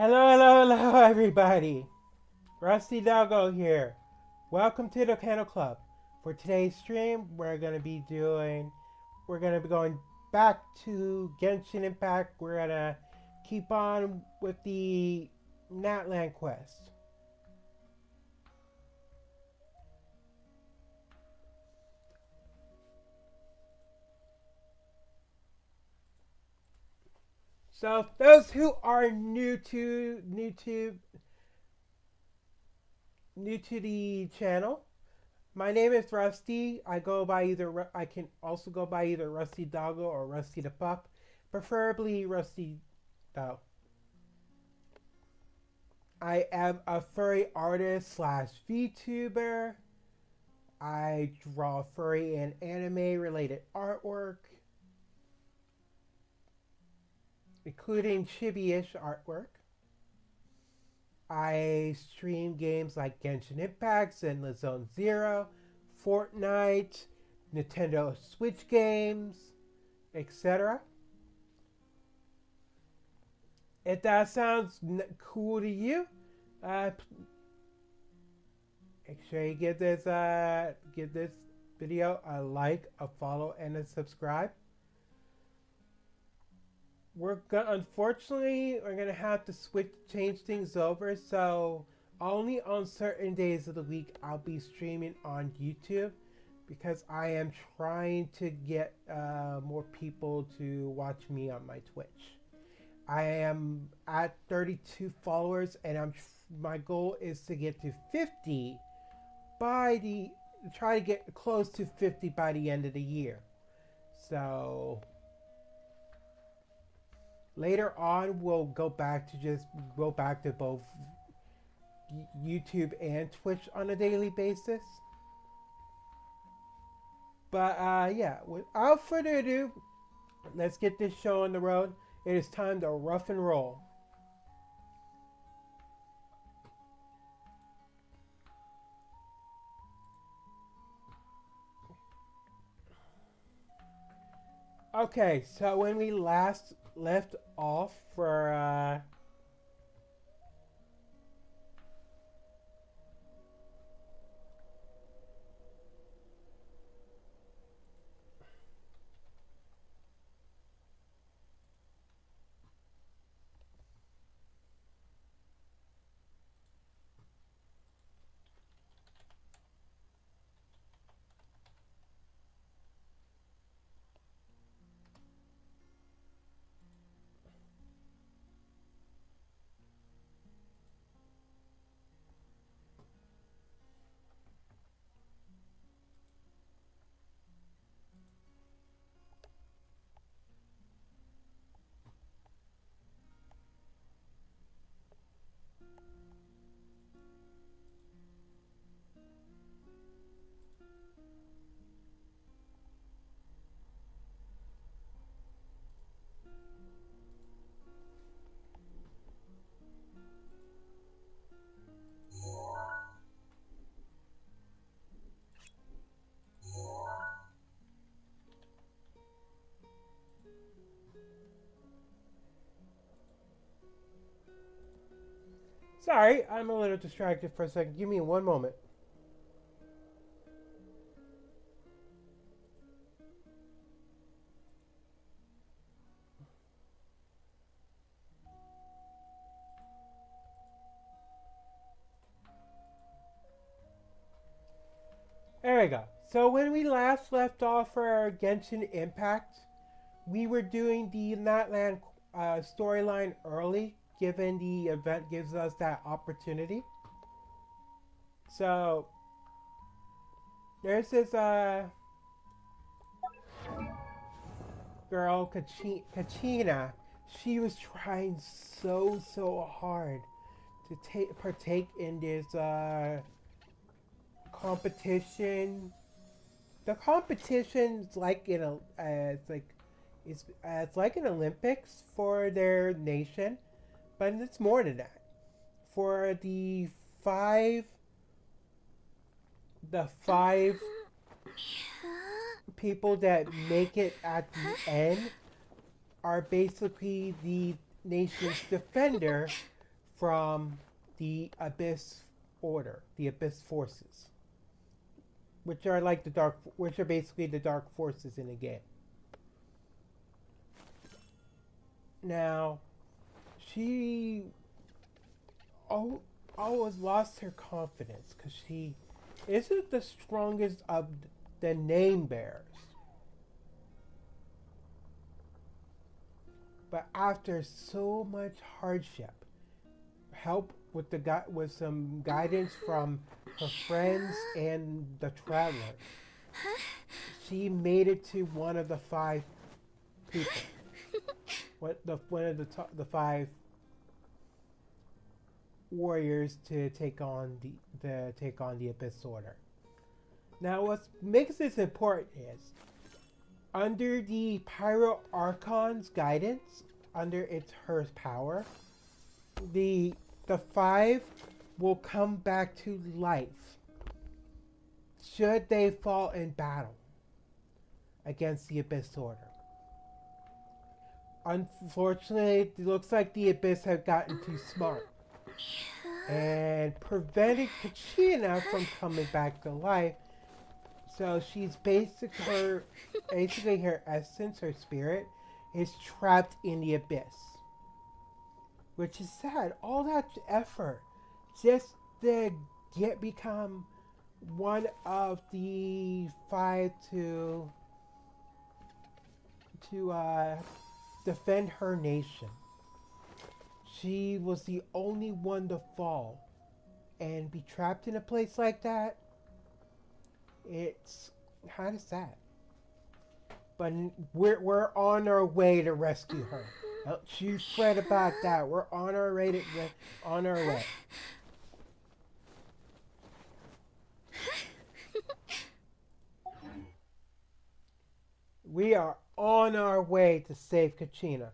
Hello, everybody. Rusty Doggo here. Welcome to the Panel Club. For today's stream, we're gonna be going back to Genshin Impact. We're gonna keep on with the Natlan quest. So, those who are new to the channel, my name is Rusty. I can also go by either Rusty Doggo or Rusty the Pup, preferably Rusty though. I am a furry artist slash VTuber. I draw furry and anime related artwork, including chibi-ish artwork. I stream games like Genshin Impact, Zenless Zone Zero, Fortnite, Nintendo Switch games, etc. If that sounds cool to you, make sure you give this video a like, a follow, and a subscribe. Unfortunately, we're gonna have to change things over. So only on certain days of the week I'll be streaming on YouTube because I am trying to get more people to watch me on my Twitch. I am at 32 followers, and my goal is to get to 50 try to get close to 50 by the end of the year. So later on, we'll go back to both YouTube and Twitch on a daily basis. But yeah, without further ado, let's get this show on the road. It is time to rough and roll. Okay, so when we last left off for sorry, I'm a little distracted for a second. Give me one moment. There we go. So when we last left off for our Genshin Impact, we were doing the Natlan storyline early, given the event gives us that opportunity. So there's this girl, Kachina. She was trying so hard to partake in this competition. The competition's like it's like an Olympics for their nation, but it's more than that. For the five people that make it at the end are basically the nation's defender from the Abyss Order, the Abyss Forces, which are like which are basically the dark forces in the game. Now, she always lost her confidence because she isn't the strongest of the name bearers. But after so much hardship, help with with some guidance from her friends and the traveler, she made it to one of the 5 people. One of the 5 warriors to take on the Abyss Order. Now, what makes this important is, under the Pyro Archon's guidance, under her power, the 5 will come back to life should they fall in battle against the Abyss Order. Unfortunately, it looks like the Abyss have gotten too smart and prevented Kachina from coming back to life. So she's basically her essence, her spirit, is trapped in the Abyss. Which is sad. All that effort just to become one of the 5 to defend her nation. She was the only one to fall, and be trapped in a place like that. It's kind of sad. But we're on our way to rescue her. Don't you fret about that. We're on our way We are on our way to save Kachina.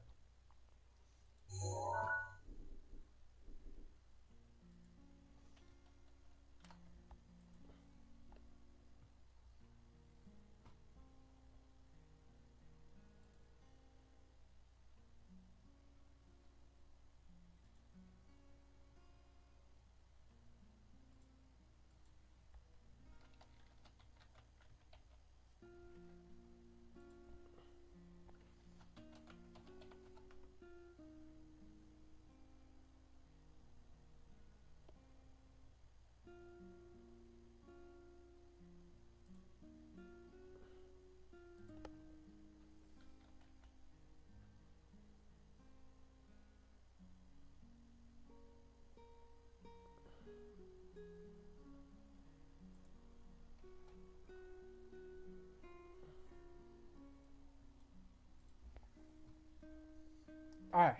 Alright.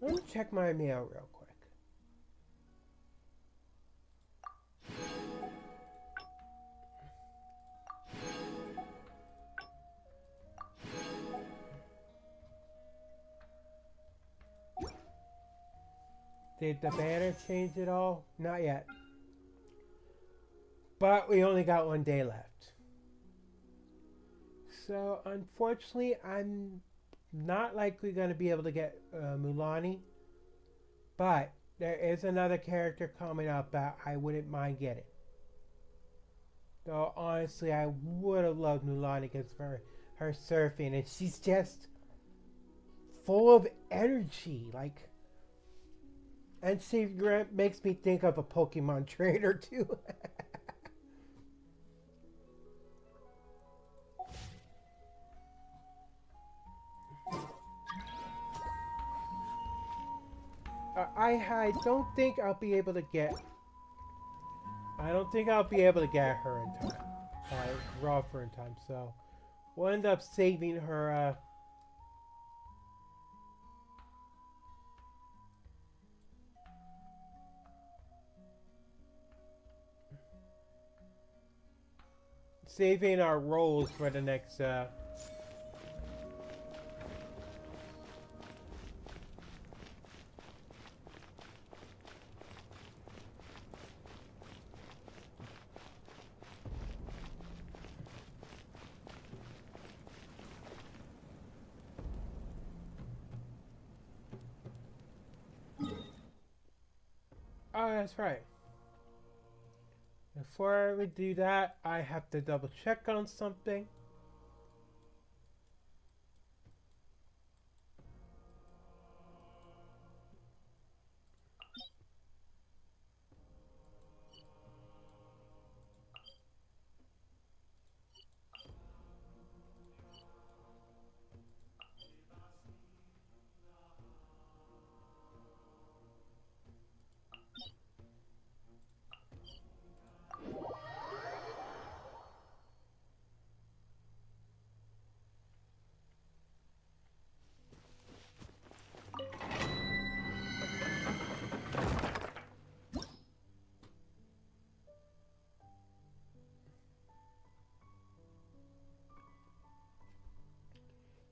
Let me check my mail real quick. Did the banner change at all? Not yet. But we only got 1 day left. So, unfortunately, I'm not likely going to be able to get Mulani. But there is another character coming up that I wouldn't mind getting. Though, honestly, I would have loved Mulani because for her surfing. And she's just full of energy. Like, and she makes me think of a Pokemon trainer, too. I don't think I'll be able to get... I don't think I'll be able to get her in time. Raw in time, so... We'll end up saving her, saving our rolls for the next, that's right. Before we do that, I have to double check on something.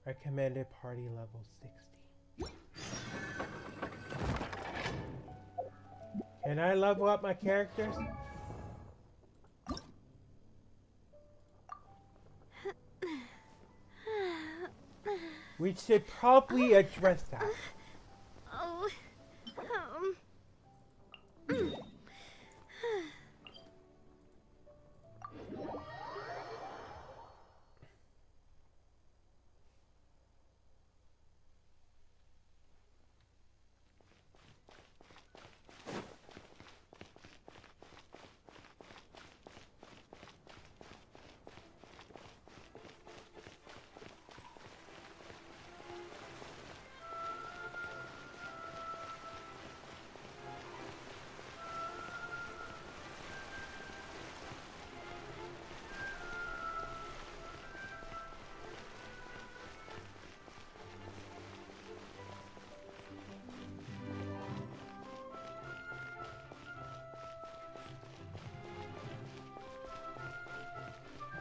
Recommended party level 60. Can I level up my characters? We should probably address that. Oh.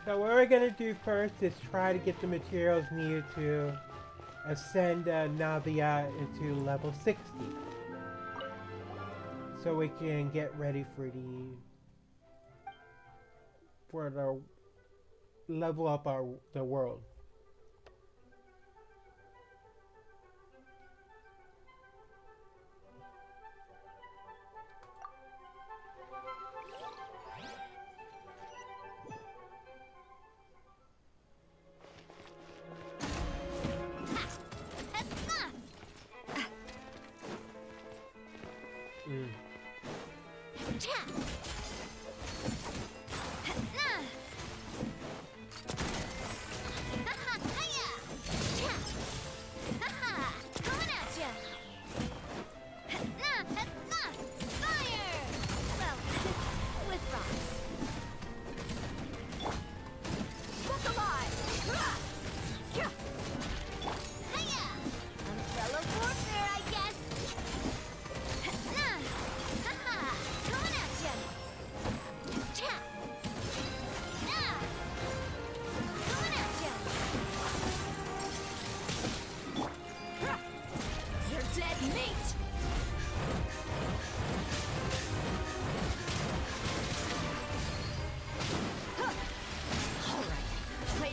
So what we're gonna do first is try to get the materials needed to ascend Navia into level 60. So we can get ready for the level up the world.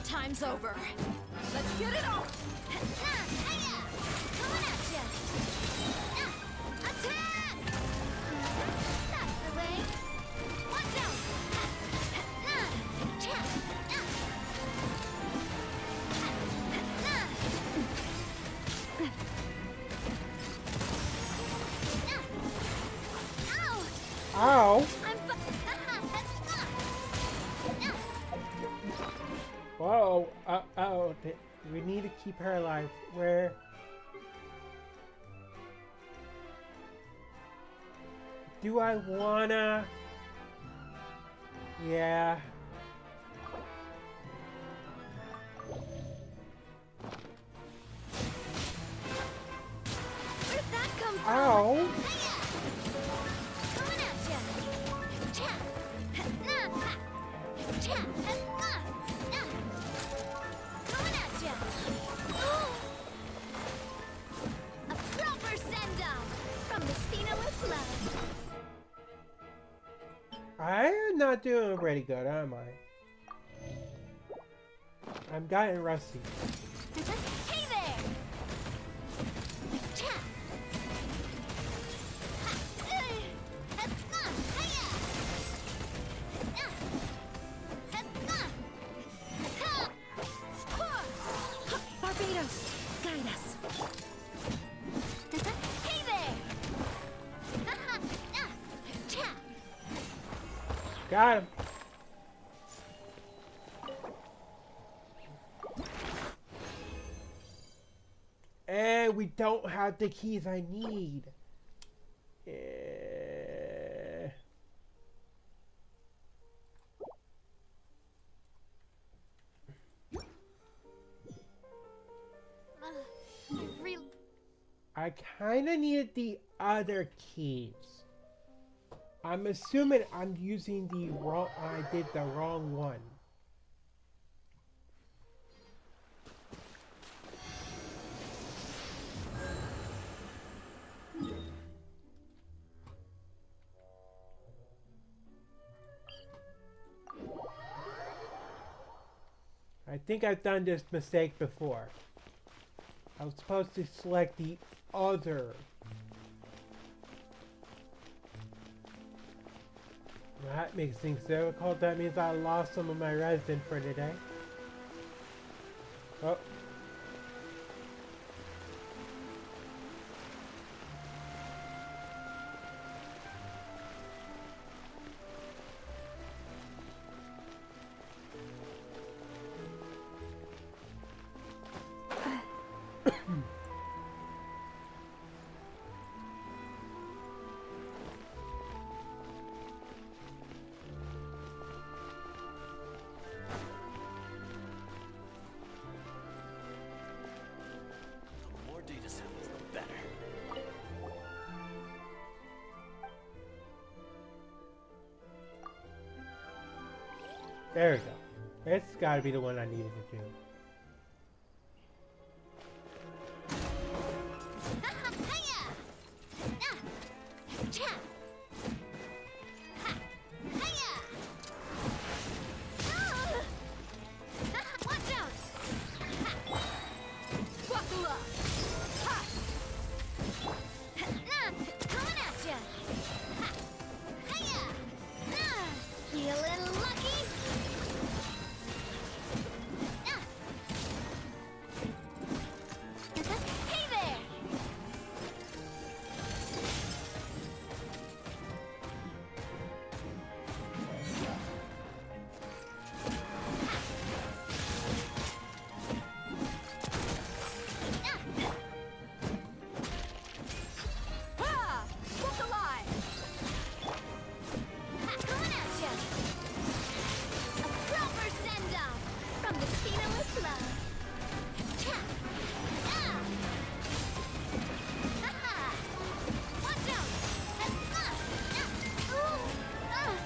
Time's over. Let's get it on. Coming at ya. Attack! That's the way. Watch out. Ow! Ow! Whoa! Oh, we need to keep her alive. Where? Do I wanna? Yeah. Where'd that come from? Ow! Coming at ya. Coming at ya. A proper send-off from the Spinalus love. I'm not doing pretty good, am I? I'm getting rusty. Hey there! Got him. And we don't have the keys I need. I kind of needed the other keys. I'm assuming I'm using the wrong. I did the wrong one. I think I've done this mistake before. I was supposed to select the other. That makes things difficult. That means I lost some of my resin for today. Oh. There we go. It's gotta be the one I needed to do.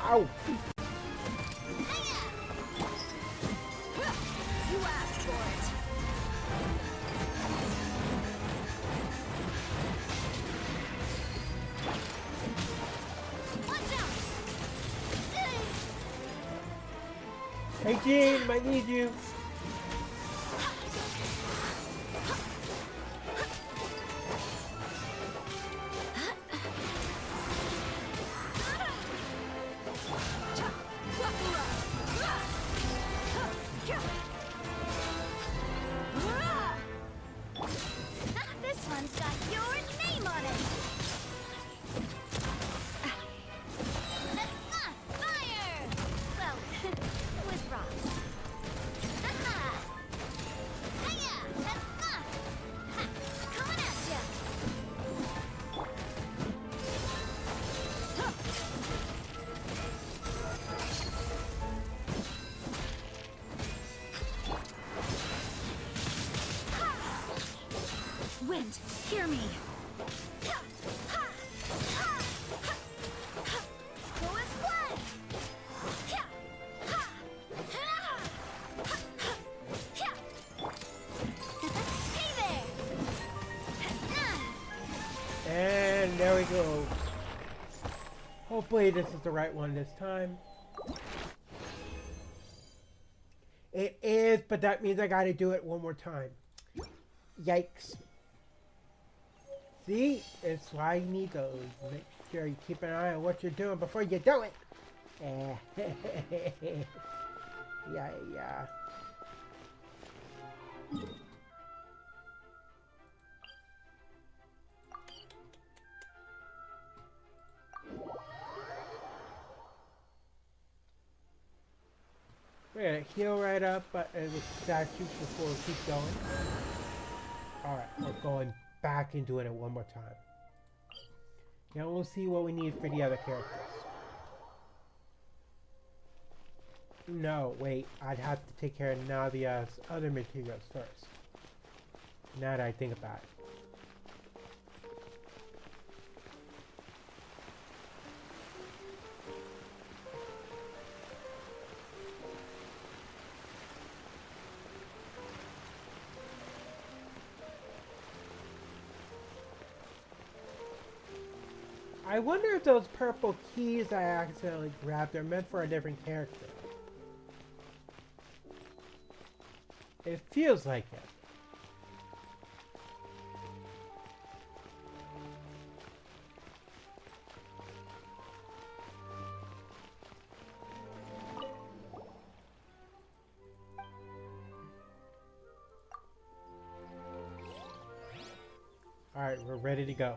Ow! You asked for it. Watch out! Hey Gene, I need you. This one's got your name on it. Fire! Well, with rocks. Coming at ya. Wind, hear me. Coolest blood. Hey there. And there we go. Hopefully this is the right one this time. It is, but that means I gotta do it one more time. Yikes. See? It's why you need those. Make sure you keep an eye on what you're doing before you do it. Yeah. heal right up with statues before we keep going. Alright, we're going back and doing it one more time. Now we'll see what we need for the other characters. No, wait, I'd have to take care of Navia's other materials first. Now that I think about it. I wonder if those purple keys I accidentally grabbed are meant for a different character. It feels like it. Alright, we're ready to go.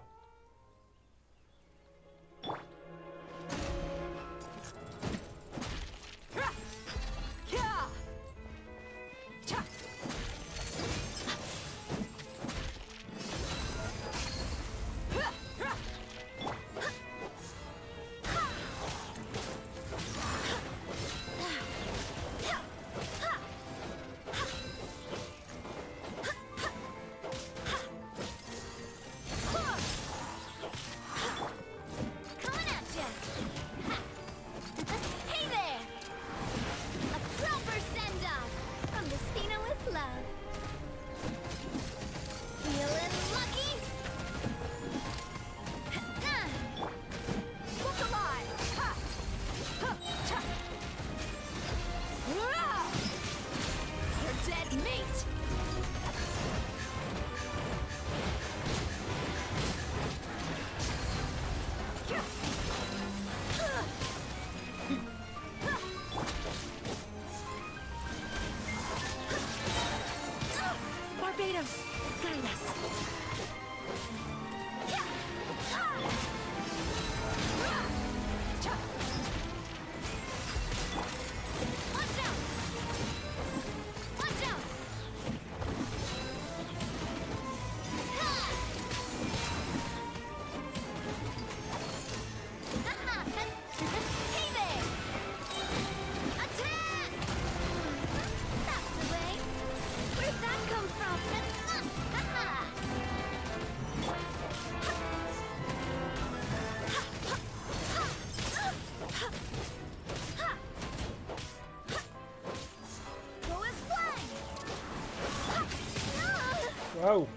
Whoa.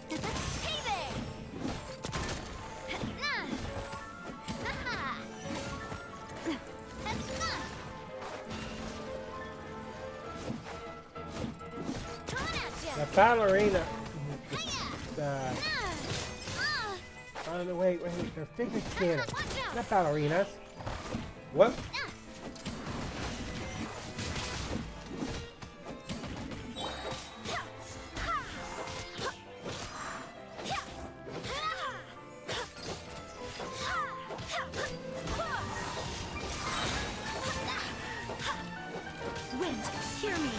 Hey there! The ballerina. Oh no, wait, they're figure skaters. Not ballerinas. What? Wind, hear me.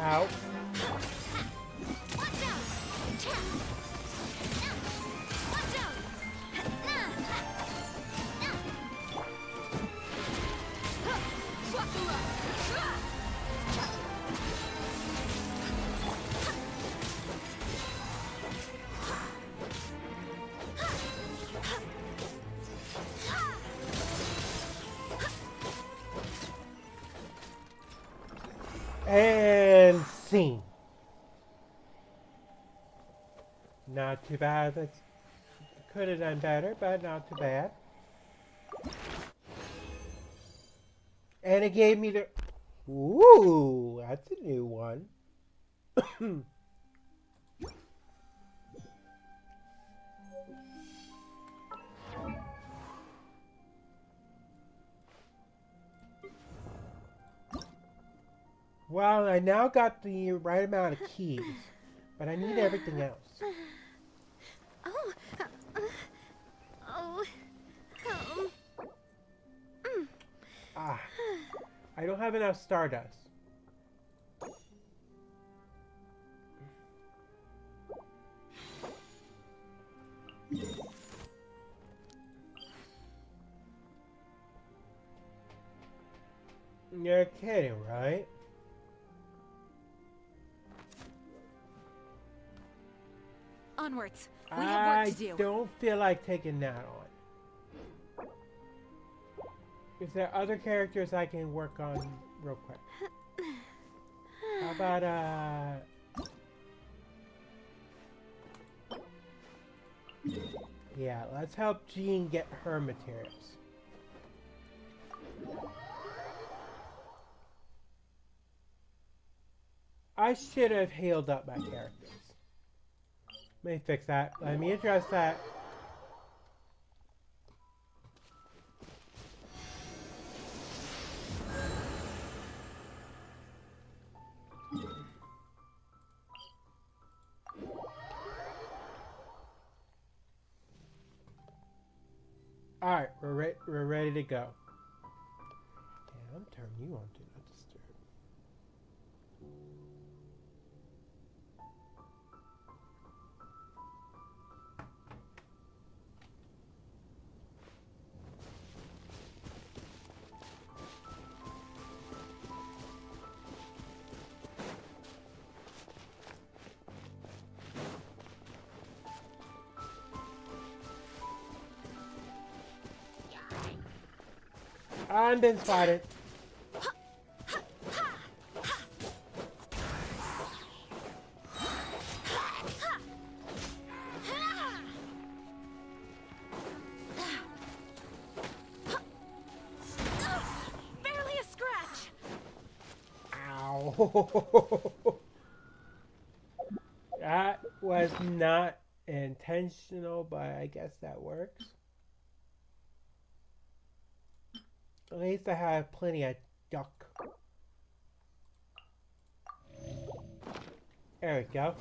Ow. And scene. Not too bad. That could have done better, but not too bad. And it gave me the... Ooh, that's a new one. Well, I now got the right amount of keys, but I need everything else. Oh. Oh. Ah, I don't have enough Stardust. You're kidding, right? Onwards. We have work to do. I don't feel like taking that on. Is there other characters I can work on real quick? How about, yeah, let's help Jean get her materials. I should have healed up my characters. Let me fix that. Let me address that. Alright, we're ready to go. Yeah, I'm turning you on to not disturb. I'm been spotted. Barely a scratch. Ow. That was not intentional, but I guess that works. At least I have plenty of duck. There we go.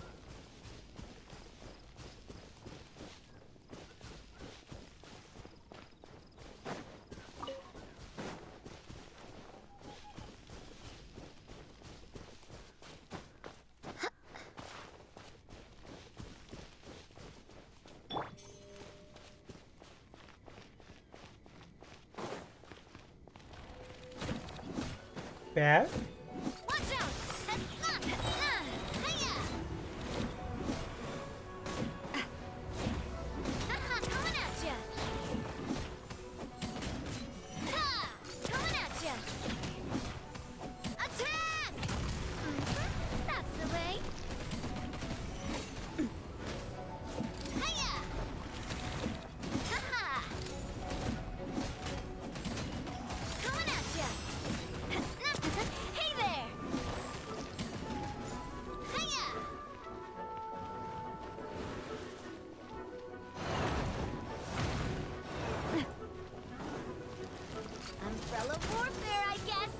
Beth? Watch out! Hiya! Coming at ya! Ha! Coming at ya! Attack! That's the way. Hiya! Ha! Coming at ya! Hey there! Hiya! Umbrella warfare, I guess.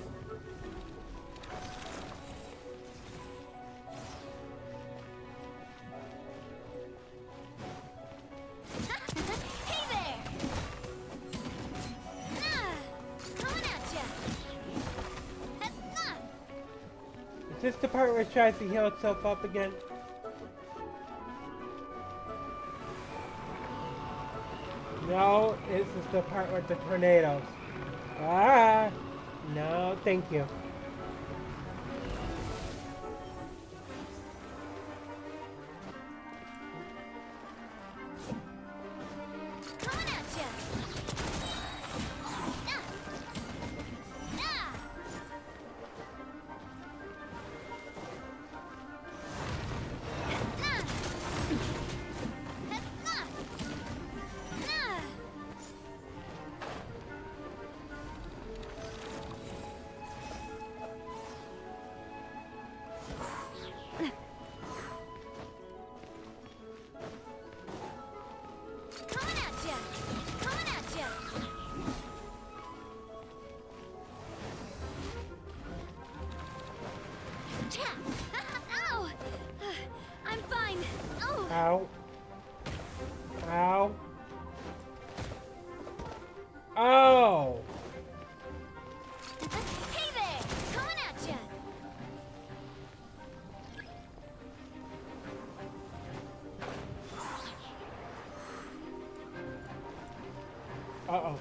Hey there! Coming at ya! Is this the part where it tries to heal itself up again? No, this is the part with the tornadoes. Ah! No, thank you. Coming at ya! Ow. Ow. Oh! Hey there! Coming at ya! Uh-oh.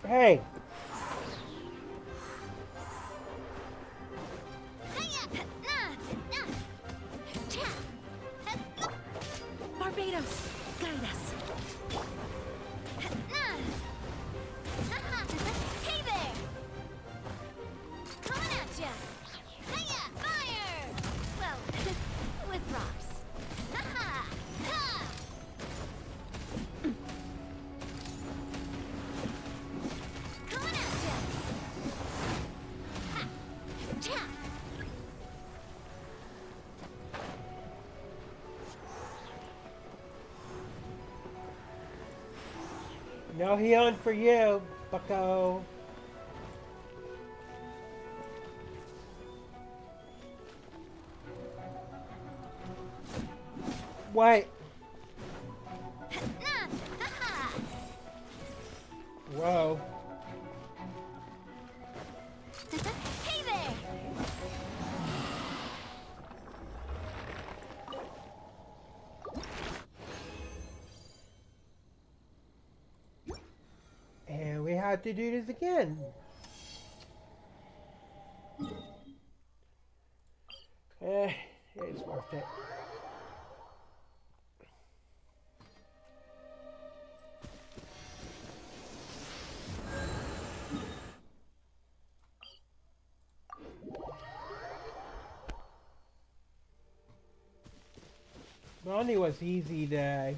Hey! Barbados, guide us. Hey there! Coming at ya! Hiya! Fire! Well, with rocks. Ha! Coming at ya! Ha! Cha! No healing for you, bucko. What? Whoa. Hey there! And we have to do this again. It's worth it. Not only was easy to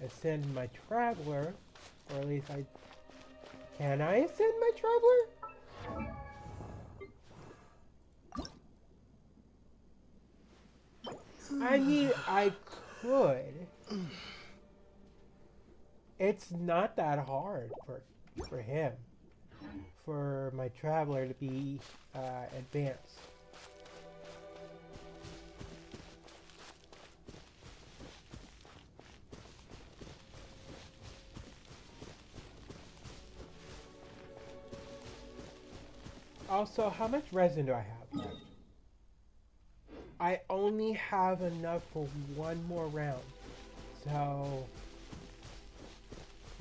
ascend my traveler, or at least can I ascend my traveler? I mean, I could. It's not that hard for him, for my traveler to be advanced. Also, how much resin do I have left? I only have enough for one more round. So,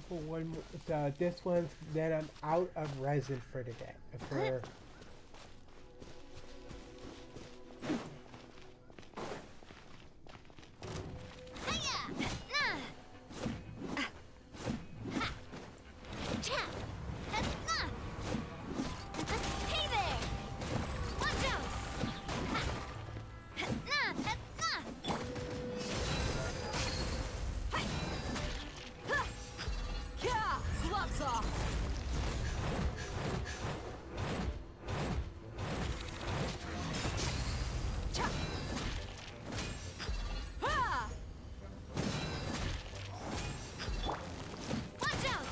for one more, so this one's, then I'm out of resin for today. For Hey there! Watch out! Yeah, gloves off. Cha. Ha! Watch out!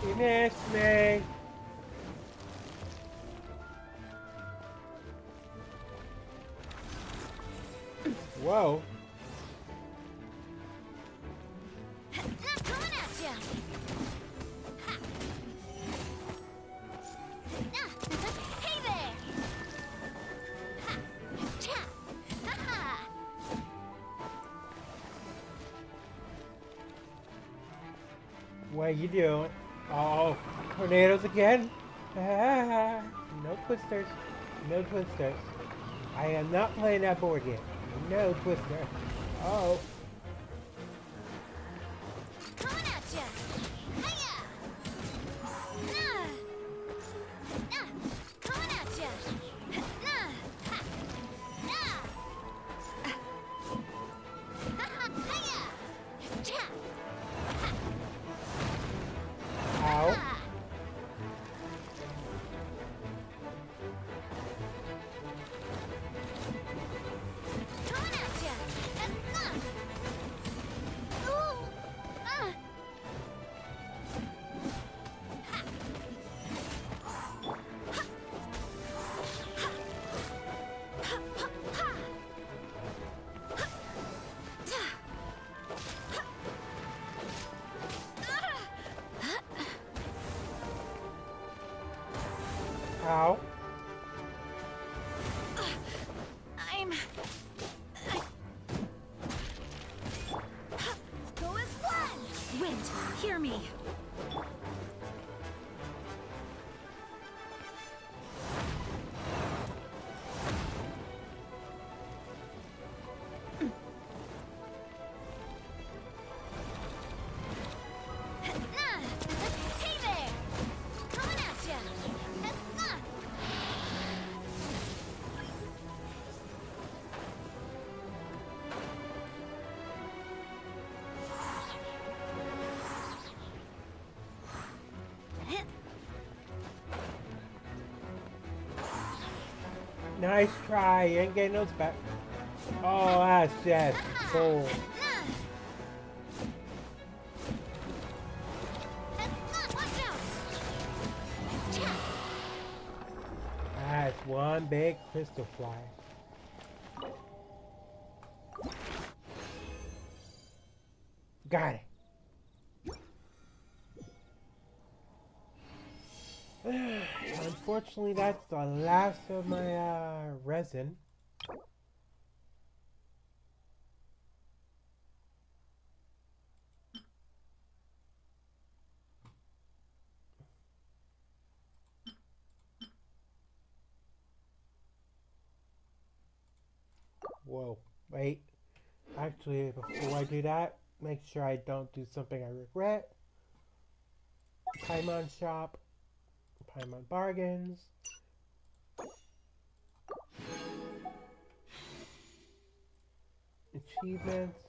you missed me. Whoa. Not coming at ya! Hey there! Cha! What are you doing? Oh, tornadoes again? Ah, no twisters. No twisters. I am not playing that board yet. No twister. Oh. Coming at ya! Hiya! Coming at ya! Hiya! Cha! Ow. Coming at ya! Ow. I'm... Go as one! Wind, hear me. Hey there! Coming at ya! Nice try. You ain't getting those back. Oh, that's just cool. Watch out! That's one big crystal fly. Got it. Unfortunately, that's the last of my resin. Whoa, wait. Actually, before I do that, make sure I don't do something I regret. Paimon shop. Paimon bargains. Achievements.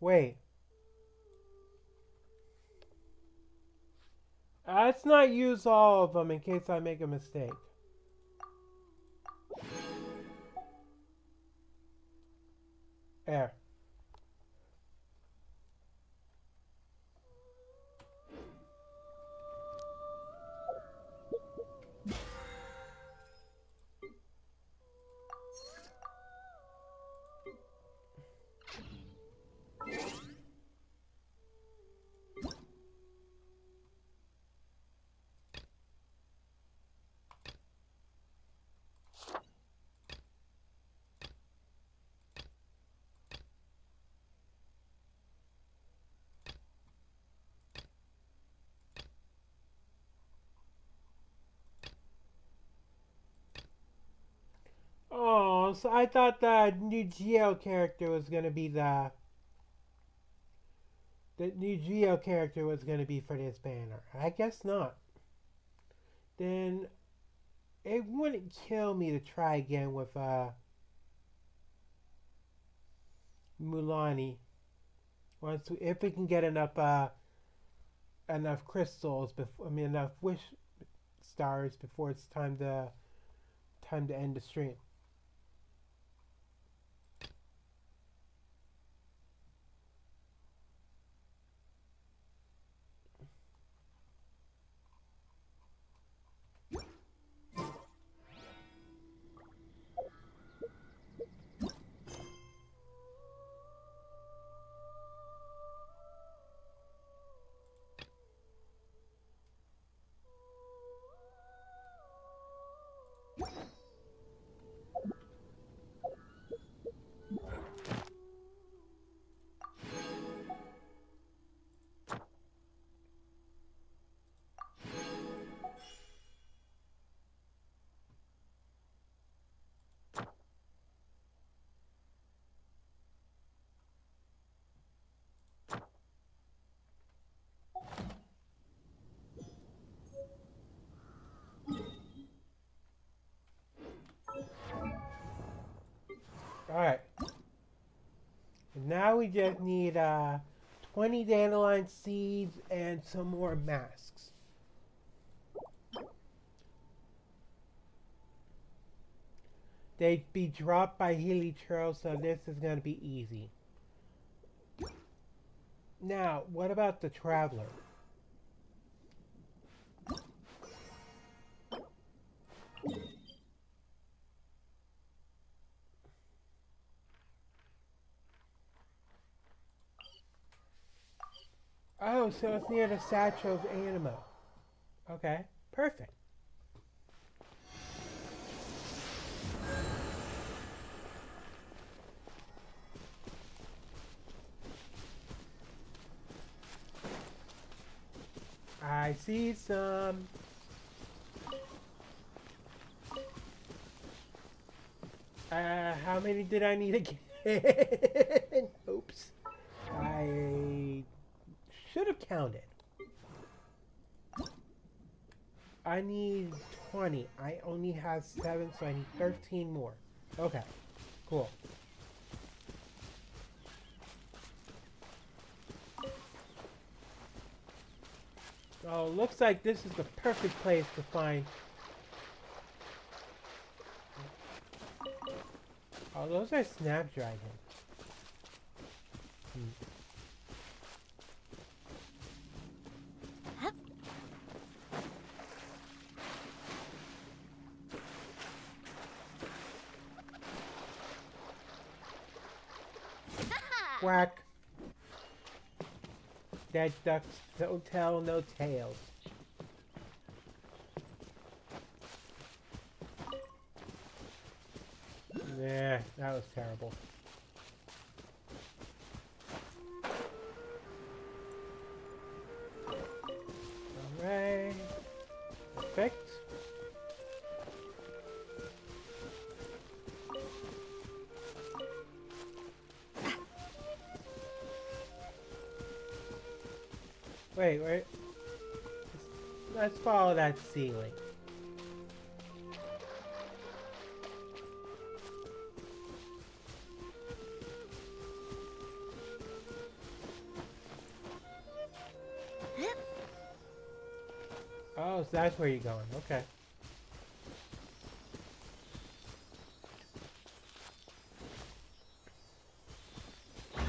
Wait. Let's not use all of them in case I make a mistake. There. Oh, so I thought the new Geo character was gonna be the new Geo character was gonna be for this banner. I guess not. Then it wouldn't kill me to try again with Mulani. If we can get enough crystals before, I mean enough wish stars before it's time to end the stream. Alright. Now we just need 20 dandelion seeds and some more masks. They'd be dropped by Healy Churl, so this is gonna be easy. Now, what about the Traveler? Oh, so it's near the Statue of Animo. Okay, perfect. I see some. How many did I need again? Oops. I should have counted. I need 20. I only have 7, so I need 13 more. Okay, cool. Oh, looks like this is the perfect place to find. Oh, those are Snapdragon. Quack. Dead ducks don't tell no tales. Yeah, that was terrible. Alright. Perfect. Wait. Let's follow that ceiling. Oh, so that's where you're going. Okay. I'm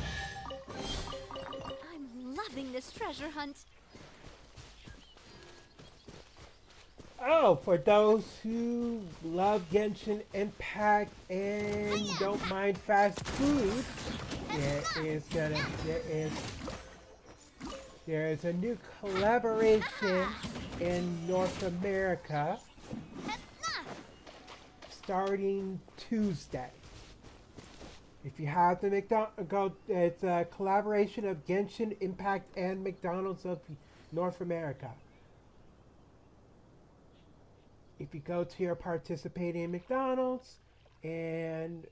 loving this treasure hunt. Oh, for those who love Genshin Impact and don't mind fast food, there is a new collaboration in North America starting Tuesday. If you have the it's a collaboration of Genshin Impact and McDonald's of North America. If you go to your participating McDonald's and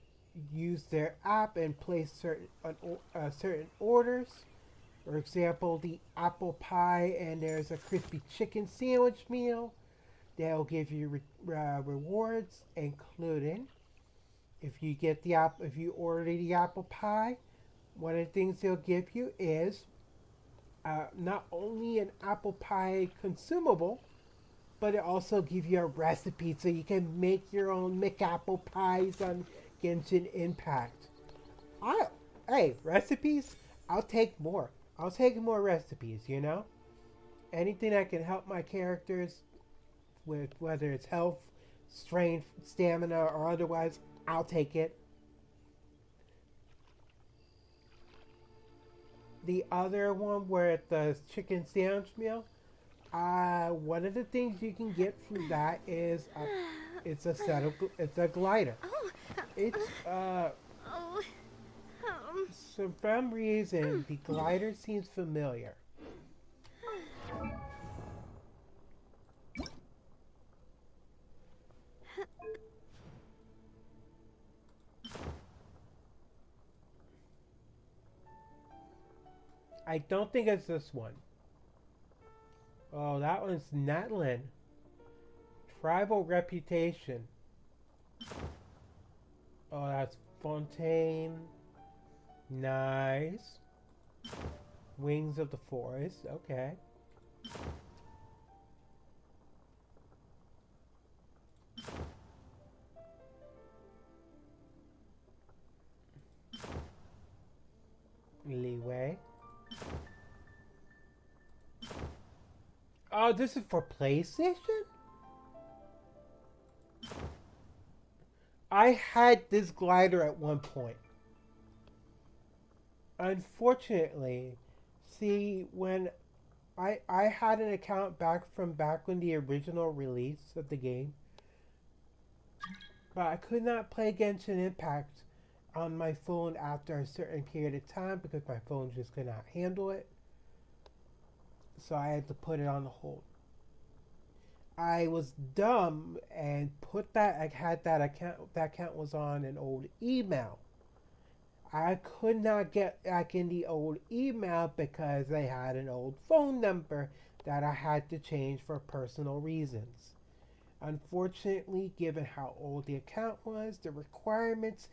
use their app and place certain orders, for example, the apple pie and there's a crispy chicken sandwich meal, they'll give you rewards, including if you order the apple pie, one of the things they'll give you is not only an apple pie consumable, but it also gives you a recipe so you can make your own McApple pies on Genshin Impact. Hey, recipes? I'll take more. I'll take more recipes, you know? Anything that can help my characters with whether it's health, strength, stamina, or otherwise, I'll take it. The other one where it's the chicken sandwich meal, one of the things you can get from that is it's a glider. It's for some reason the glider seems familiar. I don't think it's this one. Oh, that one's Natlan. Tribal reputation. Oh, that's Fontaine. Nice. Wings of the Forest. Okay. Oh, this is for PlayStation? I had this glider at one point. Unfortunately, see, when I had an account back when the original release of the game, but I could not play Genshin Impact on my phone after a certain period of time because my phone just could not handle it. So I had to put it on hold. I was dumb and put that I had that account. That account was on an old email. I could not get back in the old email because I had an old phone number that I had to change for personal reasons. Unfortunately, given how old the account was, the requirements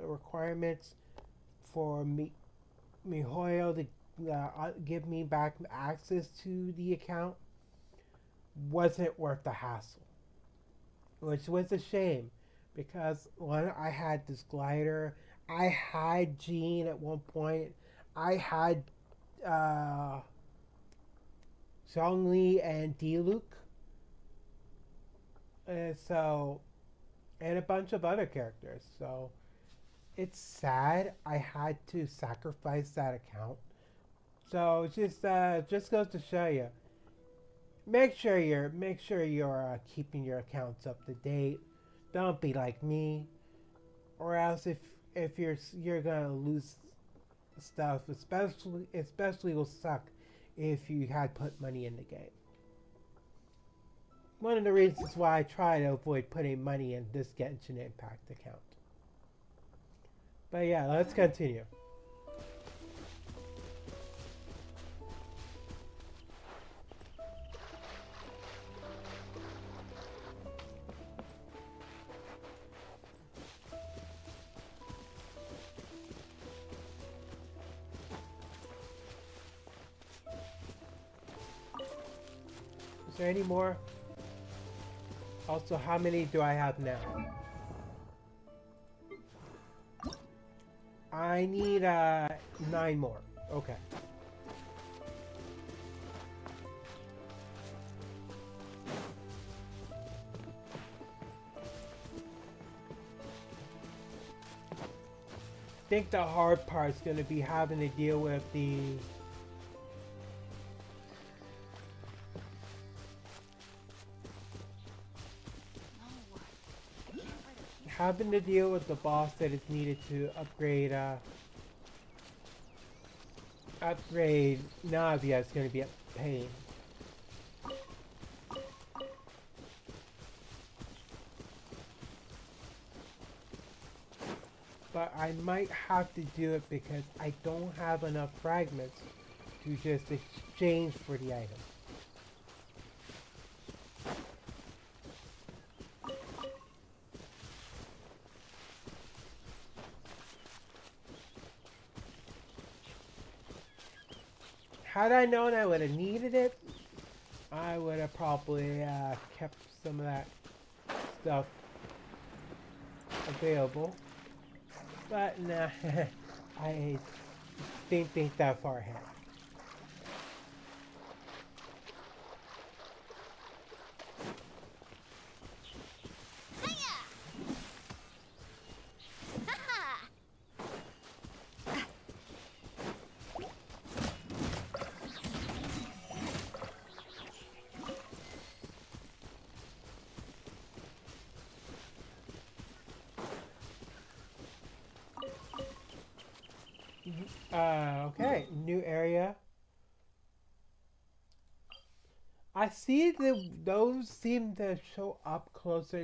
requirements for MiHoYo to give me back access to the account wasn't worth the hassle, which was a shame because when I had this glider, I had Jean at one point, I had Zhongli and Diluc, and and a bunch of other characters. So it's sad I had to sacrifice that account. So it just goes to show you. Make sure you're keeping your accounts up to date. Don't be like me, or else if you're gonna lose stuff, especially will suck if you had put money in the game. One of the reasons why I try to avoid putting money in this Genshin Impact account. But yeah, let's continue. Is there any more? Also, how many do I have now? I need 9 more. Okay. I think the hard part is going to be having to deal with the boss that is needed to upgrade Navia. Is going to be a pain. But I might have to do it because I don't have enough fragments to just exchange for the item. Had I known I would have needed it, I would have probably kept some of that stuff available. But nah, I didn't think that far ahead. Okay, new area. I see those seem to show up close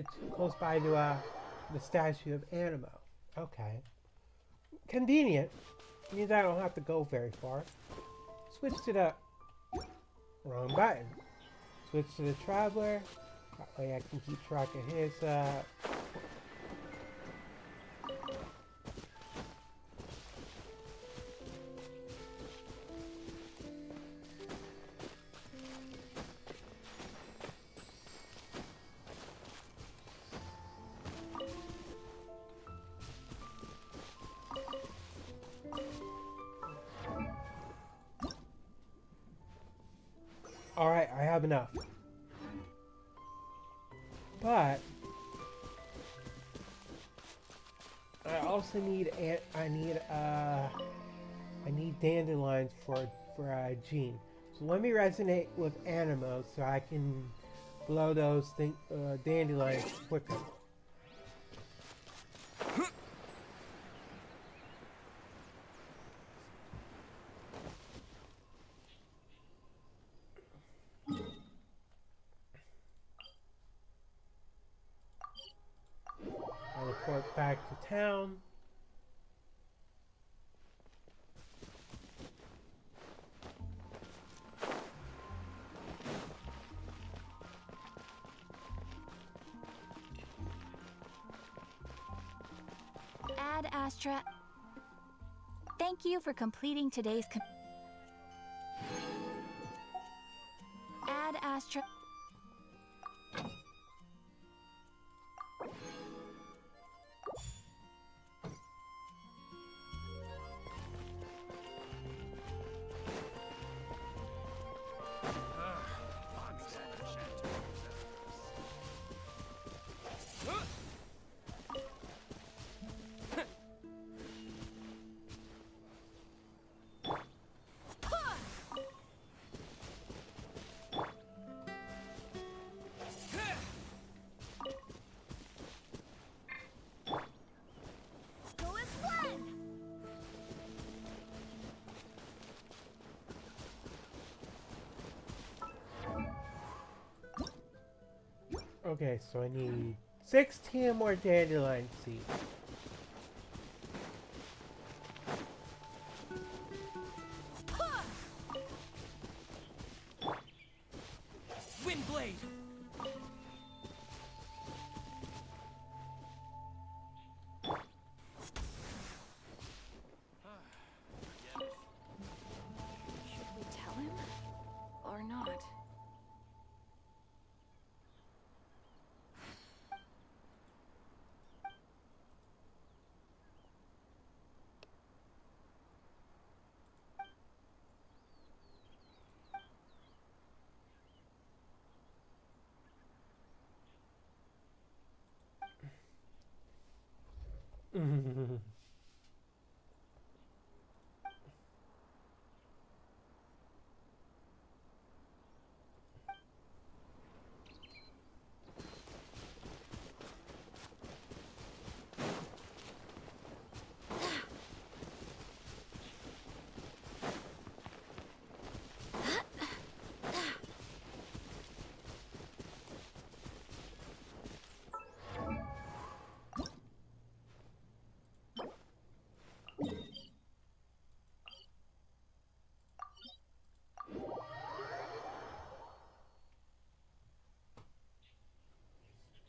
by to the statue of Animo. Okay, convenient. Means I don't have to go very far. Switch to the wrong button. Switch to the traveler. That way I can keep track of his Alright, I have enough. But I also need I need dandelions for Jean. So let me resonate with animals so I can blow those dandelions quicker. I'll report back to town. Ad Astra. Thank you for completing today's Ad Astra. Okay, so I need 16 more dandelion seeds. Windblade! Should we tell him? Or not?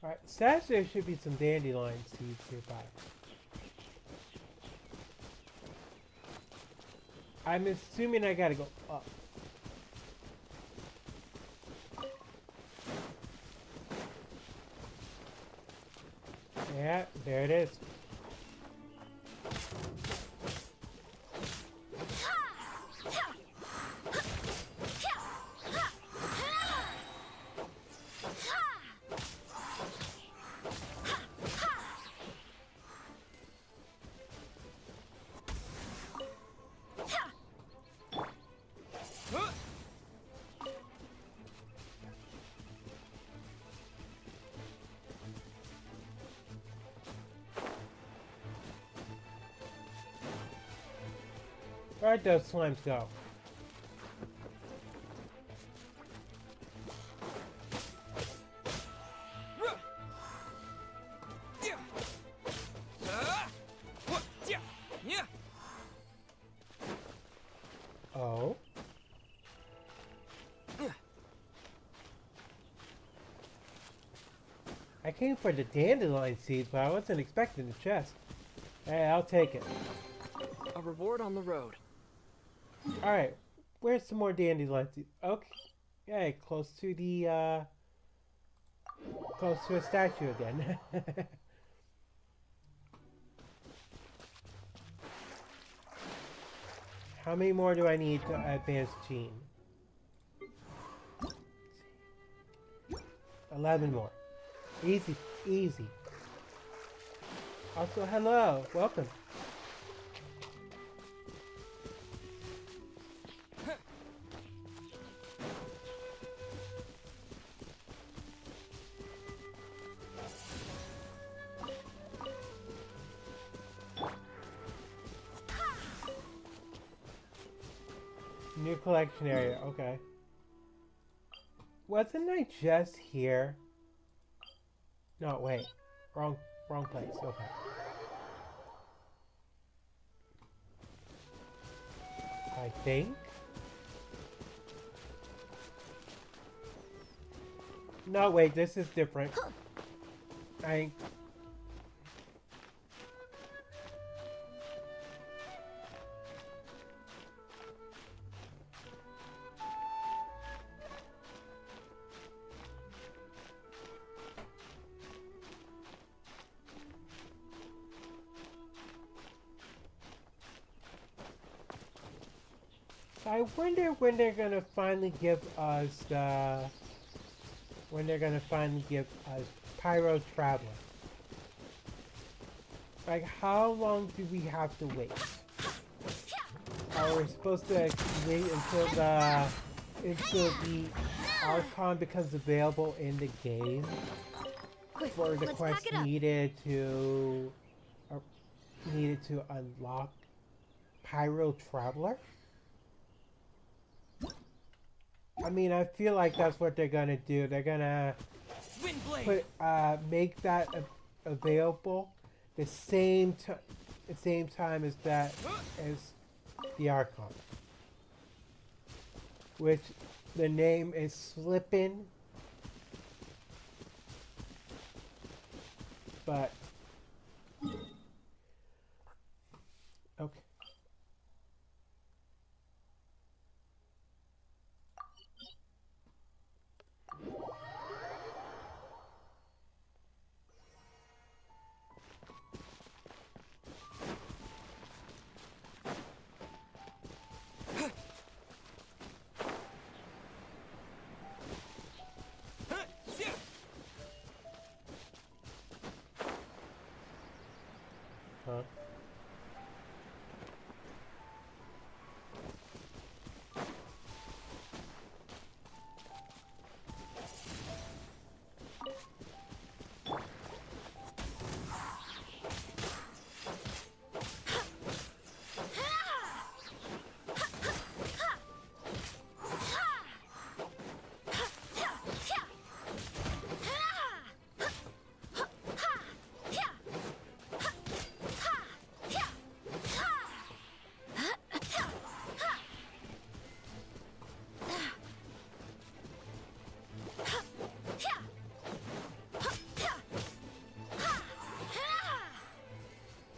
Alright, says there should be some dandelion seeds nearby. I'm assuming I gotta go up. Yeah, there it is. Where'd those slimes go? Oh? I came for the dandelion seeds, but I wasn't expecting the chest. Hey, I'll take it. A reward on the road. Alright, where's some more dandelion seeds? Okay, yeah, close to the, close to a statue again. How many more do I need to advance Jean? 11 more. Easy, easy. Also, hello, welcome. New collection area, okay. Wasn't I just here? No, wait. Wrong place, okay. I think? No, wait, this is different. I wonder when they're gonna finally give us Pyro Traveler. Like, how long do we have to wait? Are we supposed to wait until the Archon becomes available in the game for the quest needed to unlock Pyro Traveler? I mean, I feel like that's what they're gonna do. They're gonna make that available the same time as the Archon, which the name is slipping, but okay. Huh?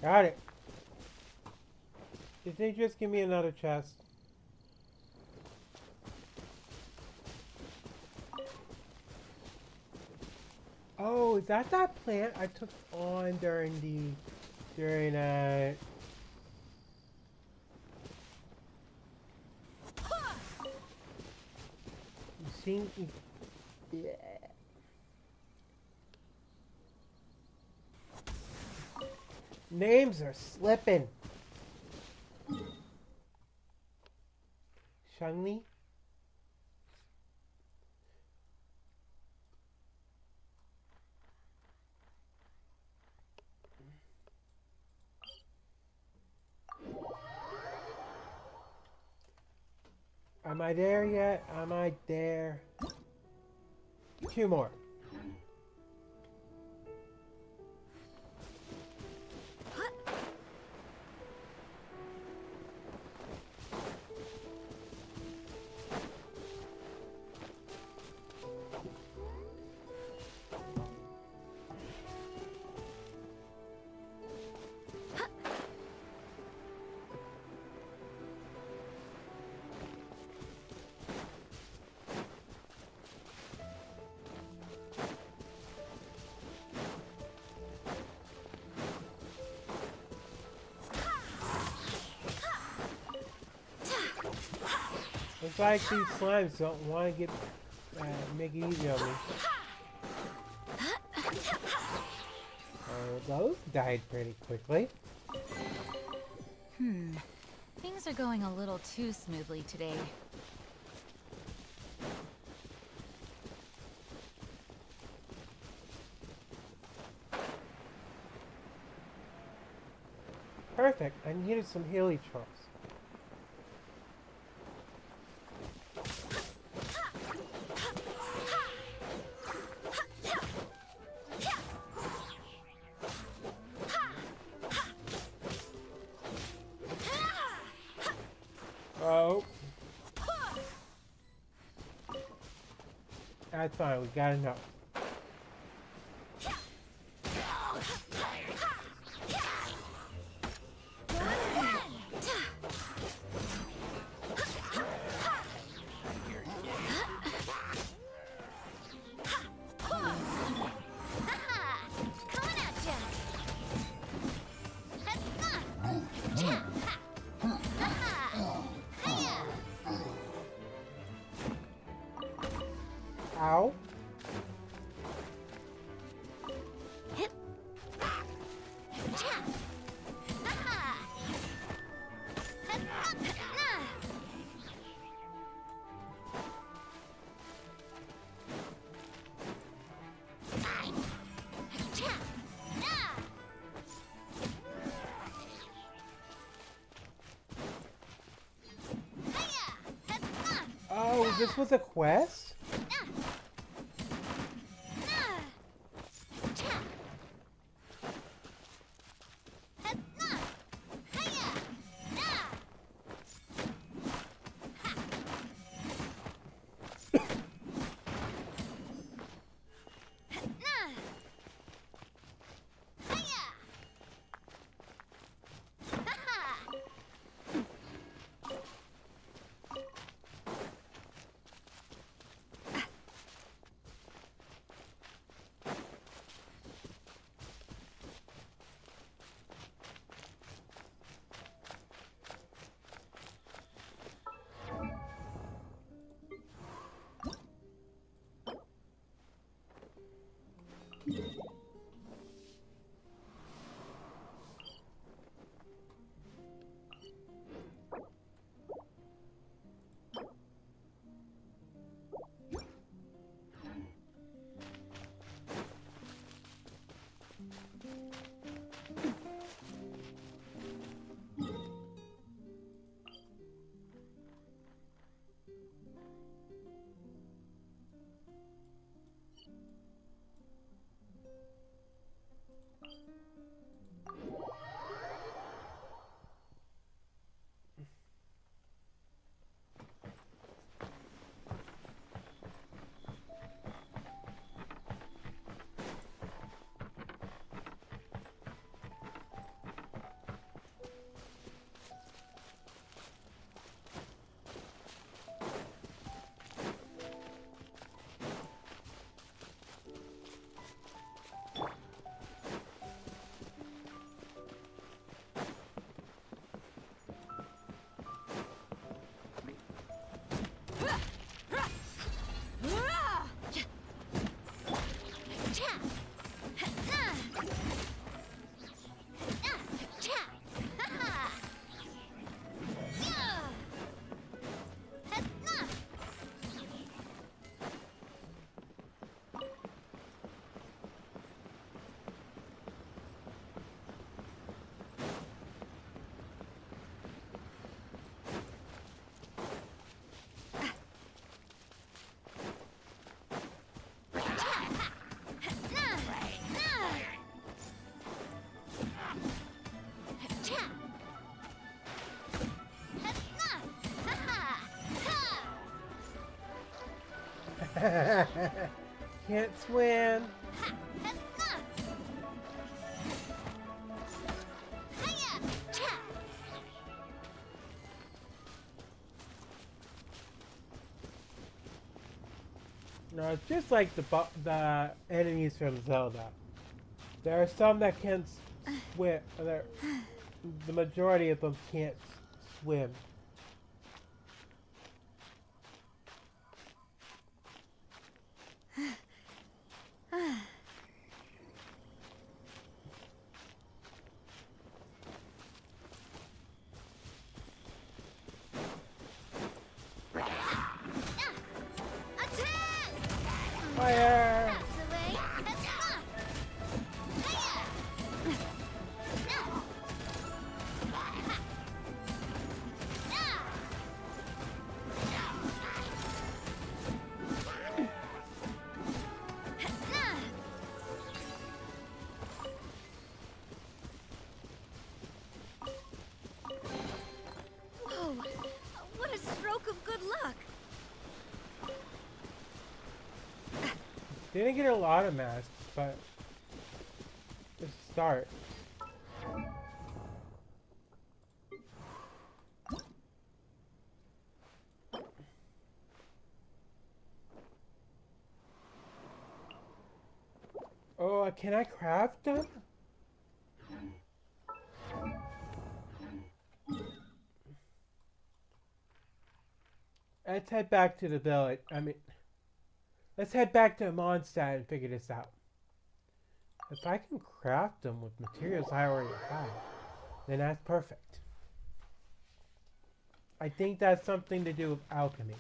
Got it. Did they just give me another chest? Oh, is that plant I took on during you seen? Yeah. Names are slipping. Shangli? Am I there yet? Am I there? 2 more. It's like these slimes don't want to make it easy on me. Oh, those died pretty quickly. Things are going a little too smoothly today. Perfect. I needed some Healy charms. Oh. That's fine. We got enough. Ow. Oh, this was a quest? Can't swim. No, it's just like the enemies from Zelda. There are some that can swim. The majority of them can't swim. Fire! That's the way. Hiya! Whoa! What a stroke of good luck! Didn't get a lot of masks, but let's start. Oh, can I craft them? Let's head back to the village. Let's head back to Monstant and figure this out. If I can craft them with materials I already have, then that's perfect. I think that's something to do with alchemy.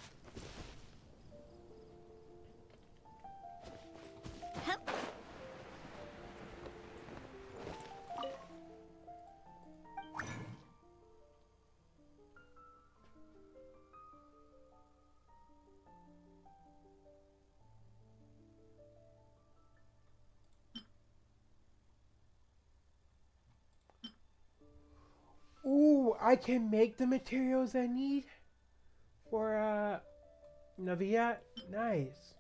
Ooh, I can make the materials I need for Navia. Nice.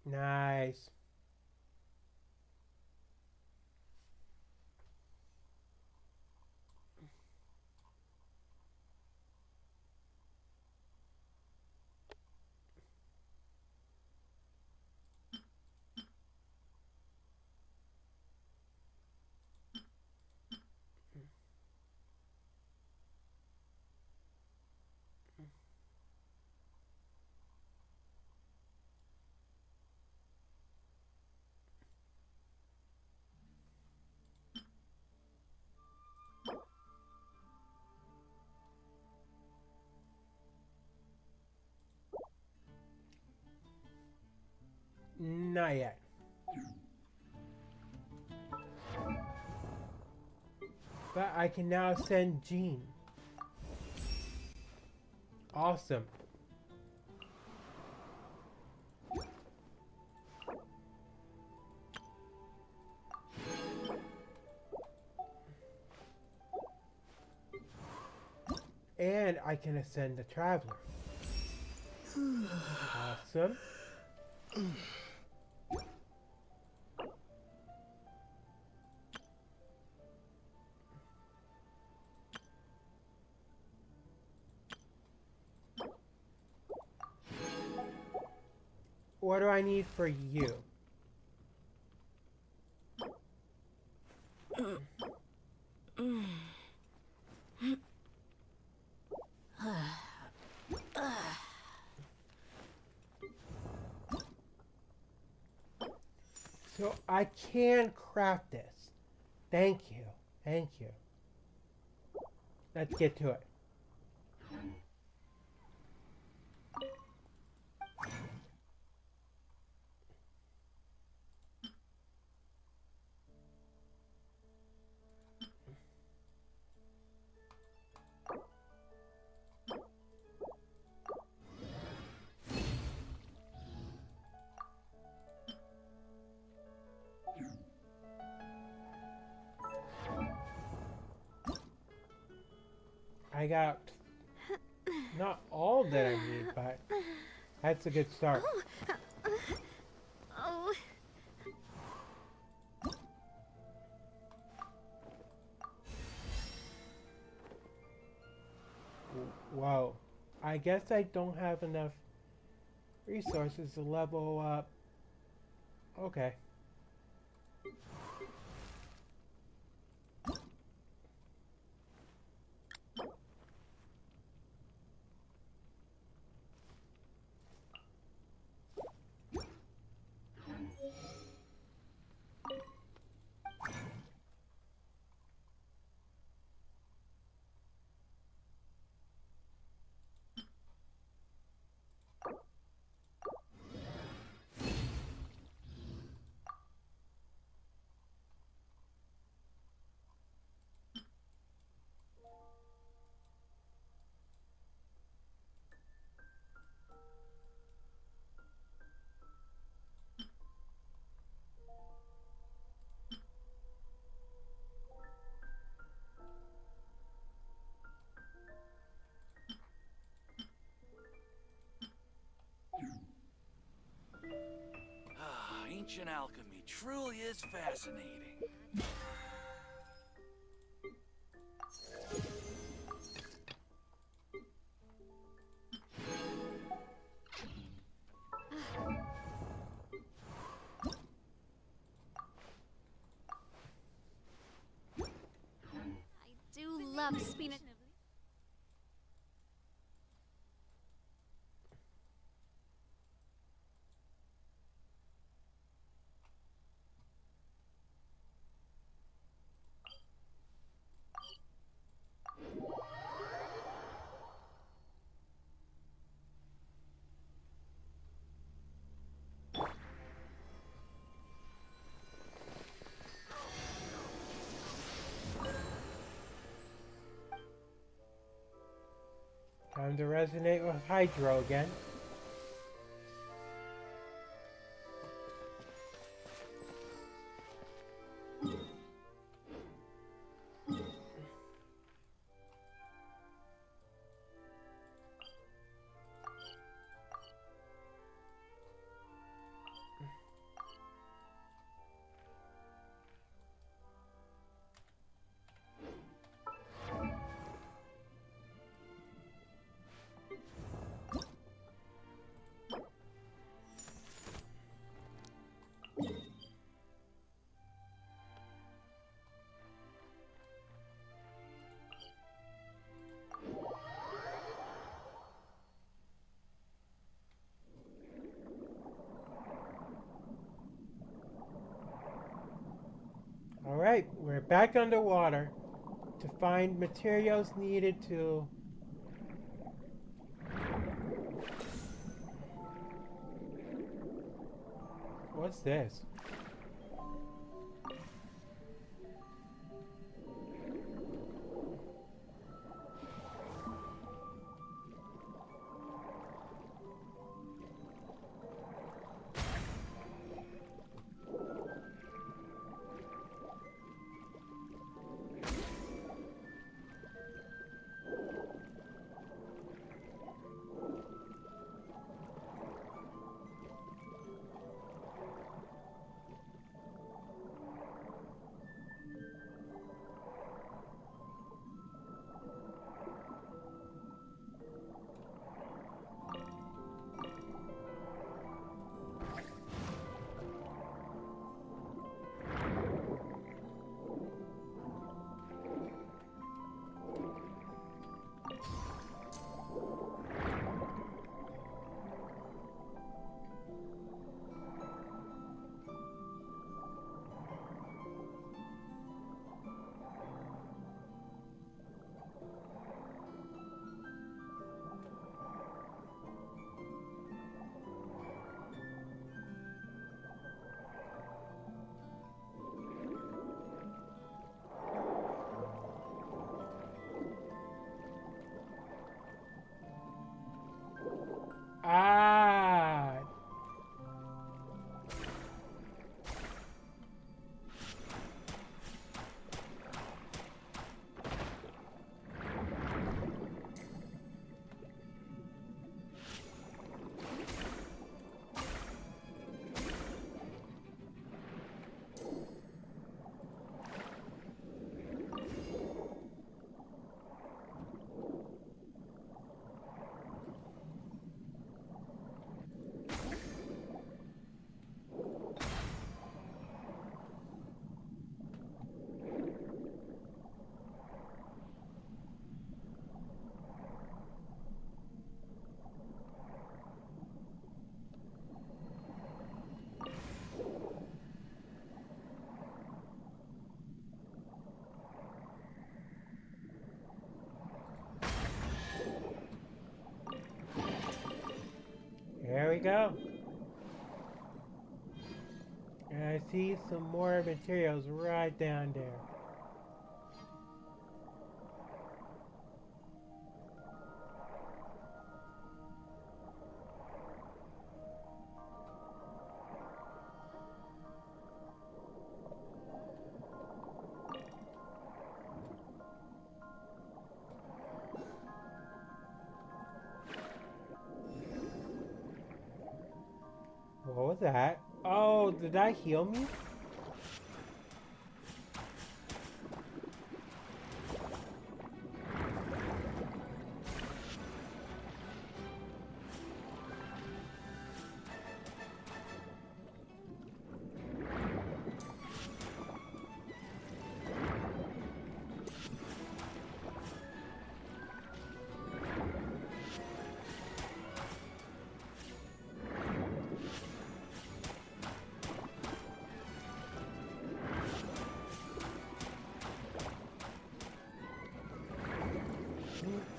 Nice. Not yet. But I can now send Jean. Awesome. And I can ascend the Traveler. Awesome. What do I need for you? So I can craft this. Thank you. Thank you. Let's get to it. I got not all that I need, but that's a good start. Oh. Whoa. I guess I don't have enough resources to level up. Okay. Ancient alchemy truly is fascinating. I do love spinach. Time to resonate with Hydro again. Alright, we're back underwater to find materials needed to... What's this? Ah! There we go. And I see some more materials right down there. What was that? Oh, did that heal me?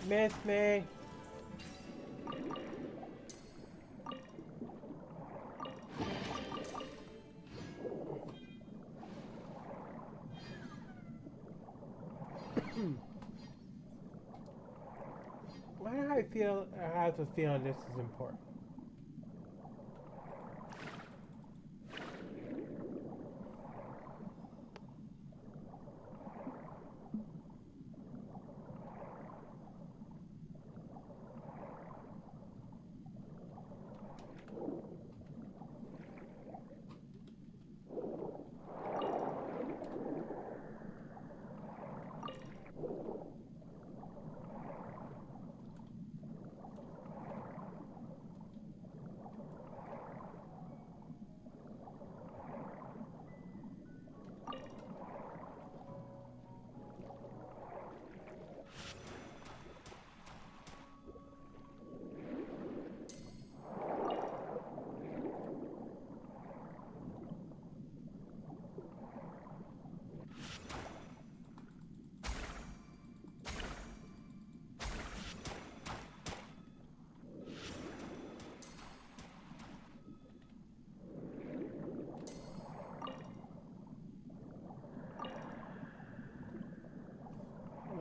Miss me. Why do I feel? I have a feeling this is important.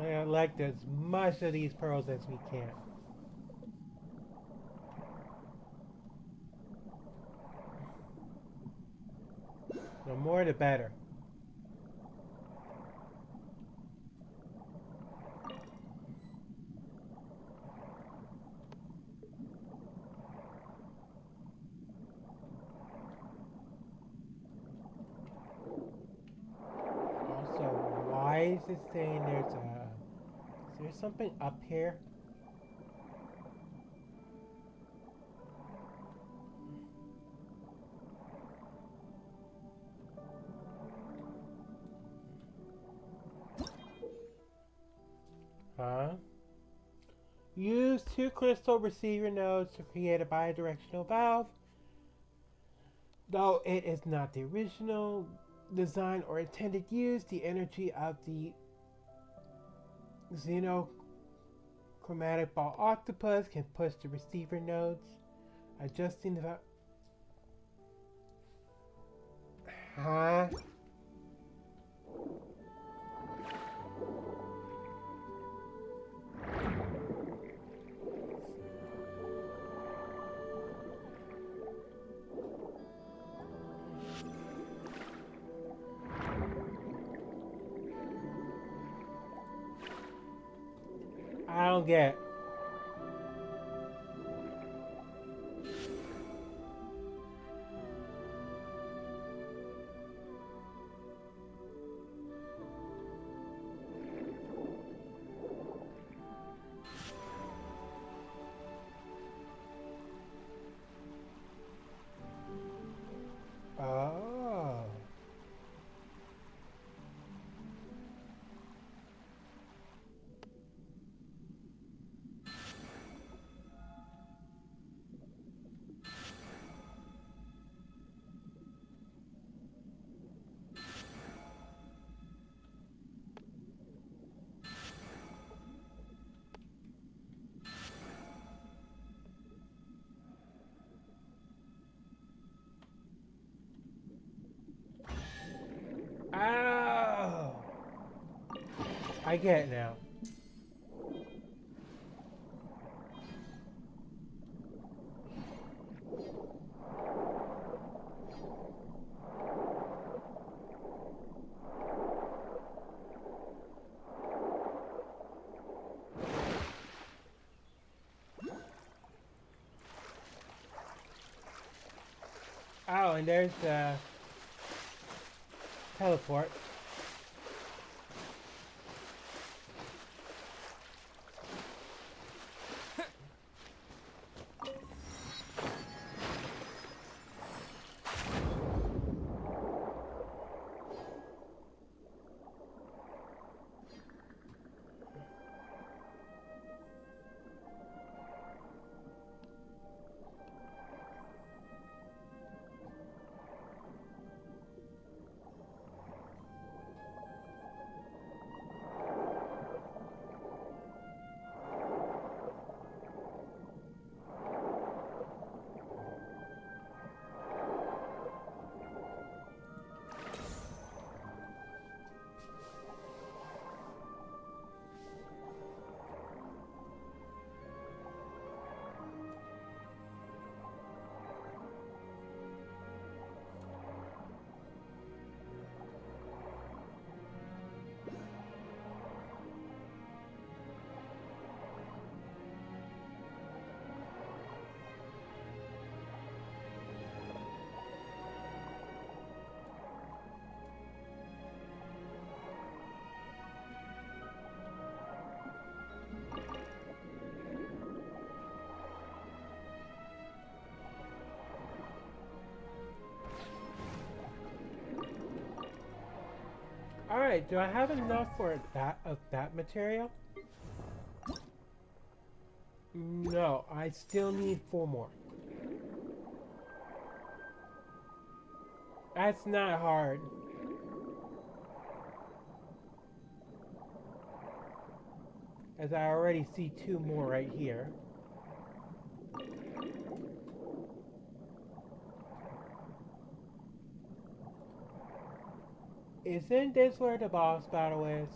I like as much of these pearls as we can. The more the better. Also, why is it saying there's a... Is there something up here? Huh? Use 2 crystal receiver nodes to create a bidirectional valve. Though it is not the original design or intended use, the energy of the xenochromatic ball octopus can push the receiver nodes, adjusting the... Huh? I don't get. Oh. Oh. I get it now. Oh, And there's the teleport. Alright, do I have enough for that of that material? No, I still need 4 more. That's not hard. As I already see 2 more right here. Isn't this where the boss battle is?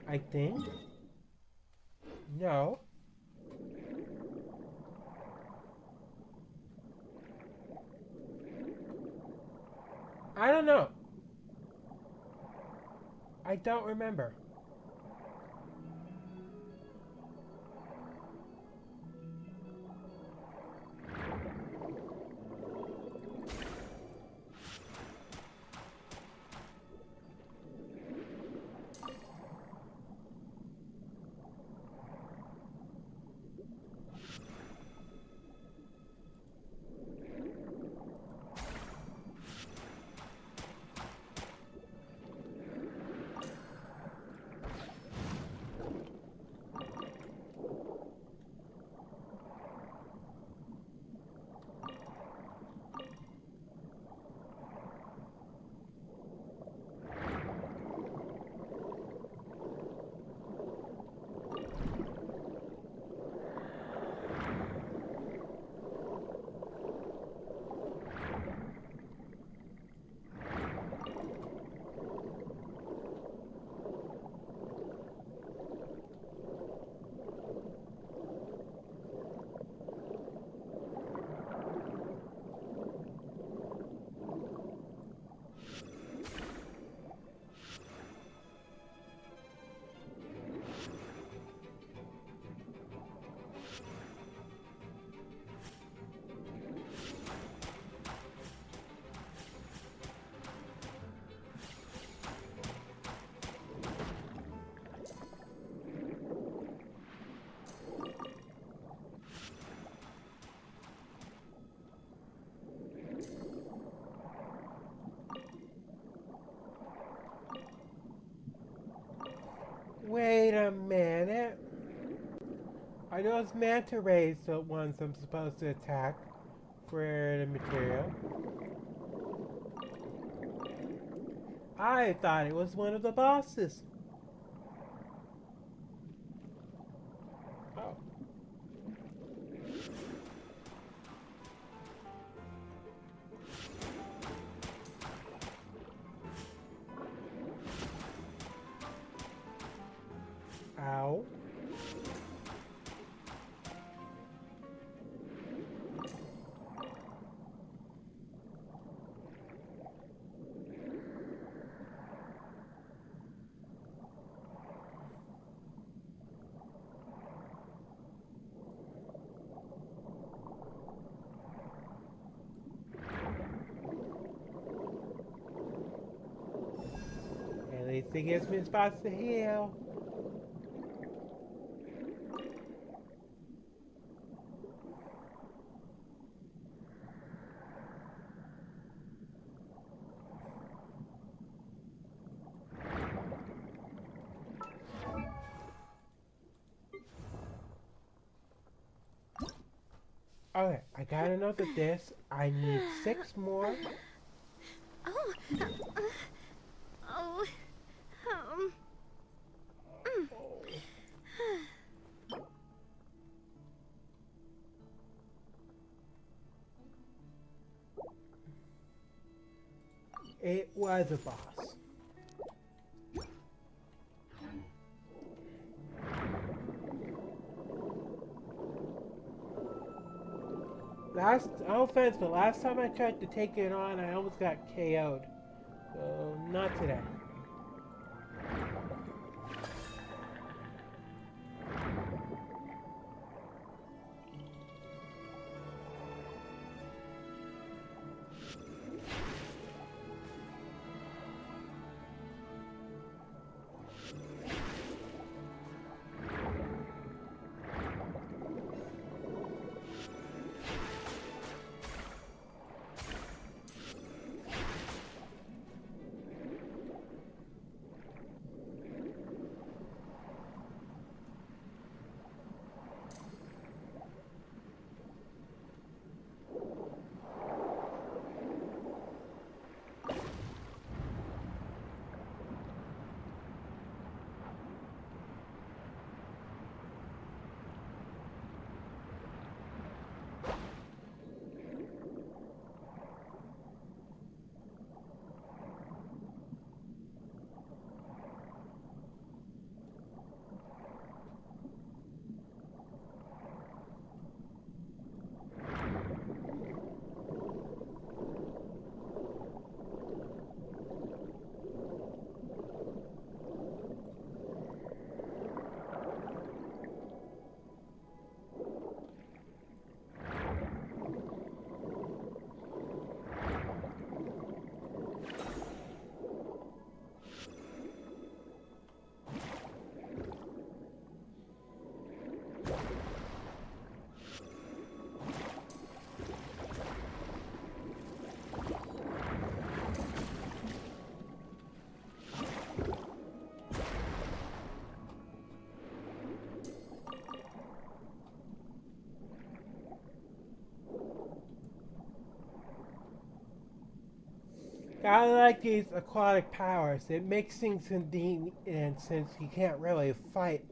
I think. No. I don't know. I don't remember. Wait a minute. Are those manta rays the ones I'm supposed to attack for the material? I thought it was one of the bosses. Oh. it gives me spots to heal. Okay, I got enough of this. I need 6 more. Oh. Oh. It was a boss. No offense, but last time I tried to take it on, I almost got KO'd. So, not today. I like these aquatic powers. It makes things convenient since you can't really fight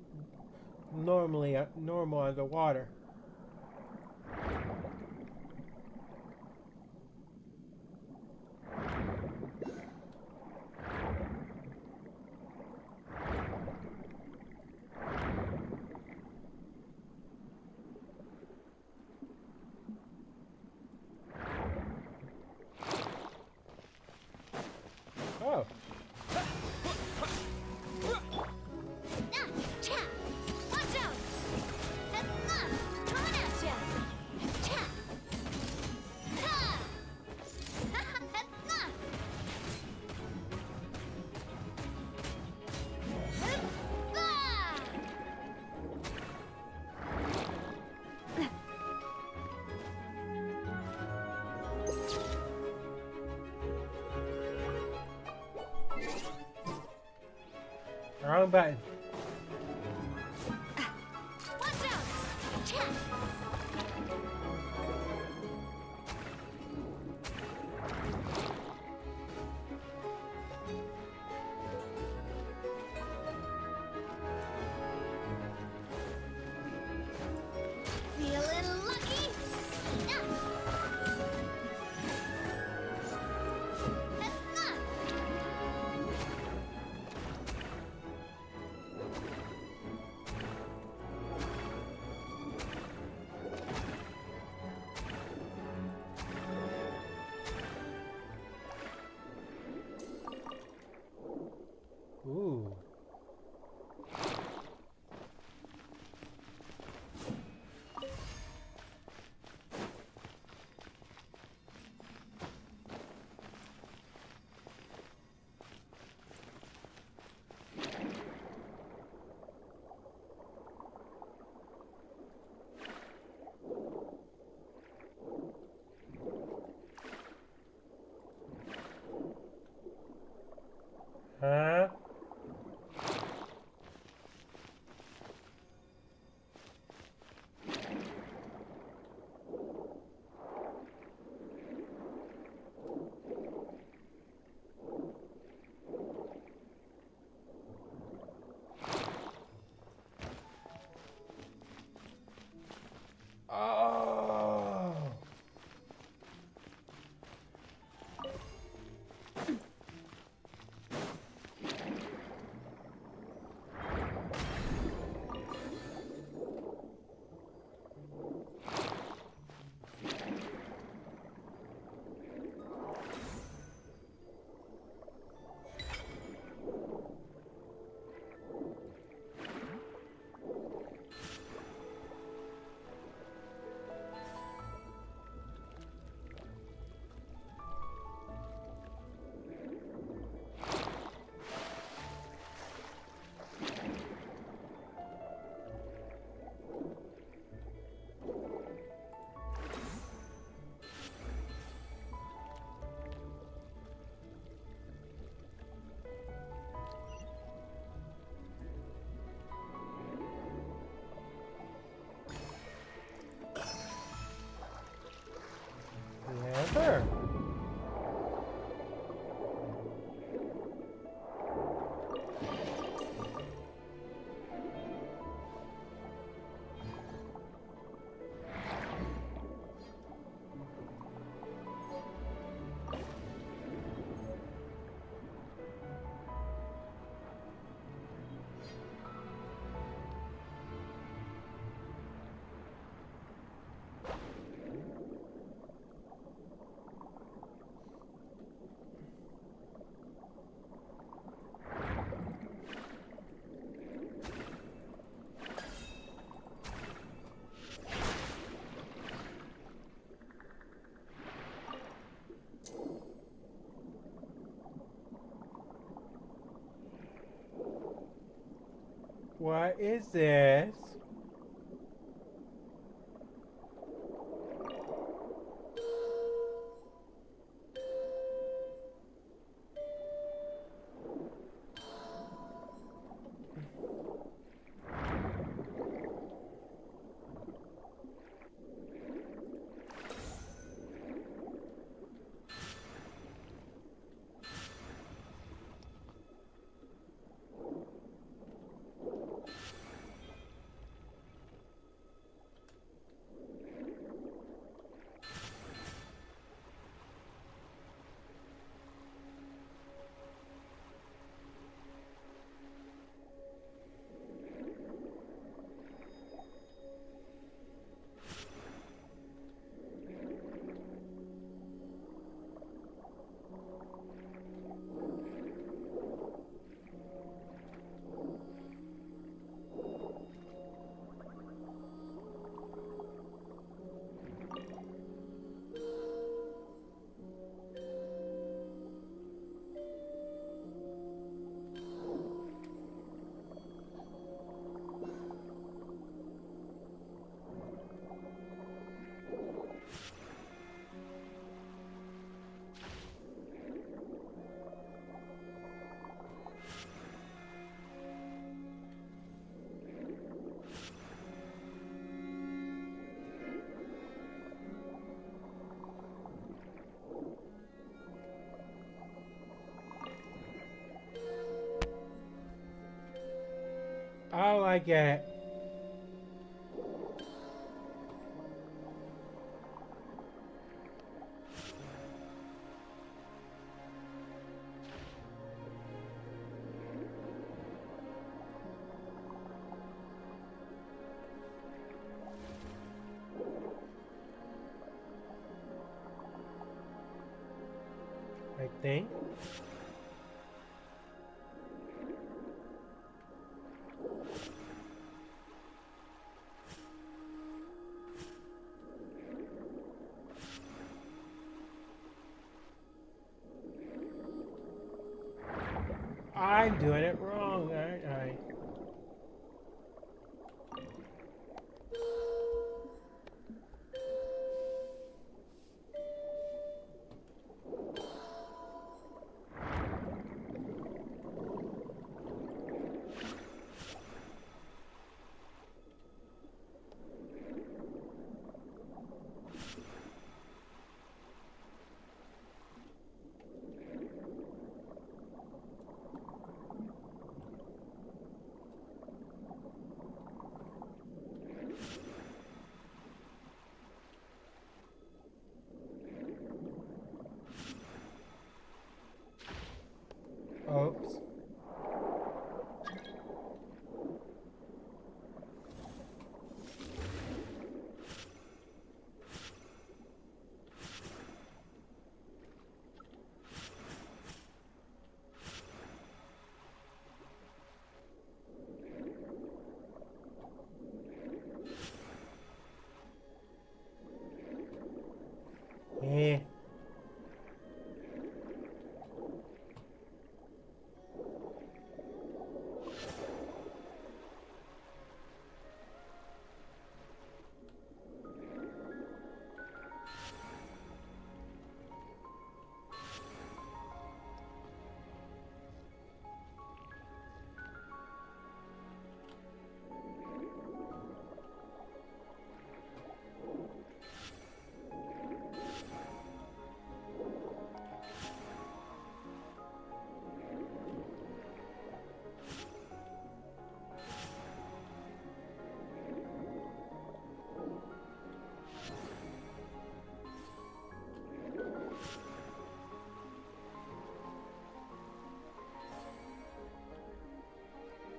normal underwater. Oh. Watch out! Coming at ya! Wrong button. Watch out! Feeling lucky? What is this? Oh, I get it. I think. I'm doing it wrong, aren't I? Oops. Eh.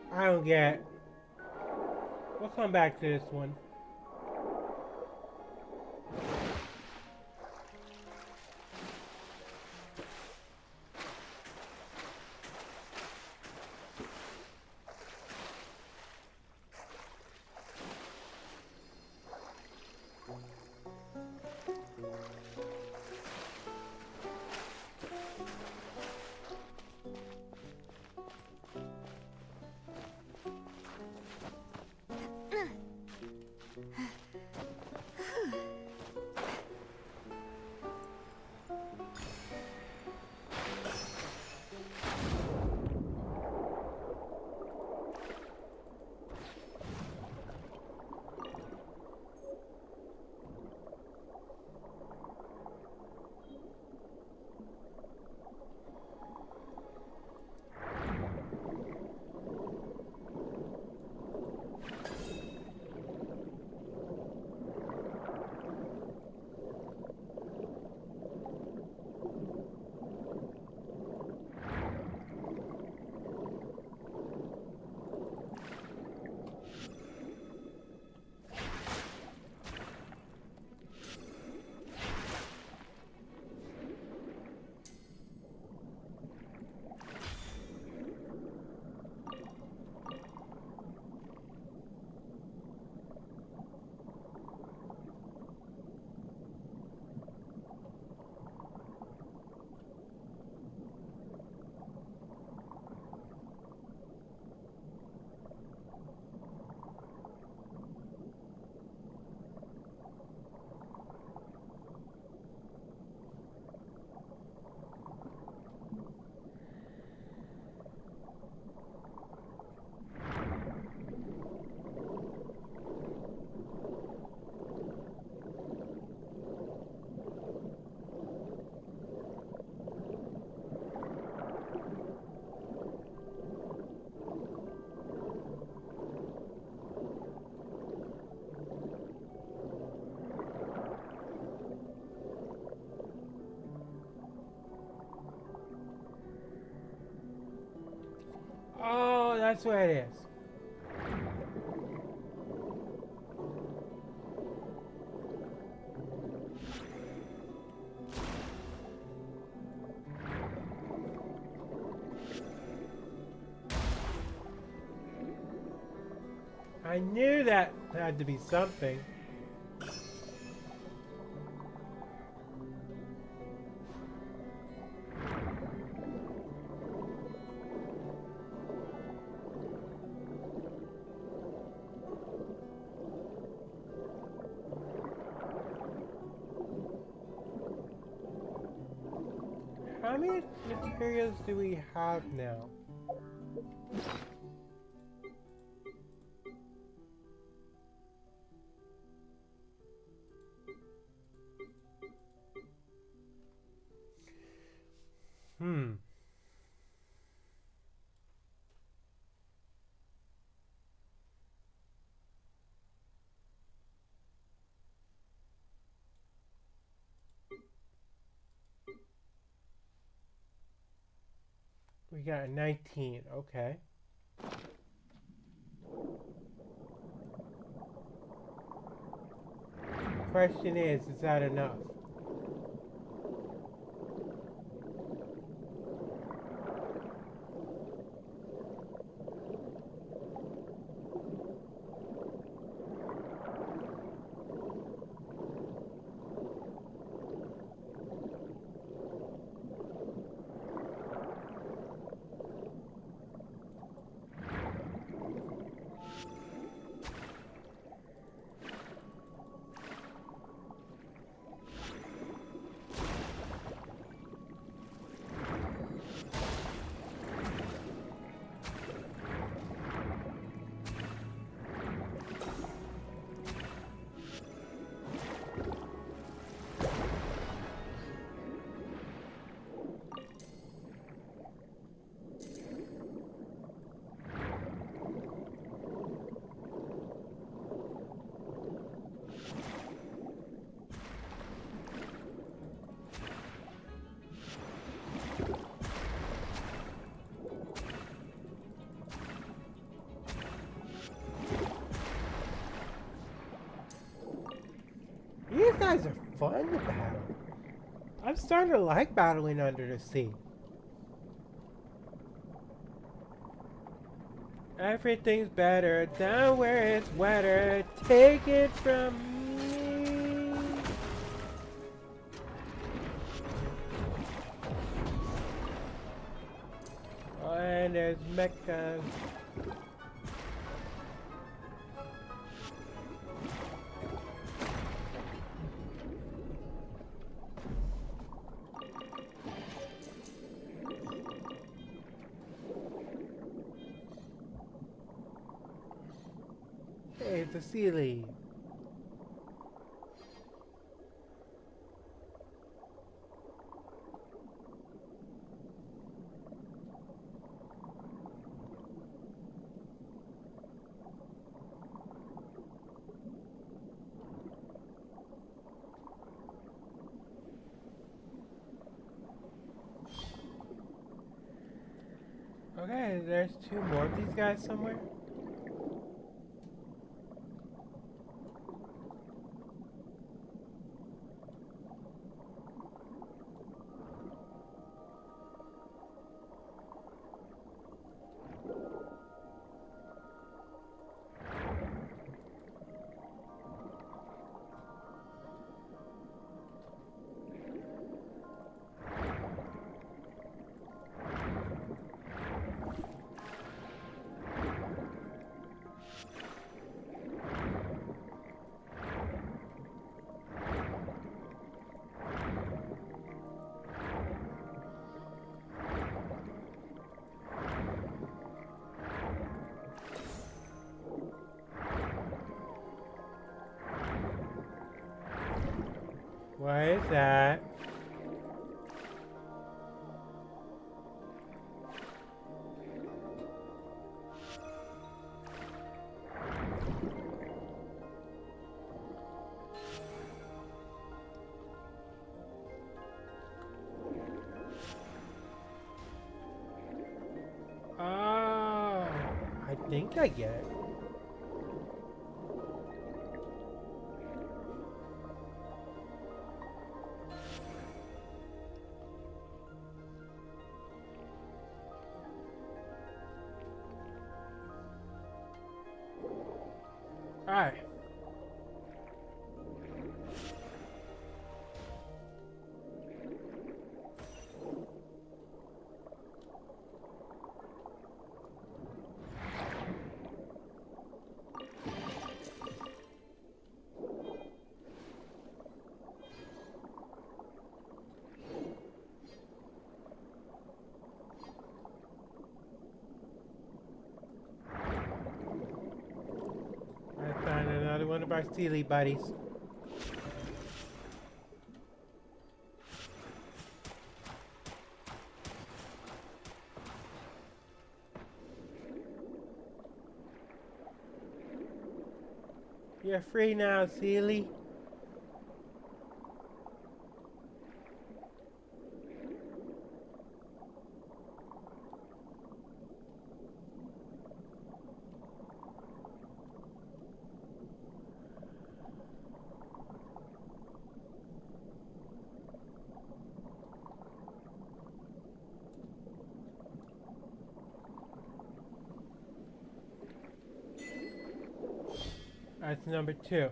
I don't get. We'll come back to this one. That's what it is. I knew that had to be something. How many materials do we have now? We got 19, okay. Question is that enough? These guys are fun to battle. I'm starting to like battling under the sea. Everything's better down where it's wetter. Take it from me. Oh, and there's mechas. Hey, it's a sea leaf. Okay, there's two more of these guys somewhere. What is that? Oh. think I get it. Alright. I found another one of our Sealy buddies. You're free now, Sealy. That's number 2.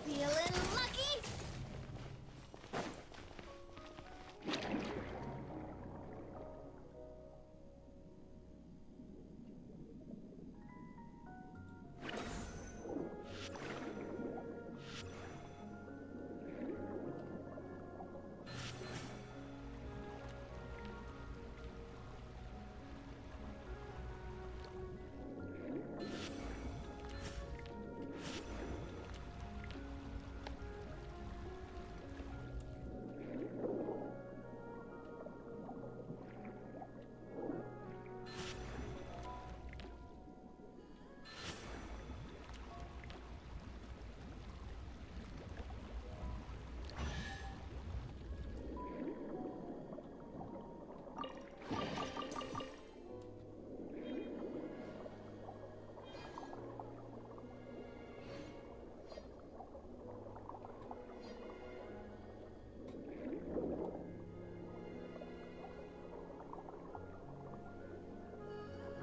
Feeling lucky?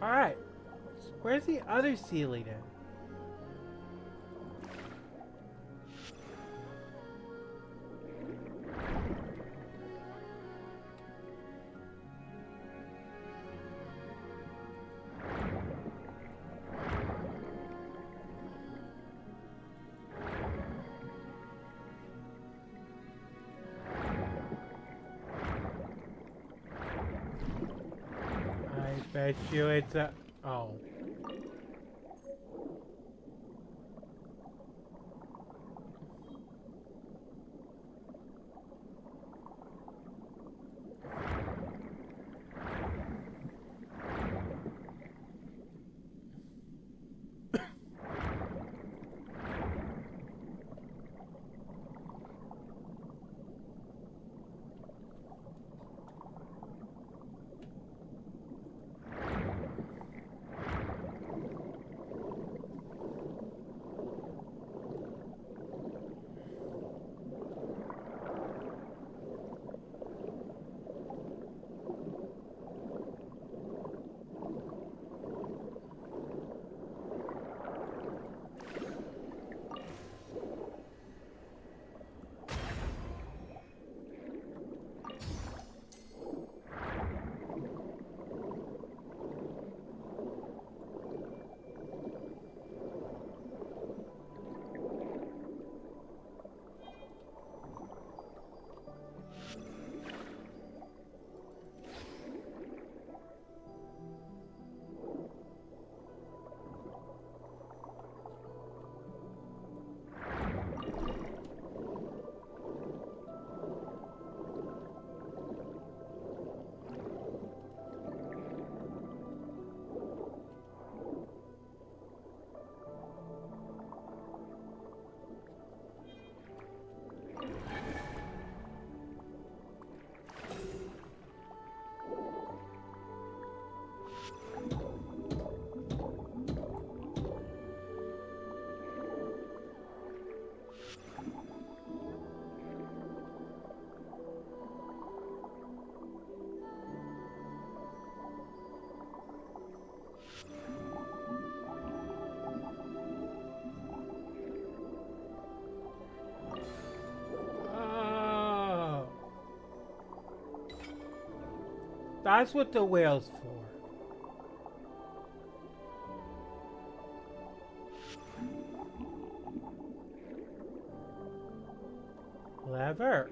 Alright. Where's the other Sealy then? I bet you it's a... Oh. That's what the whale's for. Clever.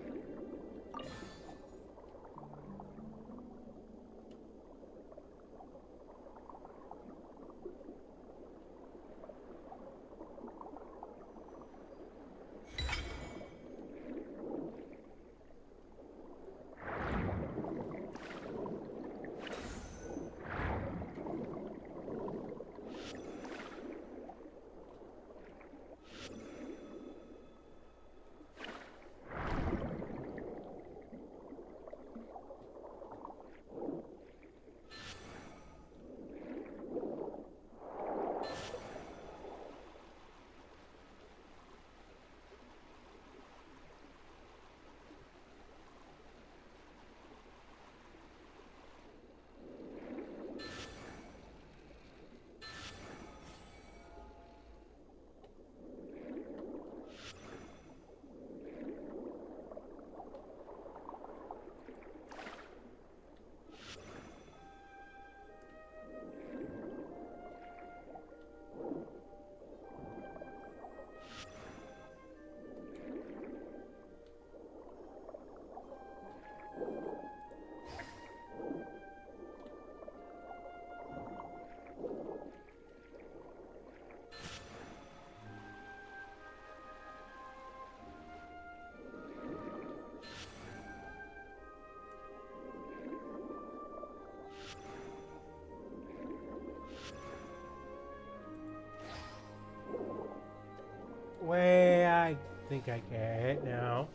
Wait, I think I get it now.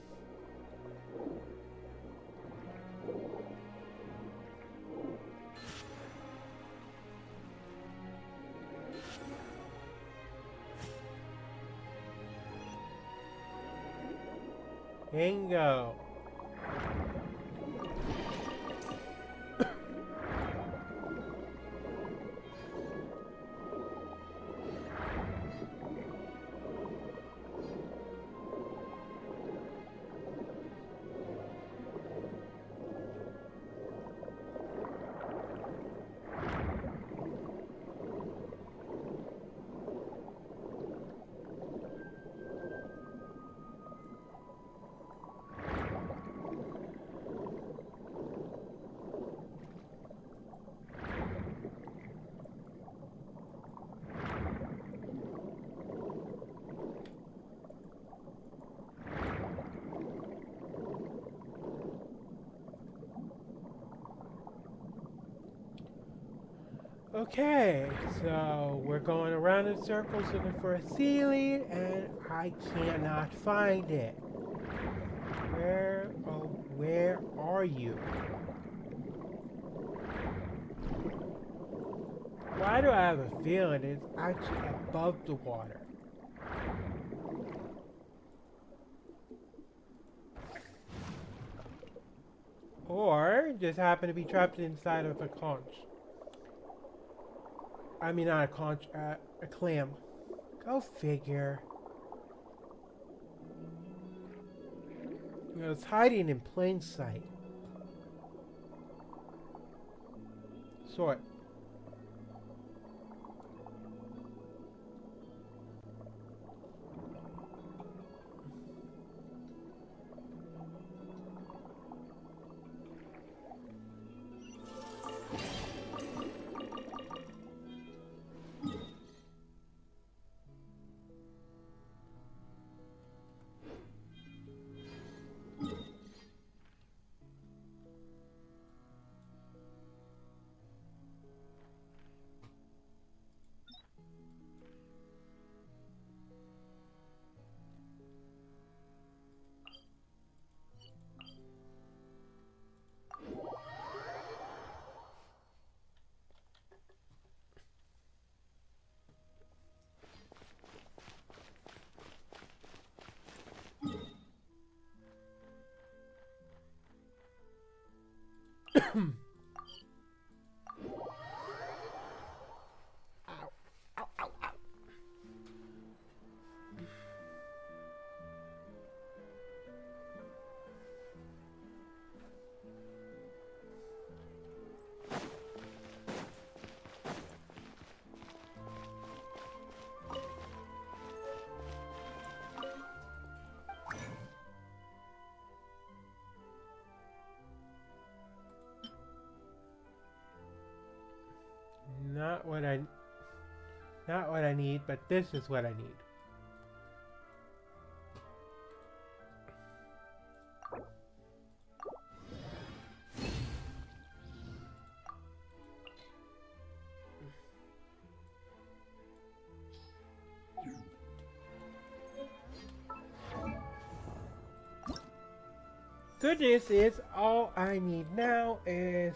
Bingo. Okay, so we're going around in circles looking for a ceiling, and I cannot find it. Where are you? Why do I have a feeling it's actually above the water? Or just happen to be trapped inside of a conch. I mean, not a conch, a clam. Go figure. You know, it's hiding in plain sight. Sort. not what I need, but this is what I need. Good news is all I need now is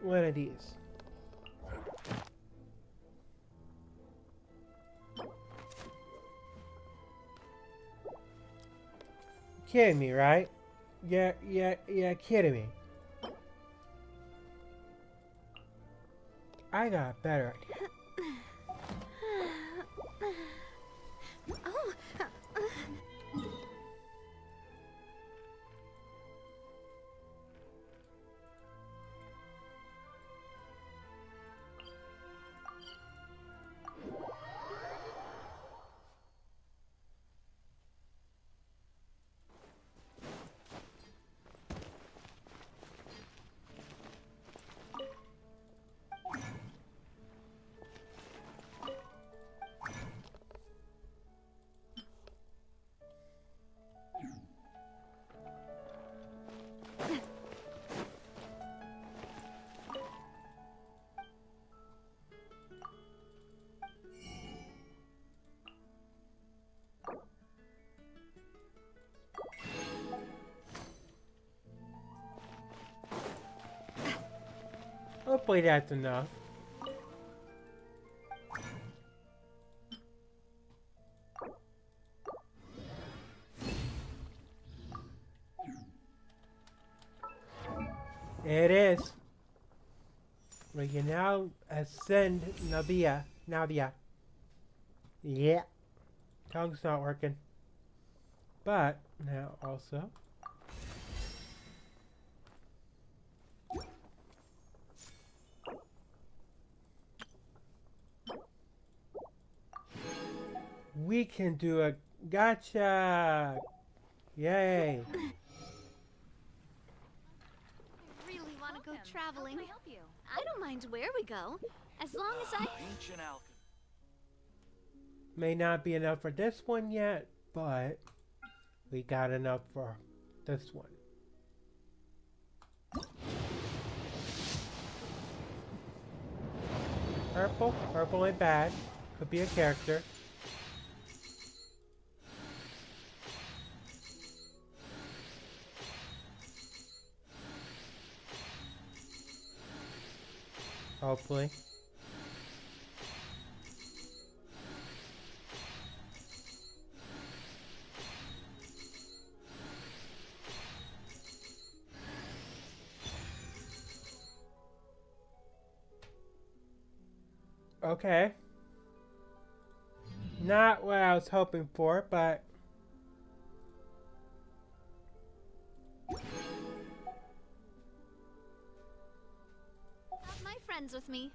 one of these. Kidding me, right? Yeah, kidding me. I got a better idea. Oh, Hopefully that's enough. It is. We can now ascend Navia. Yeah. Tongue's not working. But now also. We can do a gotcha! Yay! I really want to go traveling. How can I help you? I don't mind where we go, as long as I... Ancient alchemy. May not be enough for this one yet, but we got enough for this one. Purple? Purple ain't bad. Could be a character. Hopefully. Okay. Not what I was hoping for, but... Have my friends with me.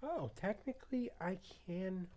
Oh, technically I can...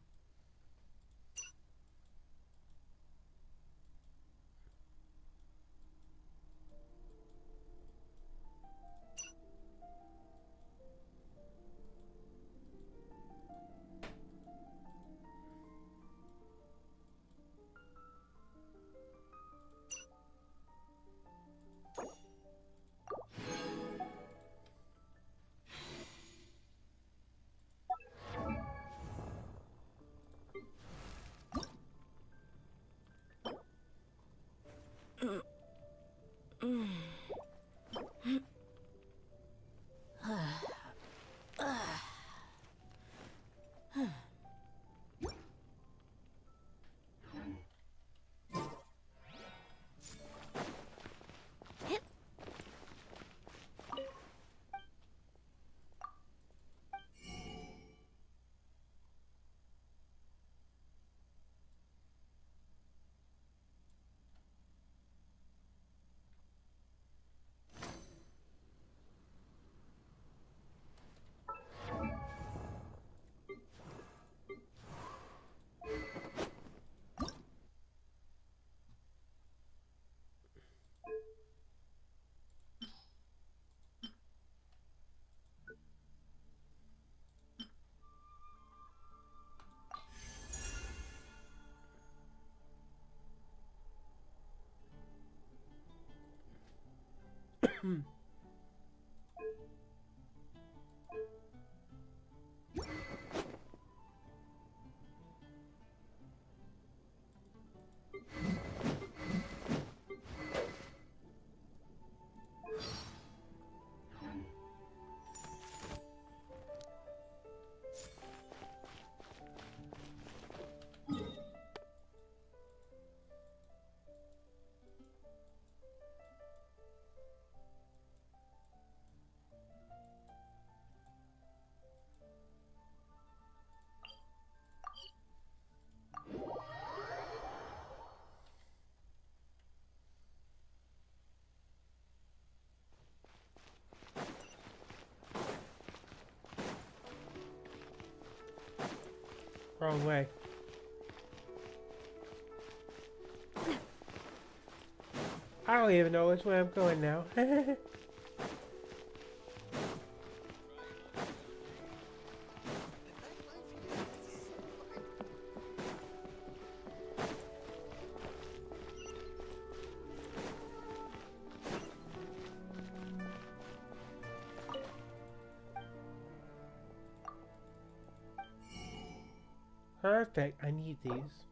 Wrong way. I don't even know which way I'm going now. Perfect. I need these.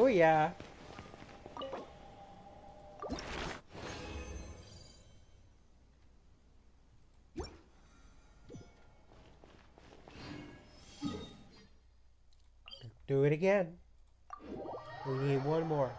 yeah. Do it again. We need one more.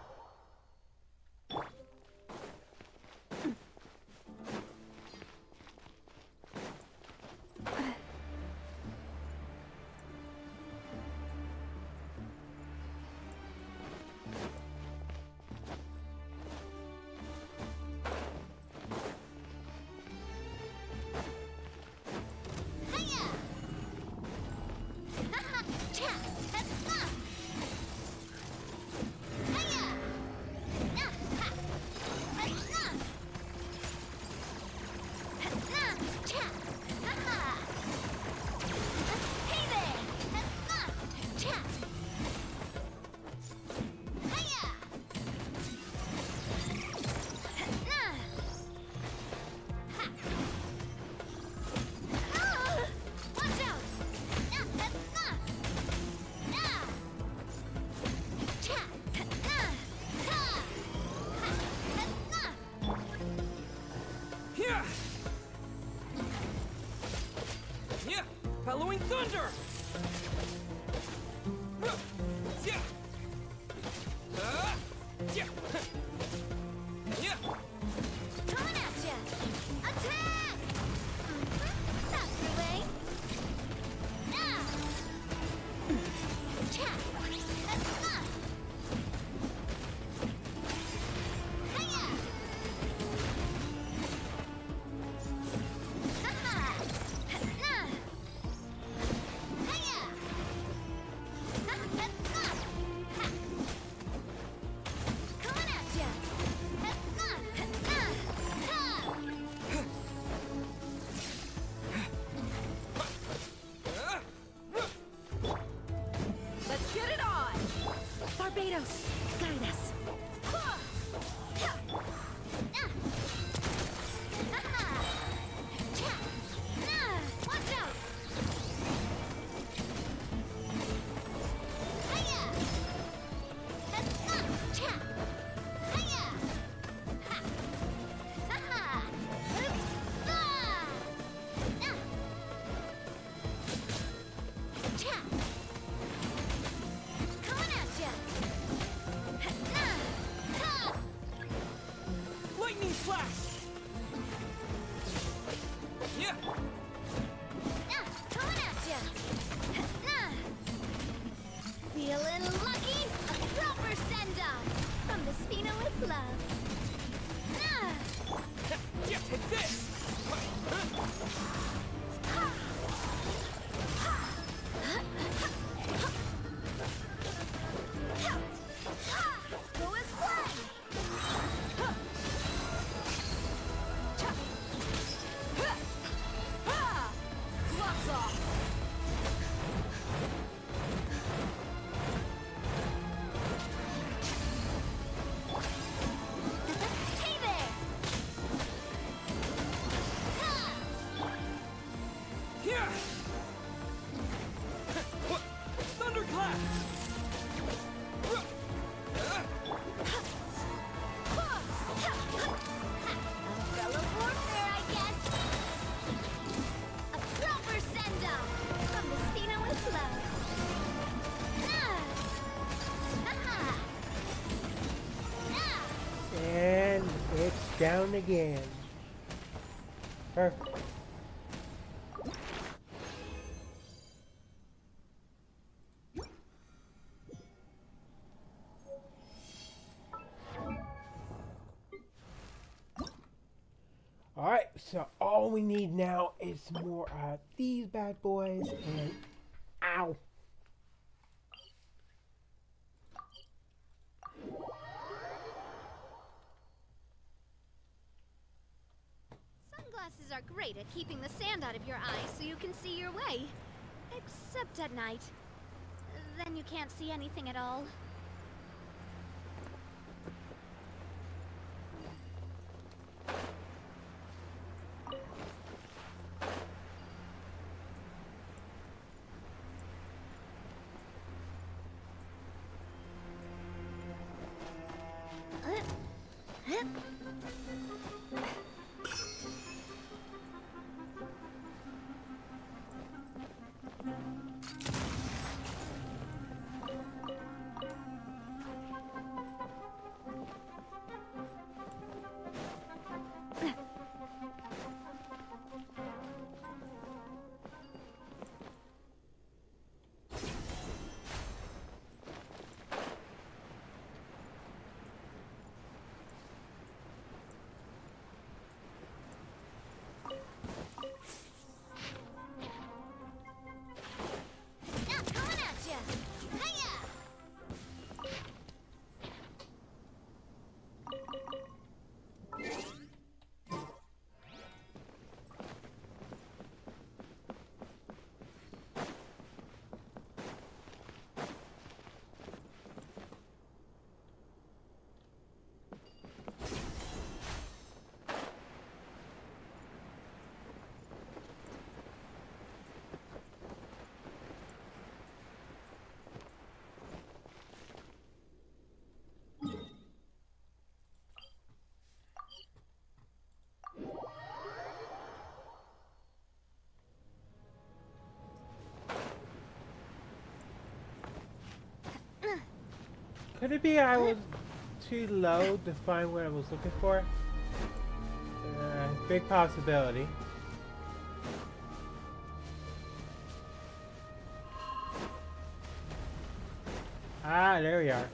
Bellowing thunder! Coming at ya! Attack! That's the way. Now! Attack! That's enough! Hiya! Ha-ha! Nah! Hiya! Ha! That's enough! Ha! Coming at ya! That's enough! Nah! Ha! Let's get it on! Barbados, guide us. Watch out! Coming at ya! Lightning slash! Yeah! Coming at ya! Feeling lucky? A proper send-off from the Spina with love. Yeah, take this! Go as planned! Lots off! Hey there! Here! Thunderclap! Fellow warfare, I guess. A proper send-off from the Spina with love. And it's down again. Perfect. Alright, so all we need now is more these bad boys and ow. Sunglasses are great at keeping the sand out of your eyes so you can see your way. Except at night. Then you can't see anything at all. Now coming at ya! Hiya! Could it be I was too low to find what I was looking for? Big possibility. Ah, there we are.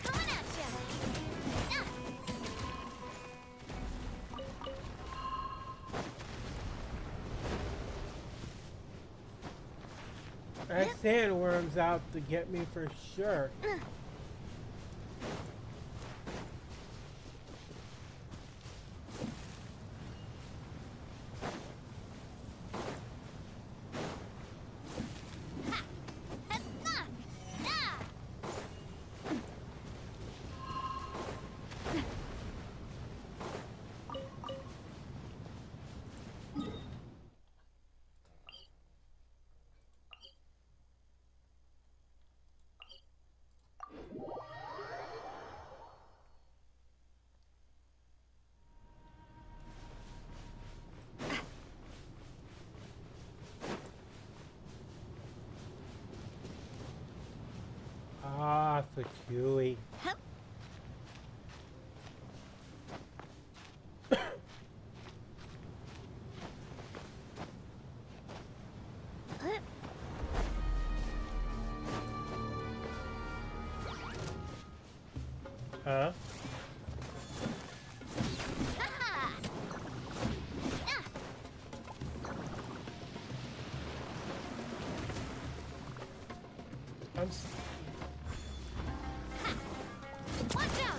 Coming at ya! That sandworm's out to get me for sure. Ah, for Chewy. Huh? I'm Watch out!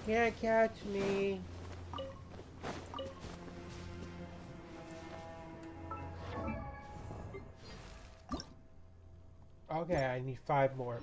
Can't catch me. Okay, I need 5 more.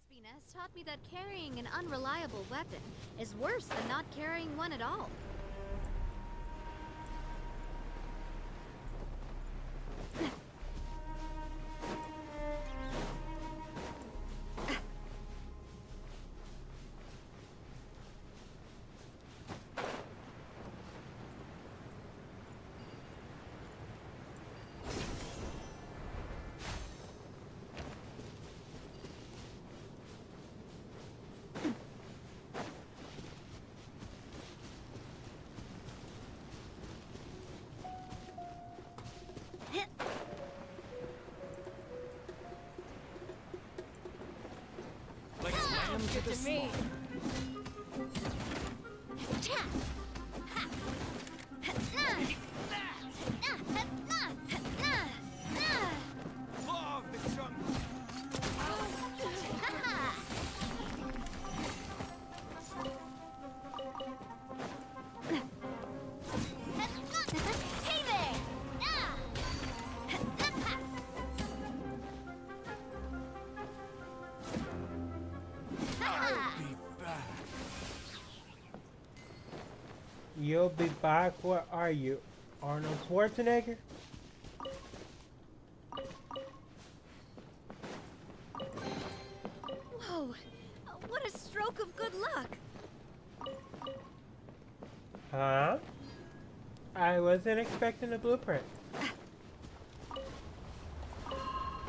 Spina has taught me that carrying an unreliable weapon is worse than not carrying one at all. Like lamb to the slaughter. Law of the jungle. Hey there! I'll be back. You'll be back. What are you? Arnold Schwarzenegger? Whoa! What a stroke of good luck! Huh? I wasn't expecting a blueprint.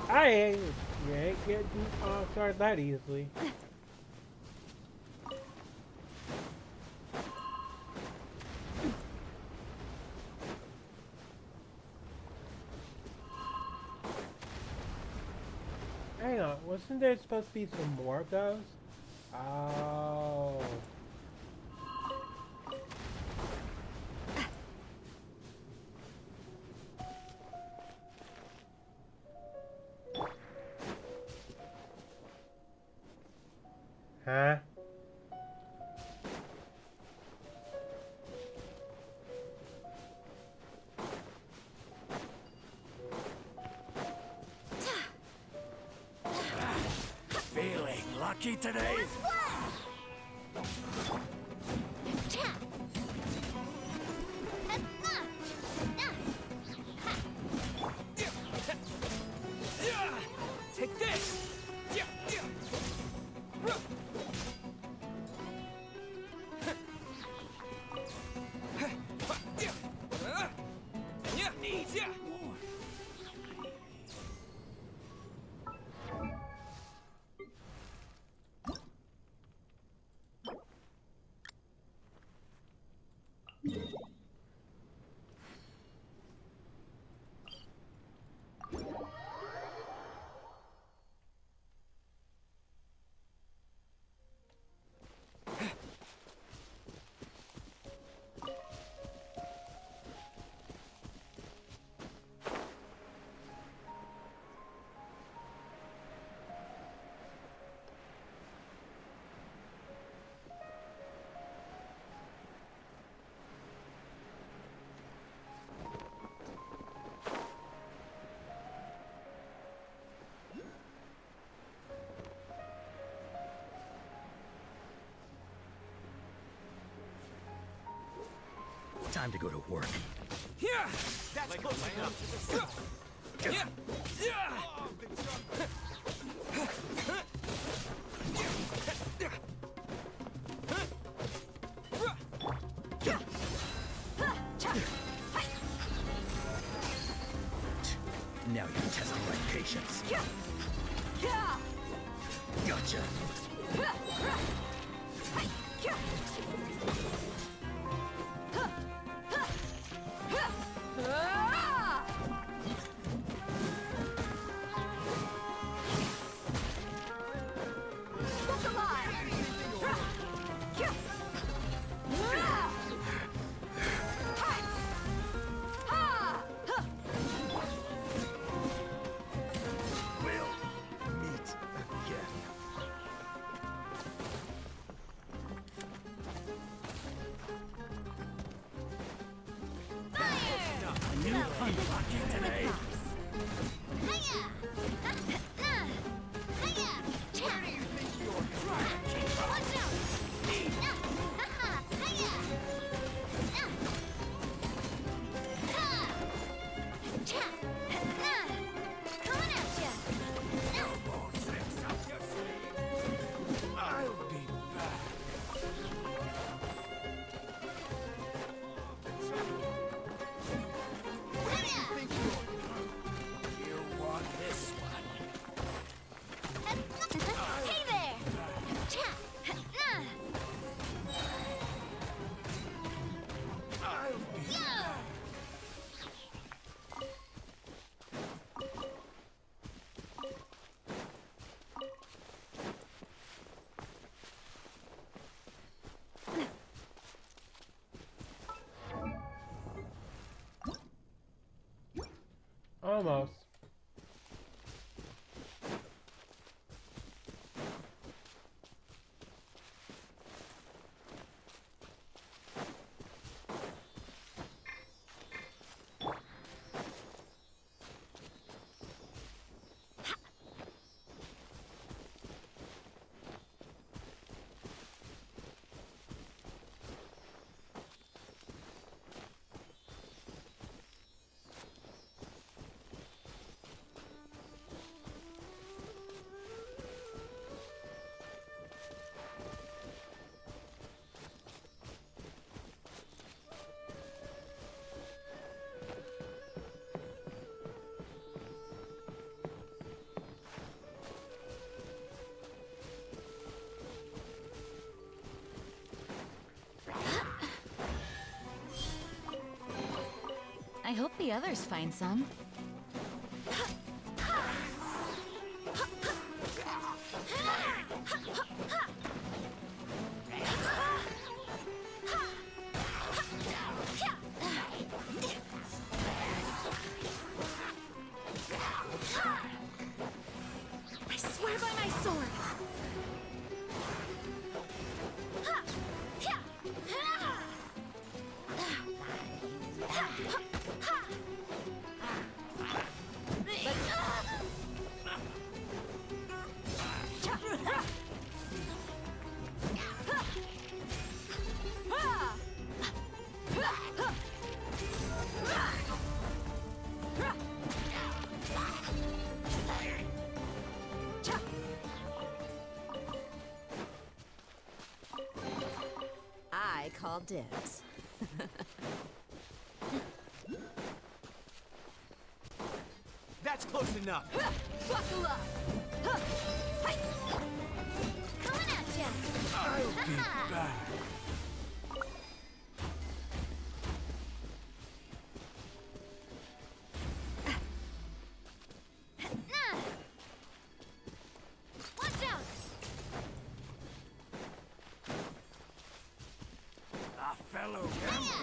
You ain't getting started that easily. Hang on, wasn't there supposed to be some more of those? Oh. Huh? Feeling lucky today? Take this. Time to go to work. Yeah, that's like close enough. Yeah, yeah. Now you're testing my patience. Gotcha. lucky today. Hiya! Hiya! Where do you think you're trying to keep up? Watch out! Hiya! Coming at ya! No more tricks up your sleeve. I'll be back. Where do you think you're... You want this one? Hey there! I'll be back. Almost. I hope the others find some. I swear by my sword! I call dibs. That's close enough. Buckle up! Coming at ya! I'll be back. Watch out! A fellow Hiya!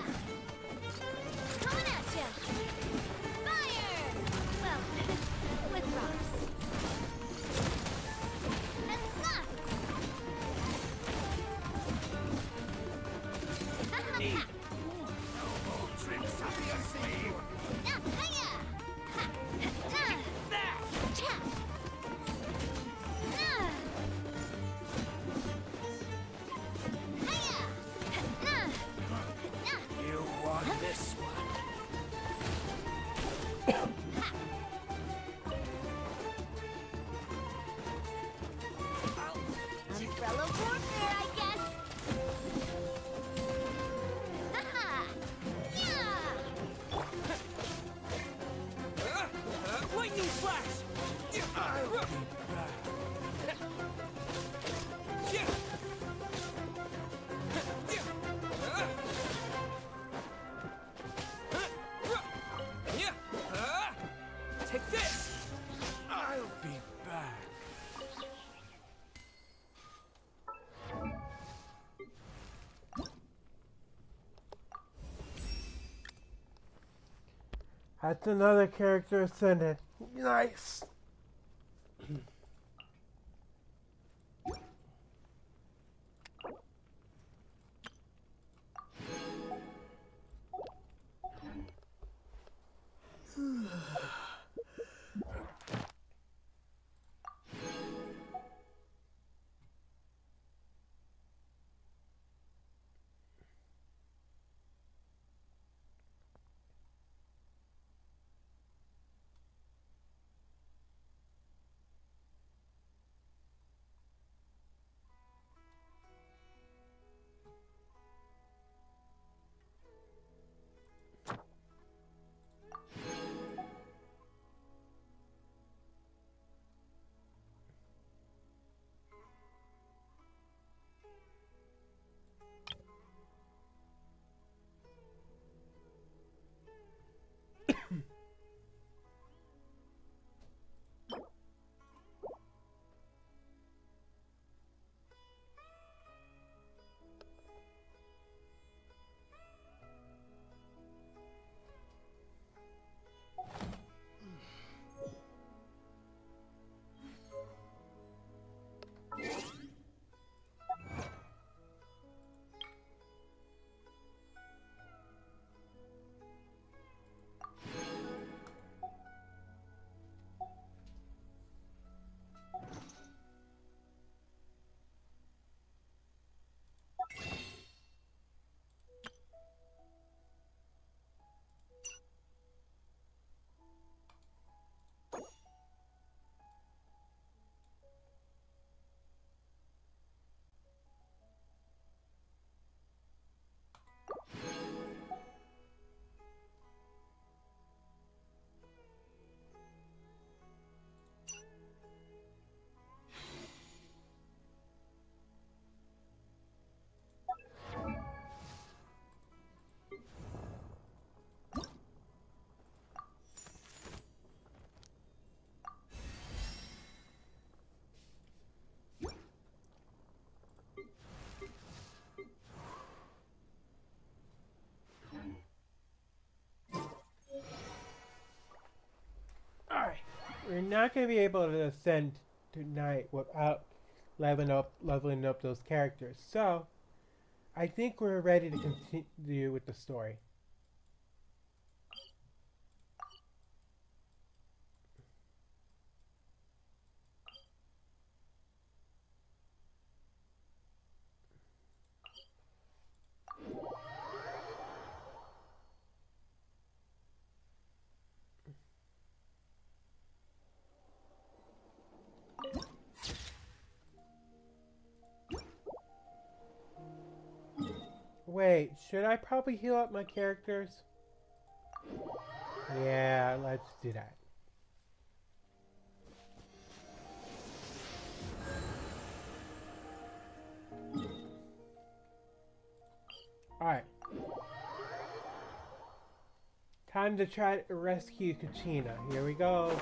Coming at ya! Fire! Well, with rocks. And ha! No more tricks up your sleeve. Hiya! Cha! You want this one? Umbrella warfare, I guess. Haha! Yeah! Lightning flash! I'll be back. Yeah. Take this! I'll be back. That's another character ascended. Nice. not going to be able to ascend tonight without leveling up those characters. So, I think we're ready to continue with the story. Wait, should I probably heal up my characters? Yeah, let's do that. Alright. Time to try to rescue Kachina. Here we go.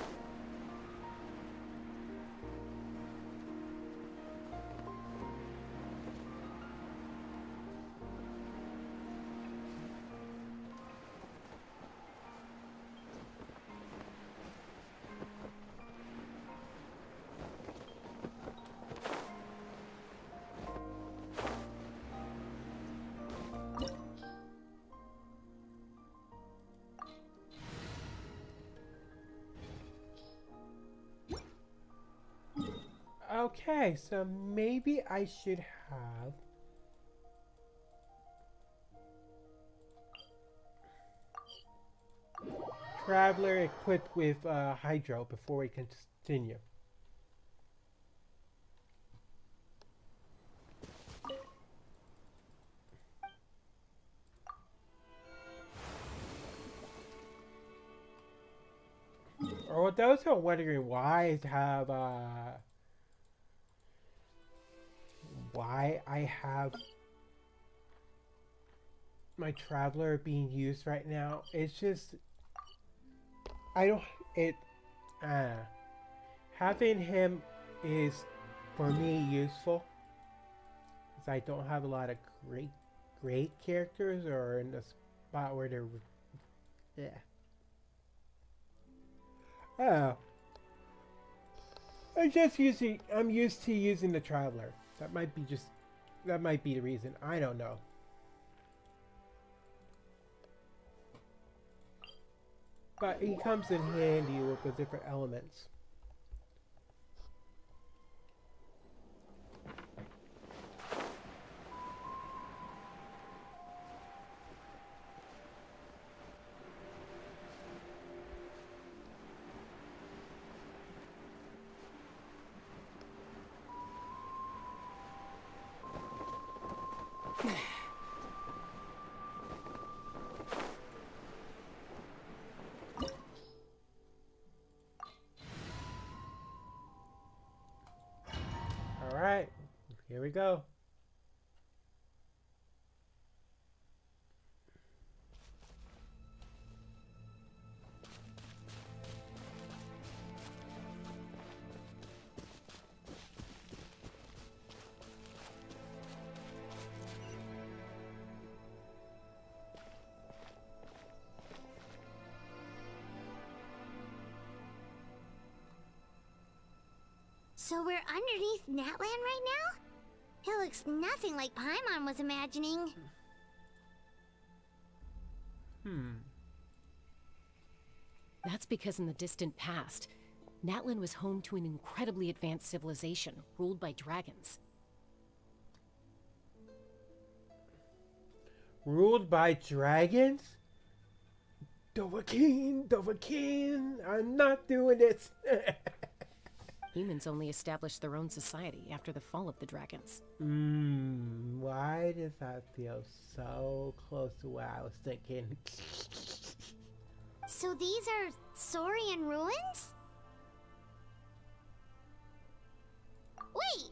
Okay, so maybe I should have Traveler equipped with Hydro before we continue. Or those who are wondering why I have my Traveler being used right now, it's just having him is for me useful because I don't have a lot of great characters or in the spot where they're oh, I'm used to using the Traveler. That might be the reason. I don't know. But he comes in handy with the different elements. Alright, here we go. So we're underneath Natlan right now? It looks nothing like Paimon was imagining. That's because in the distant past, Natlan was home to an incredibly advanced civilization ruled by dragons. Ruled by dragons? Dovahkiin, I'm not doing this. Humans only established their own society after the fall of the dragons. Why does that feel so close to what I was thinking? So these are Saurian ruins? Wait,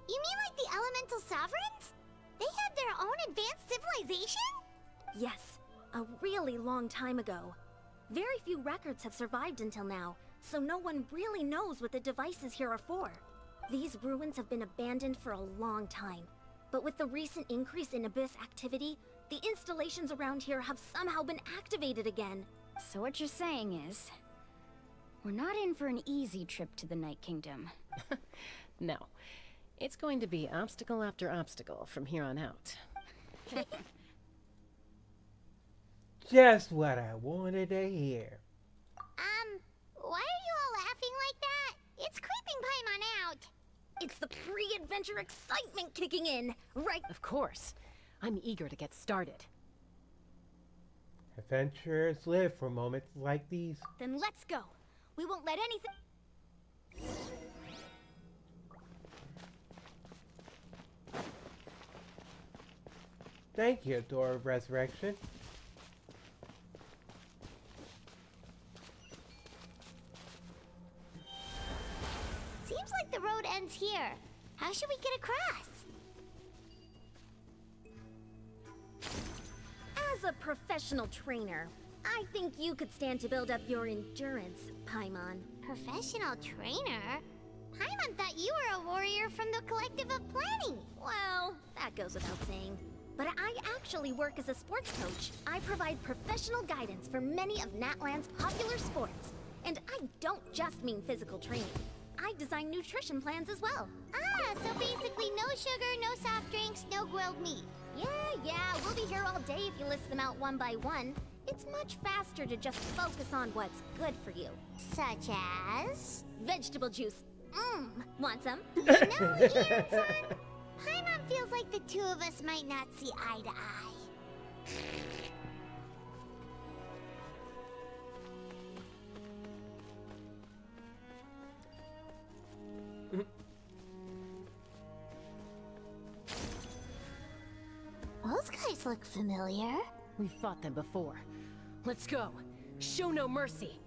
you mean like the elemental sovereigns? They had their own advanced civilization? Yes, a really long time ago. Very few records have survived until now, so no one really knows what the devices here are for. These ruins have been abandoned for a long time, but with the recent increase in Abyss activity, the installations around here have somehow been activated again. So what you're saying is, We're not in for an easy trip to the Night Kingdom. No. It's going to be obstacle after obstacle from here on out. Just what I wanted to hear. Why are you all laughing like that? It's creeping Paimon out. It's the pre-adventure excitement kicking in, right? Of course. I'm eager to get started. Adventurers live for moments like these. Then let's go. We won't let anything... Thank you, Door of Resurrection. Seems like the road ends here. How should we get across? As a professional trainer, I think you could stand to build up your endurance, Paimon. Professional trainer? Paimon thought you were a warrior from the Collective of Planning. Well, that goes without saying. But I actually work as a sports coach. I provide professional guidance for many of Natlan's popular sports. And I don't just mean physical training. I design nutrition plans as well. Ah, so basically no sugar, no soft drinks, no grilled meat. Yeah, we'll be here all day if you list them out one by one. It's much faster to just focus on what's good for you. Such as? Vegetable juice. Want some? You know, Ian-san, Paimon feels like the two of us might not see eye to eye. Those guys look familiar. We've fought them before. Let's go. Show no mercy.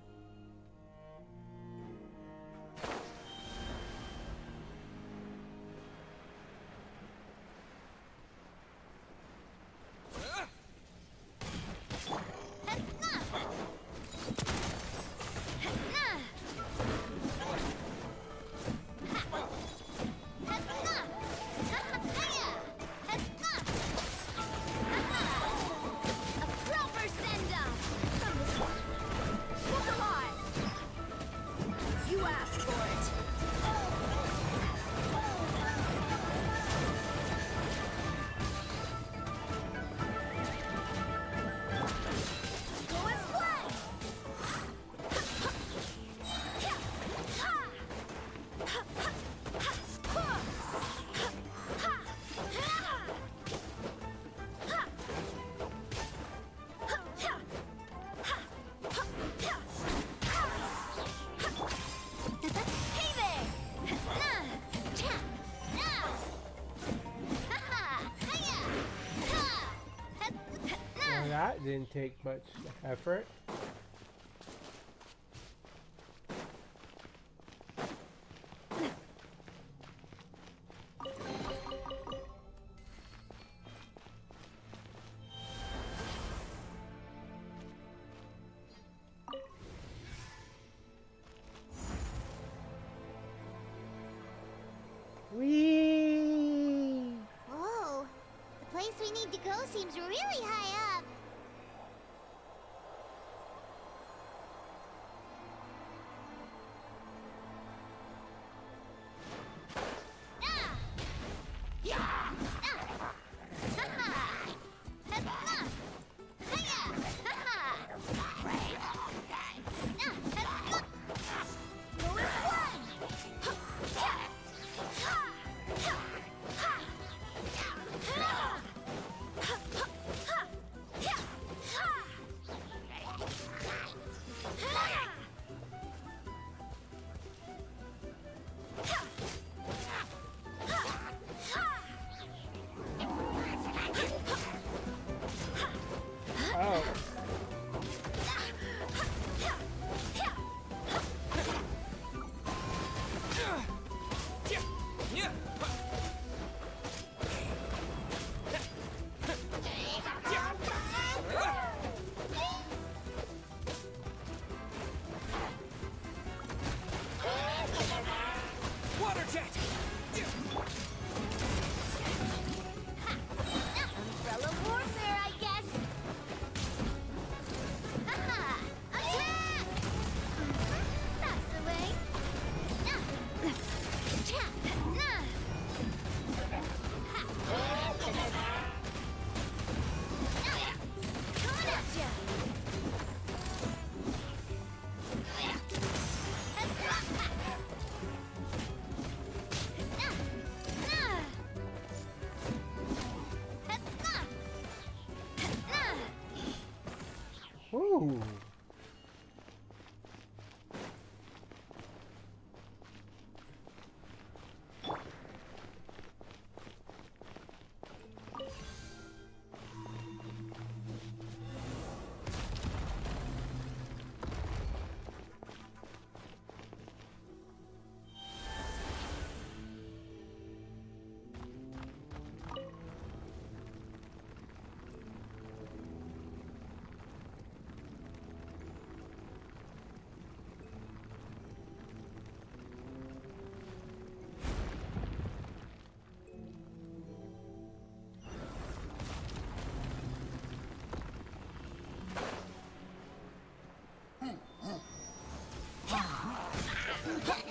That didn't take much effort. Whee! Whoa, the place we need to go seems really high up. Ooh.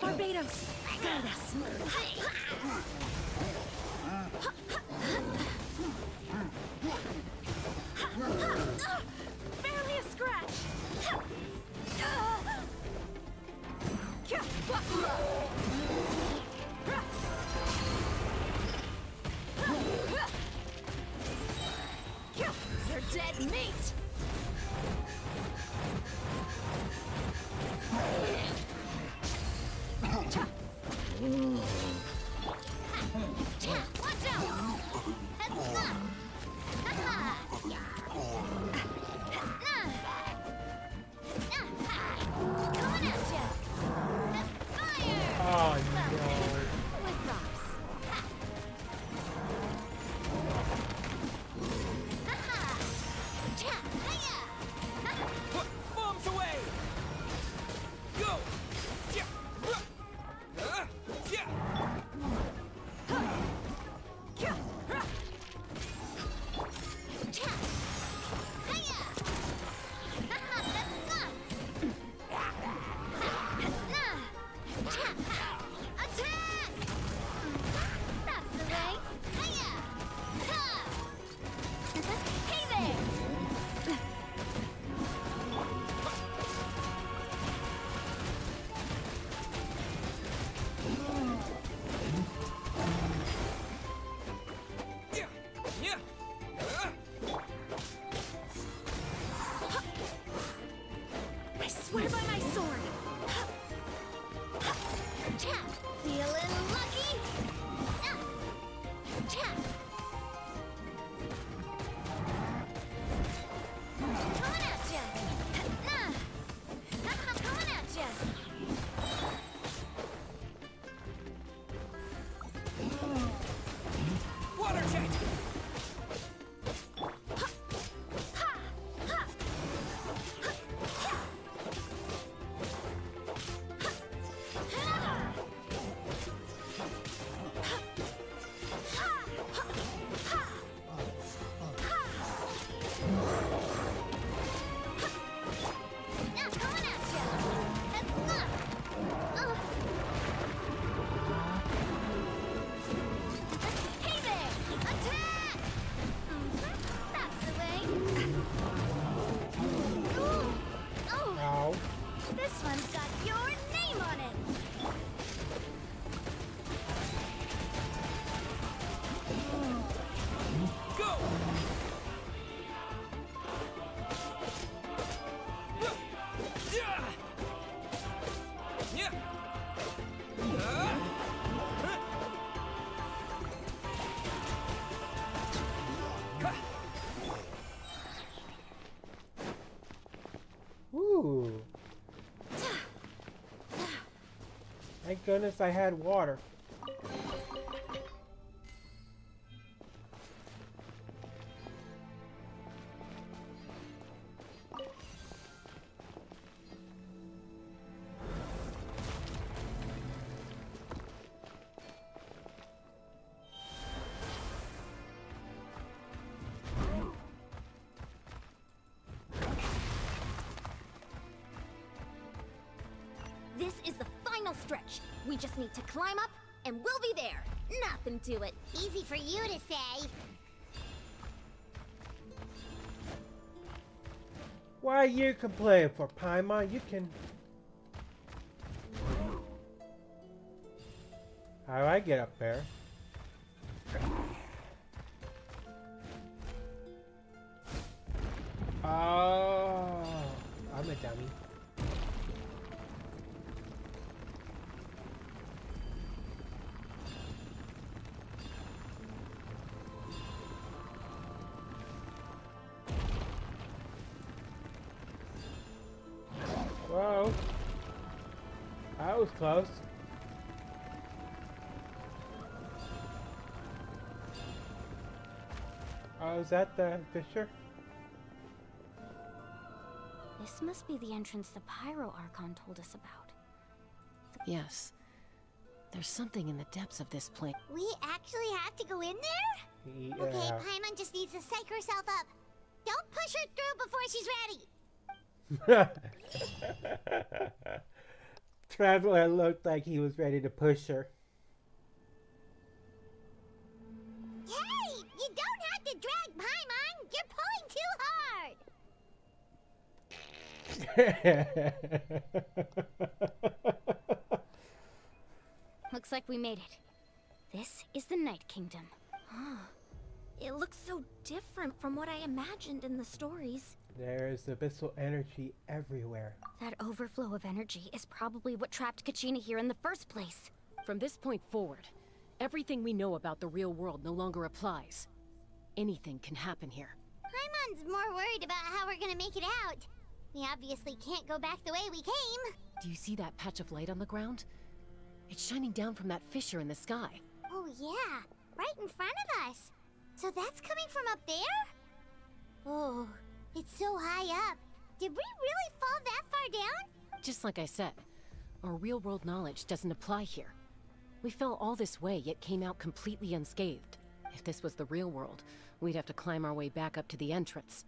Barbados! Guide us! Barely a scratch! You're dead meat! Watch out! Coming at ya! Fire! Oh no. With rocks. Bombs away! Go! Attack! That's the way. Hiya! Ha! Hey there! I swear by my sword! Feeling lucky? Coming at ya! Coming at ya! Water jet! Now coming at ya! Hey there! Attack! That's the way. Ooh. Oh, Ow. this one's got your name on it. Go! Ooh. Thank goodness I had water. This is the final stretch. We just need to climb up, and we'll be there. Nothing to it. Easy for you to say. Why you complain for Paimon? You can. How do I get up there? Oh. was close. Oh, is that the Fisher? This must be the entrance the Pyro Archon told us about. Yes. There's something in the depths of this place. We actually have to go in there? Yeah. Okay, Paimon just needs to psych herself up. Don't push her through before she's ready. Traveler looked like he was ready to push her. Hey, you don't have to drag Paimon. You're pulling too hard. Looks like we made it. This is the Night Kingdom. It looks so different from what I imagined in the stories. There's abyssal energy everywhere. That overflow of energy is probably what trapped Kachina here in the first place. From this point forward, everything we know about the real world no longer applies. Anything can happen here. Paimon's more worried about how we're gonna make it out. We obviously can't go back the way we came. Do you see that patch of light on the ground? It's shining down from that fissure in the sky. Oh yeah, right in front of us. So that's coming from up there? Oh, it's so high up. Did we really fall that far down? Just like I said, our real-world knowledge doesn't apply here. We fell all this way, yet came out completely unscathed. If this was the real world, we'd have to climb our way back up to the entrance.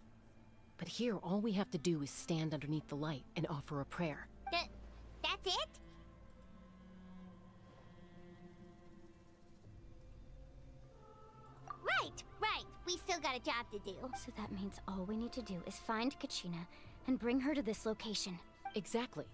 But here, all we have to do is stand underneath the light and offer a prayer. That's it? Right. We still got a job to do. So that means all we need to do is find Kachina and bring her to this location. Exactly.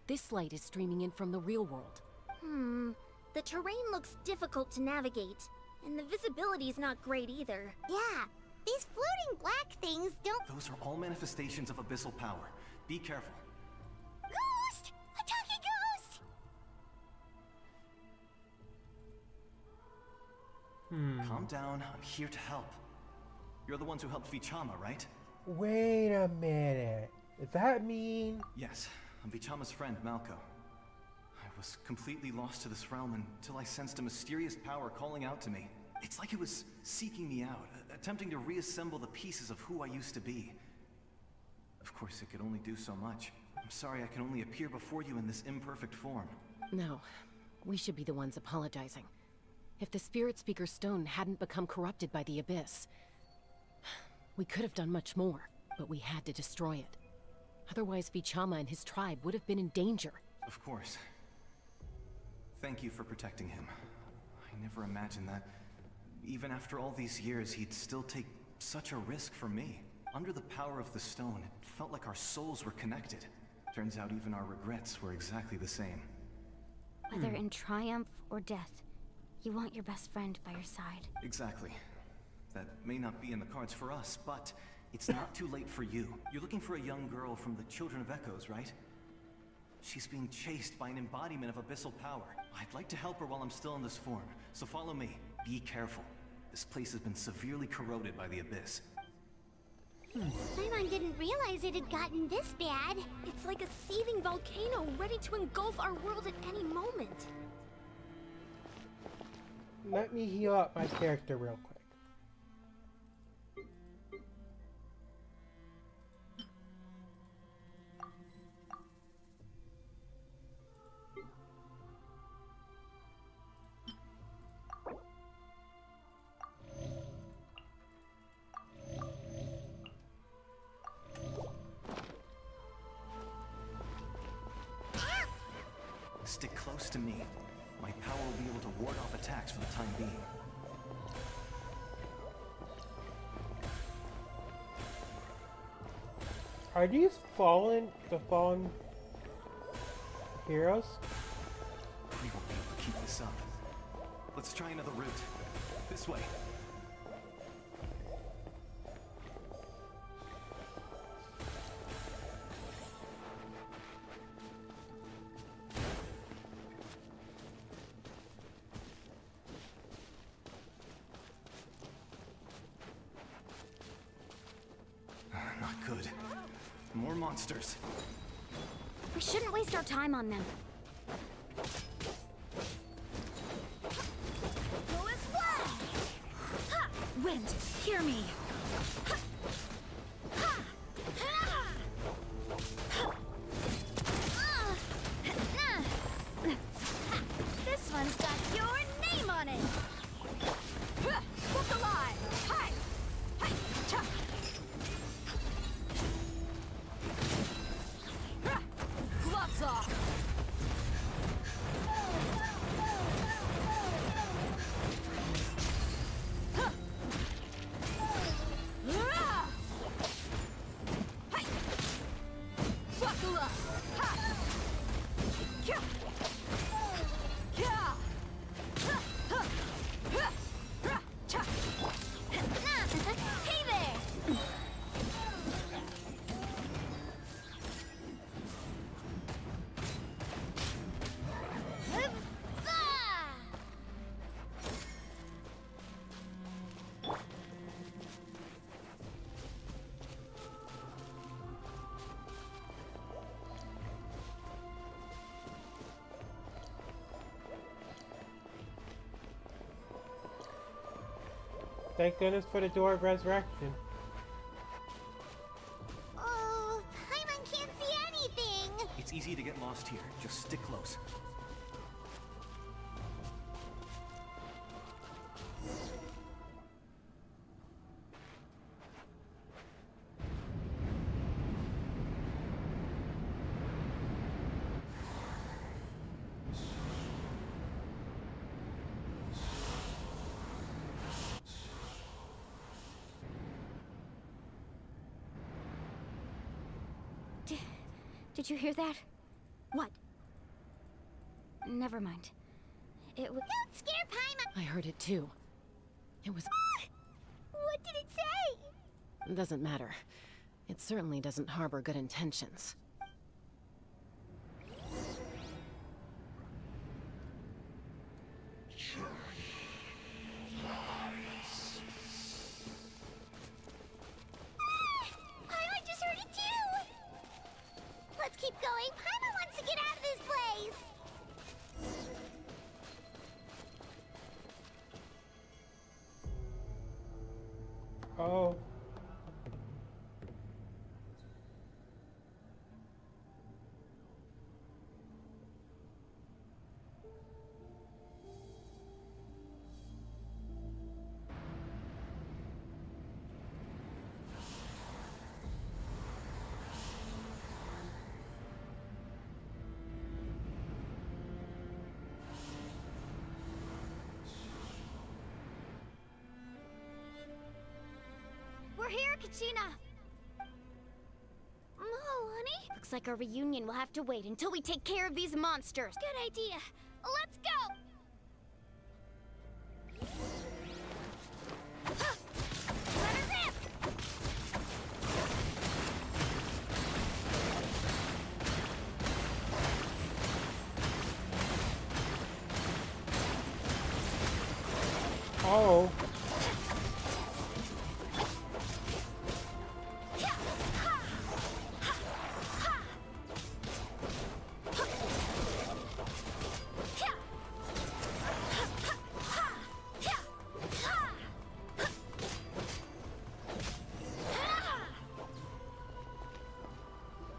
This light is streaming in from the real world. The terrain looks difficult to navigate, and the visibility's not great either. Yeah, these floating black things don't... Those are all manifestations of abyssal power. Be careful. Ghost! A talking ghost! Calm down. I'm here to help. You're the ones who helped Vichama, right? Wait a minute. Does that mean... Yes. I'm Vichama's friend, Malco. I was completely lost to this realm until I sensed a mysterious power calling out to me. It's like it was seeking me out, attempting to reassemble the pieces of who I used to be. Of course, it could only do so much. I'm sorry I can only appear before you in this imperfect form. No, we should be the ones apologizing. If the Spirit Speaker Stone hadn't become corrupted by the Abyss, we could have done much more, but we had to destroy it. Otherwise, Vichama and his tribe would have been in danger. Of course. Thank you for protecting him. I never imagined that, even after all these years, he'd still take such a risk for me. Under the power of the stone, it felt like our souls were connected. Turns out even our regrets were exactly the same. Whether in triumph or death, you want your best friend by your side. Exactly. That may not be in the cards for us, but it's not too late for you. You're looking for a young girl from the Children of Echoes, right? She's being chased by an embodiment of abyssal power. I'd like to help her while I'm still in this form, so follow me. Be careful. This place has been severely corroded by the Abyss. Paimon didn't realize it had gotten this bad. It's like a seething volcano ready to engulf our world at any moment. Let me heal up my character real quick. Stick close to me. My power will be able to ward off attacks for the time being. Are these the fallen heroes? We won't be able to keep this up. Let's try another route. This way. Not good. More monsters. We shouldn't waste our time on them. Thank goodness for the door of resurrection. Oh, Paimon can't see anything. It's easy to get lost here. Just stick close. Did you hear that? What? Never mind. It was. Don't scare Paimon. I heard it too. It was... What did it say? Doesn't matter. It certainly doesn't harbor good intentions. Paimon just heard it too. Let's keep going. Paimon wants to get out of this place. Oh. We're here, Kachina. Oh, honey. Looks like our reunion will have to wait until we take care of these monsters. Good idea. Let's go. Let her rip. Oh.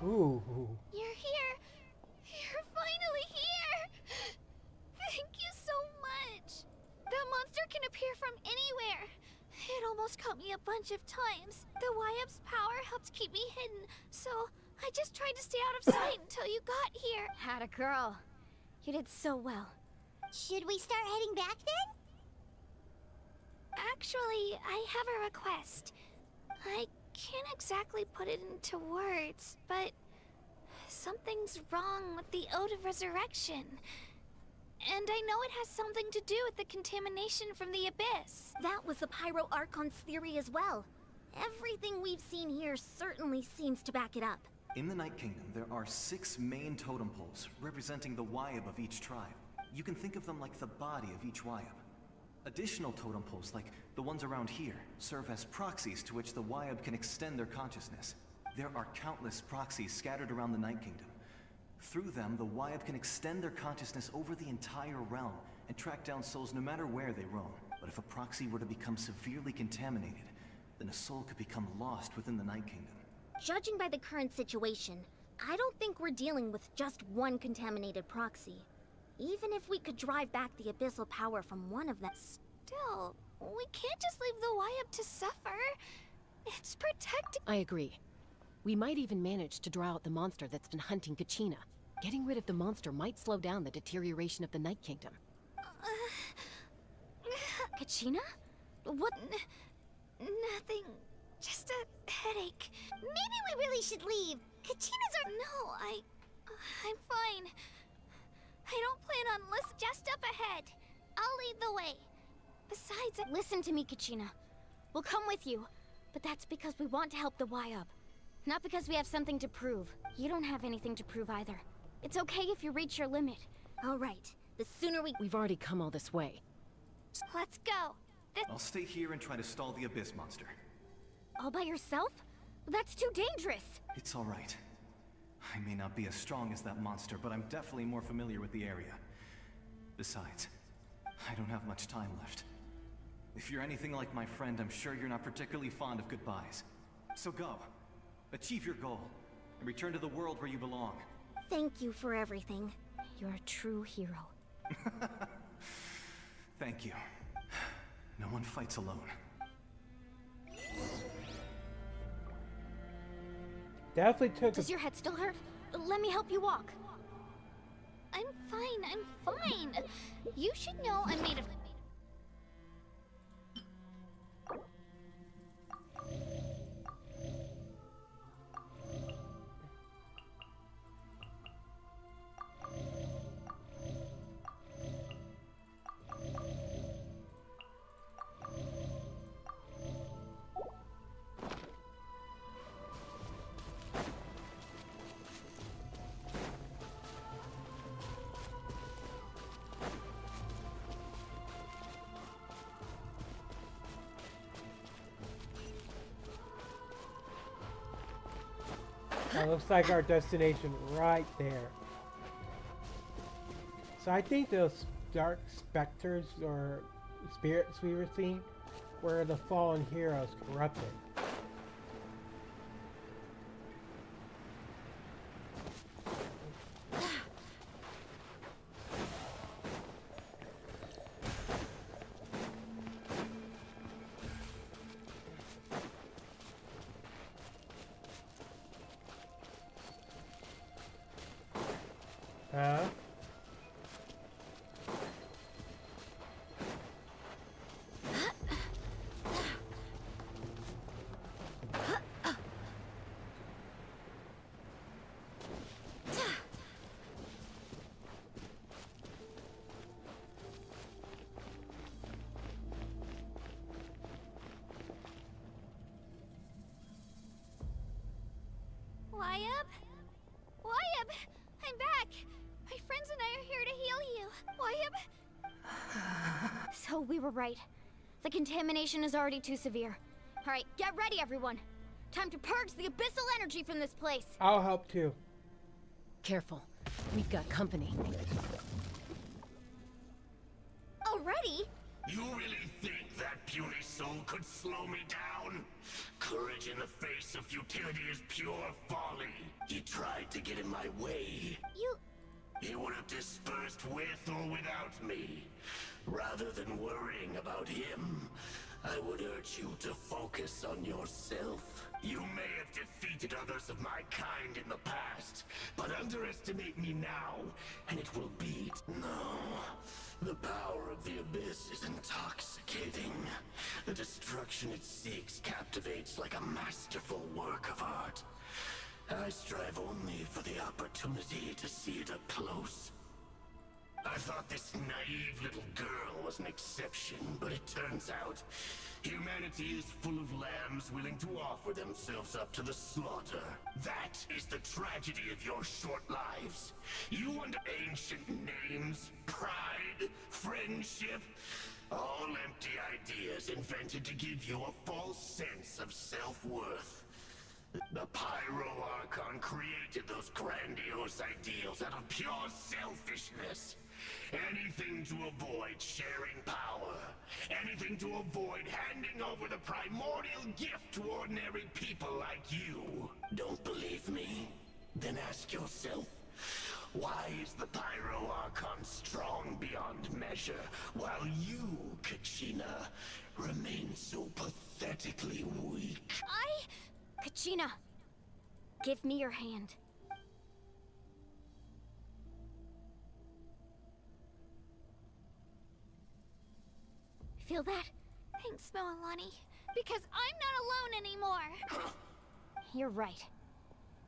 Ooh. You're here. You're finally here. Thank you so much. That monster can appear from anywhere. It almost caught me a bunch of times. The YF's power helped keep me hidden, so I just tried to stay out of sight until you got here. Had a girl. You did so well. Should we start heading back then? Actually, I have a request. I can't exactly put it into words, but something's wrong with the Ode of Resurrection. And I know it has something to do with the contamination from the Abyss. That was the Pyro Archon's theory as well. Everything we've seen here certainly seems to back it up. In the Night Kingdom, there are 6 main totem poles representing the Wyab of each tribe. You can think of them like the body of each Wyab. Additional totem poles, like the ones around here, serve as proxies to which the Wyab can extend their consciousness. There are countless proxies scattered around the Night Kingdom. Through them, the Wyab can extend their consciousness over the entire realm and track down souls no matter where they roam. But if a proxy were to become severely contaminated, then a soul could become lost within the Night Kingdom. Judging by the current situation, I don't think we're dealing with just one contaminated proxy. Even if we could drive back the abyssal power from one of them. Still, we can't just leave the Wyab to suffer. It's protecting. I agree. We might even manage to draw out the monster that's been hunting Kachina. Getting rid of the monster might slow down the deterioration of the Night Kingdom. Kachina? What? Nothing. Just a headache. Maybe we really should leave. Kachina's our... No, I'm fine. I don't plan on just up ahead. I'll lead the way. Besides, Listen to me, Kachina. We'll come with you, but that's because we want to help the Wyab. Not because we have something to prove. You don't have anything to prove either. It's okay if you reach your limit. All right, the sooner we... We've already come all this way. let's go. I'll stay here and try to stall the Abyss monster. All by yourself? That's too dangerous. It's all right. I may not be as strong as that monster, but I'm definitely more familiar with the area. Besides, I don't have much time left. If you're anything like my friend, I'm sure you're not particularly fond of goodbyes. So go. Achieve your goal. And return to the world where you belong. Thank you for everything. You're a true hero. Thank you. No one fights alone. Definitely took Does your head still hurt? Let me help you walk. I'm fine. You should know I'm made of... That looks like our destination right there. So I think those dark specters or spirits we were seeing were the fallen heroes corrupted. Huh? Wyabb? Wyabb! I'm back! My friends and I are here to heal you. Wyabb? So we were right. The contamination is already too severe. Alright, get ready everyone. Time to purge the abyssal energy from this place. I'll help too. Careful. We've got company. Already? You really think that puny soul could slow me down? Courage in the face of futility is pure folly. He tried to get in my way. He would have dispersed with or without me. Rather than worrying about him, I would urge you to focus on yourself. You may have defeated others of my kind in the past, but underestimate me now, and it will be... No. The power of the Abyss is intoxicating. The destruction it seeks captivates like a masterful work of art. I strive only for the opportunity to see it up close. I thought this naive little girl was an exception, but it turns out humanity is full of lambs willing to offer themselves up to the slaughter. That is the tragedy of your short lives. You under ancient names, pride, friendship, all empty ideas invented to give you a false sense of self-worth. The Pyro Archon created those grandiose ideals out of pure selfishness. Anything to avoid sharing power. Anything to avoid handing over the primordial gift to ordinary people like you. Don't believe me? Then ask yourself, why is the Pyro Archon strong beyond measure, while you, Kachina, remain so pathetically weak? Kachina, give me your hand. Feel that? Thanks, Moalani. Because I'm not alone anymore. You're right.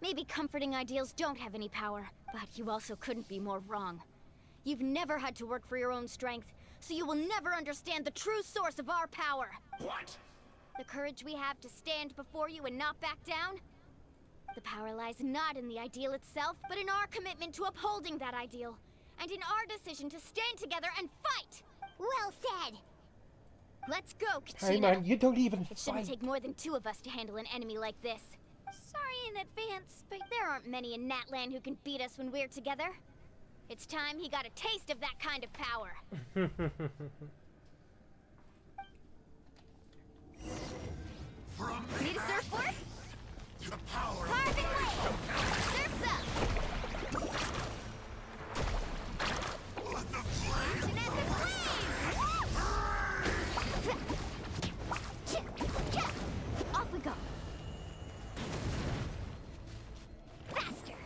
Maybe comforting ideals don't have any power, but you also couldn't be more wrong. You've never had to work for your own strength, so you will never understand the true source of our power. What? The courage we have to stand before you and not back down? The power lies not in the ideal itself, but in our commitment to upholding that ideal. And in our decision to stand together and fight! Well said. Let's go, Hey Kachina. man, you don't even It shouldn't fight. take more than two of us to handle an enemy like this. Sorry in advance, but There aren't many in Natlan who can beat us when we're together. It's time he got a taste of that kind of power. From Need a surfboard? the power Carving blade! Surf's up! of the flame. Action at the flame! Off we go. Faster!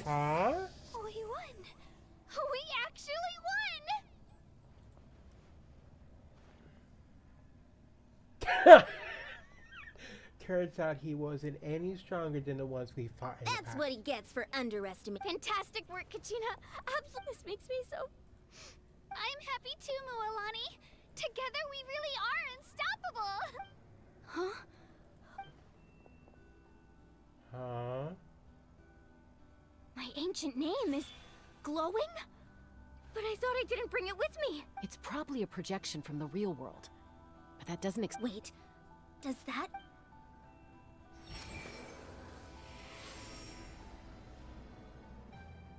Huh? We won! We actually won! Turns out he wasn't any stronger than the ones we fought in the That's past. what he gets for underestimating. Fantastic work, Kachina. Absolutely, this makes me so... I'm happy too, Mualani. Together we really are unstoppable. Huh? Huh? My ancient name is glowing? But I thought I didn't bring it with me. It's probably a projection from the real world. But that doesn't Wait, does that...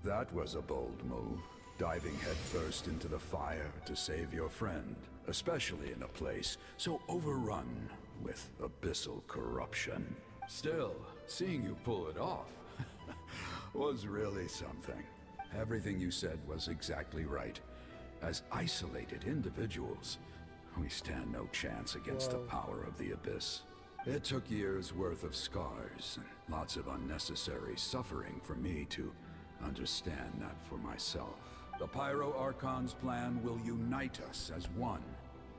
That was a bold move, diving headfirst into the fire to save your friend, especially in a place so overrun with abyssal corruption. Still, seeing you pull it off was really something. Everything you said was exactly right. As isolated individuals, we stand no chance against the power of the Abyss. It took years' worth of scars and lots of unnecessary suffering for me to understand that for myself. The Pyro Archon's plan will unite us as one.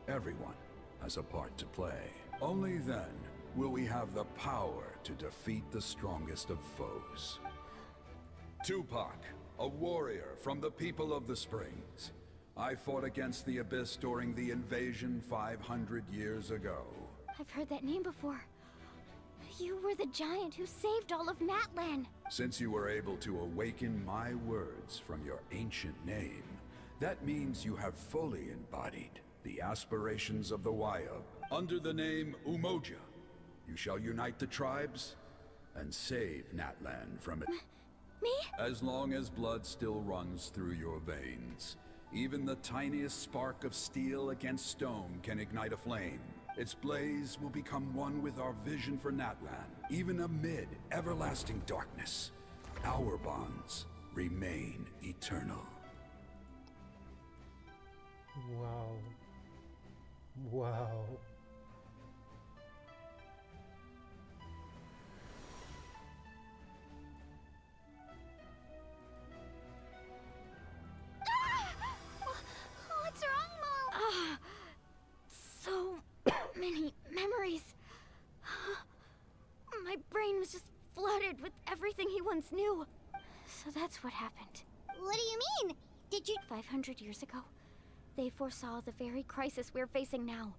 Everyone has a part to play. Only then will we have the power to defeat the strongest of foes. Tupac, a warrior from the people of the Springs. I fought against the Abyss during the invasion 500 years ago. I've heard that name before. You were the giant who saved all of Natlan. Since you were able to awaken my words from your ancient name, that means you have fully embodied the aspirations of the Waya. Under the name Umoja, you shall unite the tribes and save Natlan from it. Me? As long as blood still runs through your veins, even the tiniest spark of steel against stone can ignite a flame. Its blaze will become one with our vision for Natlan. Even amid everlasting darkness, our bonds remain eternal. Wow. Wow. What's wrong, Mo? So many memories. My brain was just flooded with everything he once knew. So that's what happened. What do you mean? Did you... 500 years ago, they foresaw the very crisis we're facing now.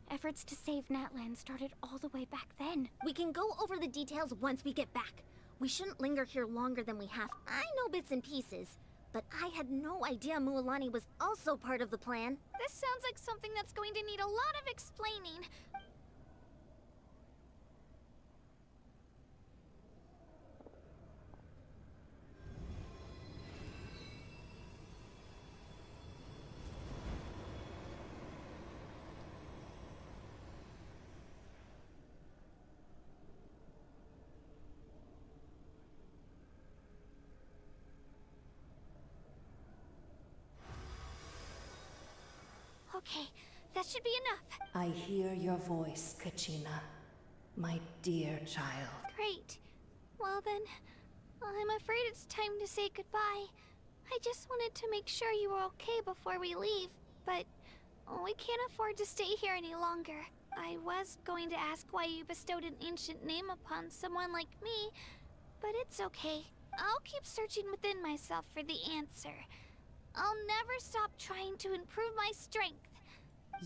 Efforts to save Natlan started all the way back then. We can go over the details once we get back. We shouldn't linger here longer than we have. I know bits and pieces, but I had no idea Mualani was also part of the plan. This sounds like something that's going to need a lot of explaining. Okay, that should be enough. I hear your voice, Kachina. My dear child. Great. Well then, I'm afraid it's time to say goodbye. I just wanted to make sure you were okay before we leave, but we can't afford to stay here any longer. I was going to ask why you bestowed an ancient name upon someone like me, but it's okay. I'll keep searching within myself for the answer. I'll never stop trying to improve my strength.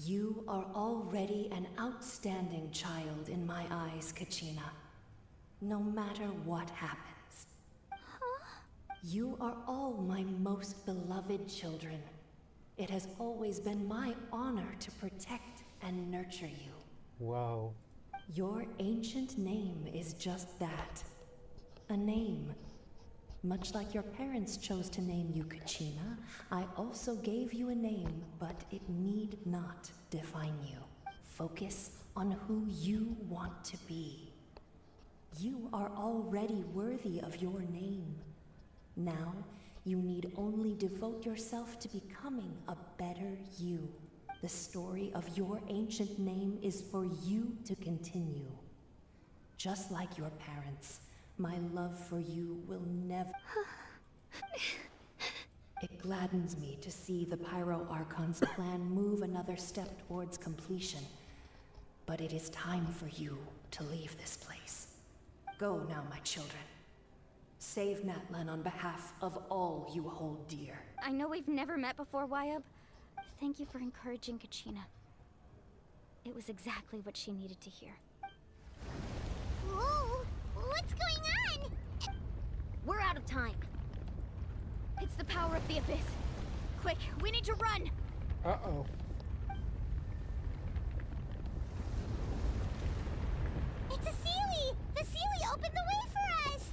You are already an outstanding child in my eyes, Kachina. No matter what happens. Huh? You are all my most beloved children. It has always been my honor to protect and nurture you. Wow. Your ancient name is just that. A name. Much like your parents chose to name you Kachina, I also gave you a name, but it need not define you. Focus on who you want to be. You are already worthy of your name. Now, you need only devote yourself to becoming a better you. The story of your ancient name is for you to continue. Just like your parents, my love for you will never... It gladdens me to see the Pyro Archon's plan move another step towards completion. But it is time for you to leave this place. Go now, my children. Save Natlan on behalf of all you hold dear. I know we've never met before, Wyab. Thank you for encouraging Kachina. It was exactly what she needed to hear. Whoa! What's going on? We're out of time. It's the power of the Abyss. Quick, we need to run! Uh-oh. It's a Sealy! The Sealy opened the way for us!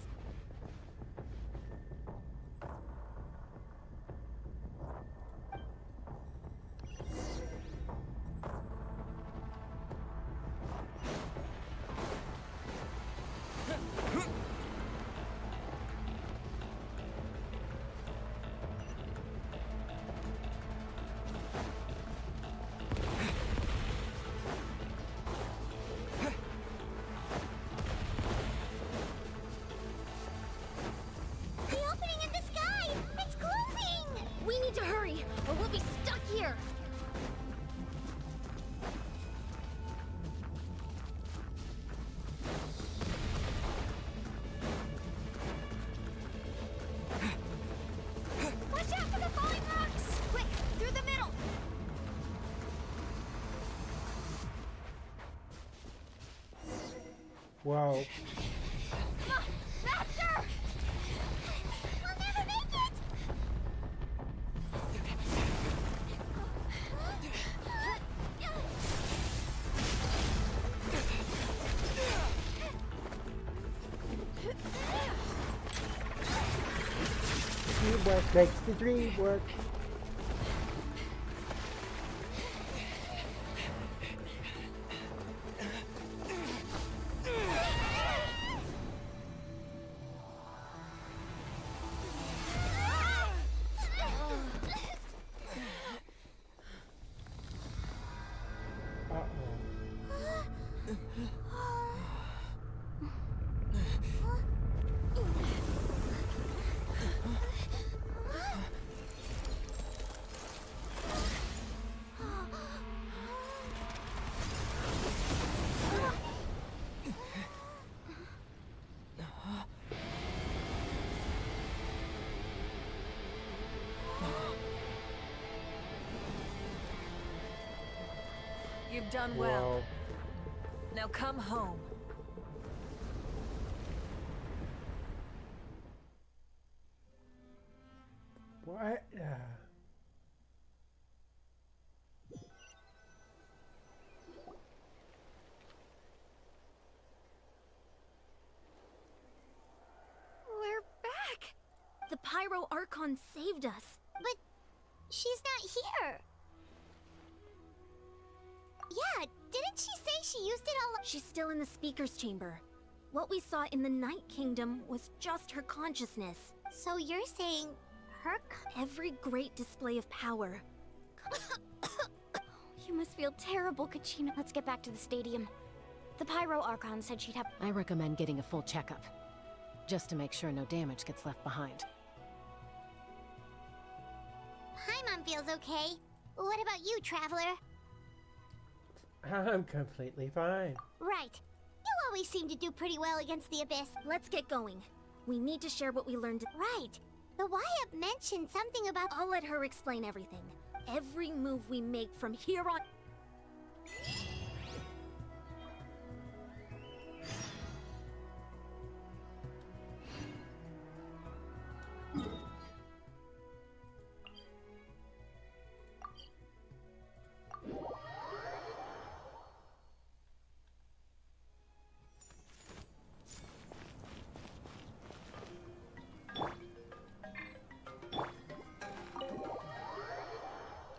Wow. Come on, faster! We'll never make it! Teamwork makes the dream work. You've done well. Wow. Now come home. What? We're back! The Pyro Archon saved us. But she's not here. Yeah, didn't she say she used it all? She's still in the Speaker's Chamber. What we saw in the Night Kingdom was just her consciousness. So you're saying her Every great display of power. You must feel terrible, Kachina. Let's get back to the stadium. The Pyro Archon said she'd have... I recommend getting a full checkup, just to make sure no damage gets left behind. Paimon feels okay. What about you, Traveler? I'm completely fine. Right. You always seem to do pretty well against the Abyss. Let's get going. We need to share what we learned. Right. The Wyab mentioned something about... I'll let her explain everything. Every move we make from here on...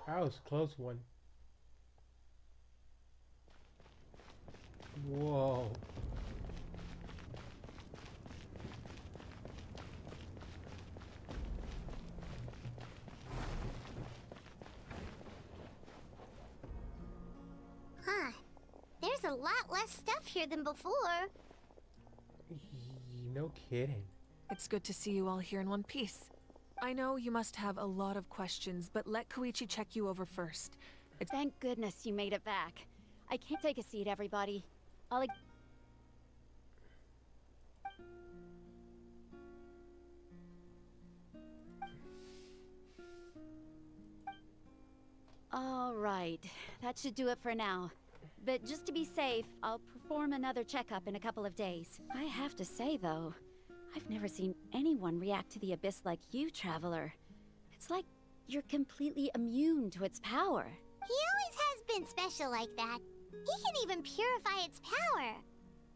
That was a close one. Whoa. Huh. There's a lot less stuff here than before. No kidding. It's good to see you all here in one piece. I know you must have a lot of questions, but let Koichi check you over first. Thank goodness you made it back. I can't take a seat, everybody. All right, that should do it for now. But just to be safe, I'll perform another checkup in a couple of days. I have to say, though, I've never seen anyone react to the Abyss like you, Traveler. It's like you're completely immune to its power. He always has been special like that. He can even purify its power.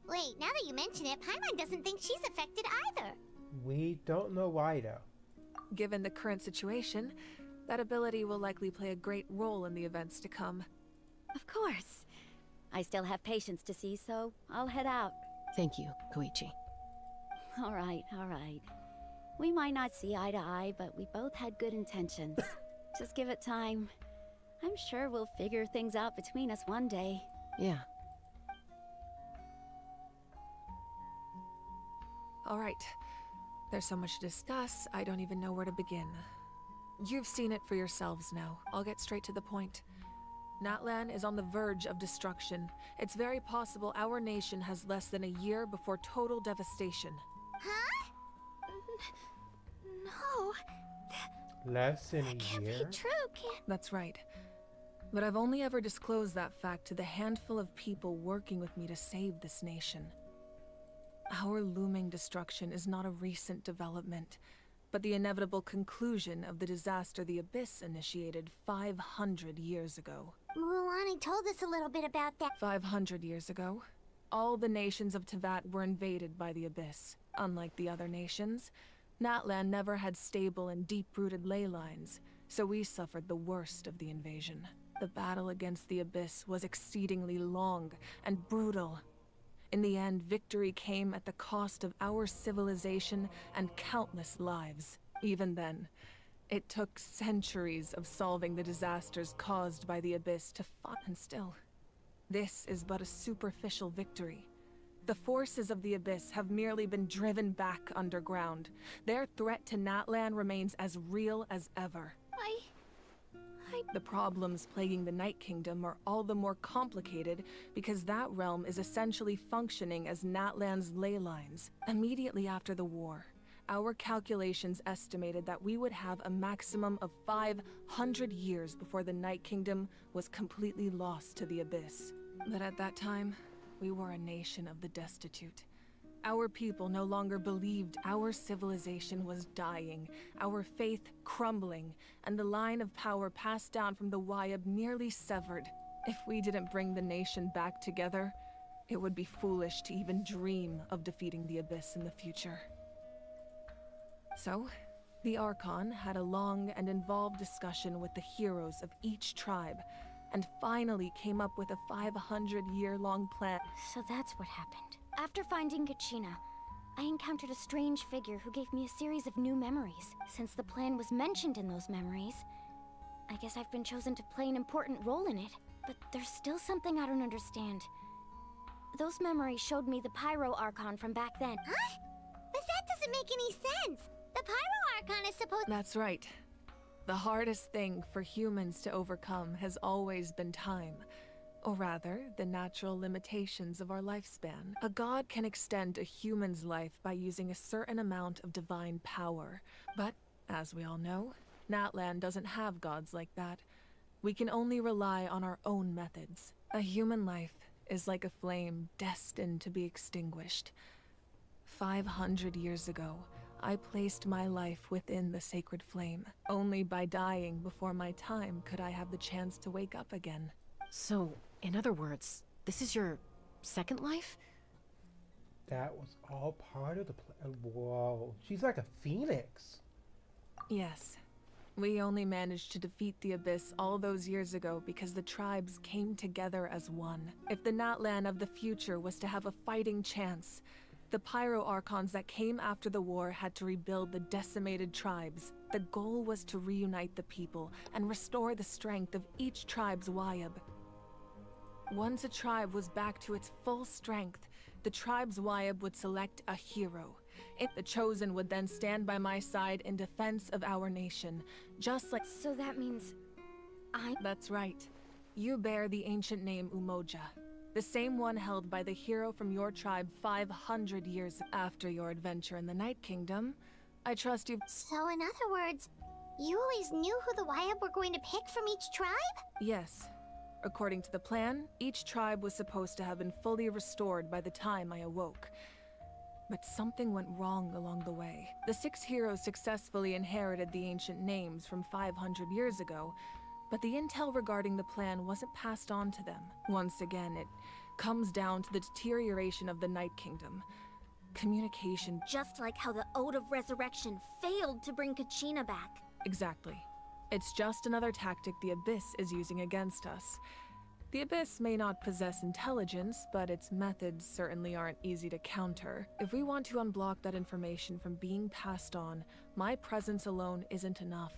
Wait, now that you mention it, Paimon doesn't think she's affected either. We don't know why, though. Given the current situation, that ability will likely play a great role in the events to come. Of course. I still have patients to see, so I'll head out. Thank you, Koichi. All right, all right. We might not see eye to eye, but we both had good intentions. Just give it time. I'm sure we'll figure things out between us one day. Yeah. All right. There's so much to discuss, I don't even know where to begin. You've seen it for yourselves now. I'll get straight to the point. Natlan is on the verge of destruction. It's very possible our nation has less than a year before total devastation. Huh? No. Less than a Can't year? be true, can't... That's right. But I've only ever disclosed that fact to the handful of people working with me to save this nation. Our looming destruction is not a recent development, but the inevitable conclusion of the disaster the Abyss initiated 500 years ago. Mulani told us a little bit about that. 500 years ago, all the nations of Teyvat were invaded by the Abyss. Unlike the other nations, Natlan never had stable and deep-rooted ley lines, so we suffered the worst of the invasion. The battle against the Abyss was exceedingly long and brutal. In the end, victory came at the cost of our civilization and countless lives. Even then, it took centuries of solving the disasters caused by the Abyss to fight, and still, this is but a superficial victory. The forces of the Abyss have merely been driven back underground. Their threat to Natlan remains as real as ever. The problems plaguing the Night Kingdom are all the more complicated because that realm is essentially functioning as Natlan's ley lines. Immediately after the war, our calculations estimated that we would have a maximum of 500 years before the Night Kingdom was completely lost to the Abyss. But at that time, we were a nation of the destitute. Our people no longer believed our civilization was dying, our faith crumbling, and the line of power passed down from the Wyab nearly severed. If we didn't bring the nation back together, it would be foolish to even dream of defeating the Abyss in the future. So, the Archon had a long and involved discussion with the heroes of each tribe, and finally came up with a 500-year-long plan. So that's what happened. After finding Kachina, I encountered a strange figure who gave me a series of new memories. Since the plan was mentioned in those memories, I guess I've been chosen to play an important role in it. But there's still something I don't understand. Those memories showed me the Pyro Archon from back then. Huh? But that doesn't make any sense. The Pyro Archon is supposed... That's right. The hardest thing for humans to overcome has always been time. Or rather, the natural limitations of our lifespan. A god can extend a human's life by using a certain amount of divine power. But, as we all know, Natlan doesn't have gods like that. We can only rely on our own methods. A human life is like a flame destined to be extinguished. 500 years ago, I placed my life within the sacred flame. Only by dying before my time could I have the chance to wake up again. So, in other words, this is your second life? That was all part of the plan. Whoa. She's like a phoenix. Yes. We only managed to defeat the Abyss all those years ago because the tribes came together as one. If the Natlan of the future was to have a fighting chance, the Pyro Archons that came after the war had to rebuild the decimated tribes. The goal was to reunite the people and restore the strength of each tribe's Wayab. Once a tribe was back to its full strength, the tribe's Wayab would select a hero. The Chosen would then stand by my side in defense of our nation, just like— So that means That's right. You bear the ancient name Umoja, the same one held by the hero from your tribe 500 years after your adventure in the Night Kingdom. I trust you— So in other words, you always knew who the Wayab were going to pick from each tribe? Yes. According to the plan, each tribe was supposed to have been fully restored by the time I awoke. But something went wrong along the way. The 6 heroes successfully inherited the ancient names from 500 years ago, but the intel regarding the plan wasn't passed on to them. Once again, it comes down to the deterioration of the Night Kingdom. Communication— Just like how the Ode of Resurrection failed to bring Kachina back. Exactly. It's just another tactic the Abyss is using against us. The Abyss may not possess intelligence, but its methods certainly aren't easy to counter. If we want to unblock that information from being passed on, my presence alone isn't enough.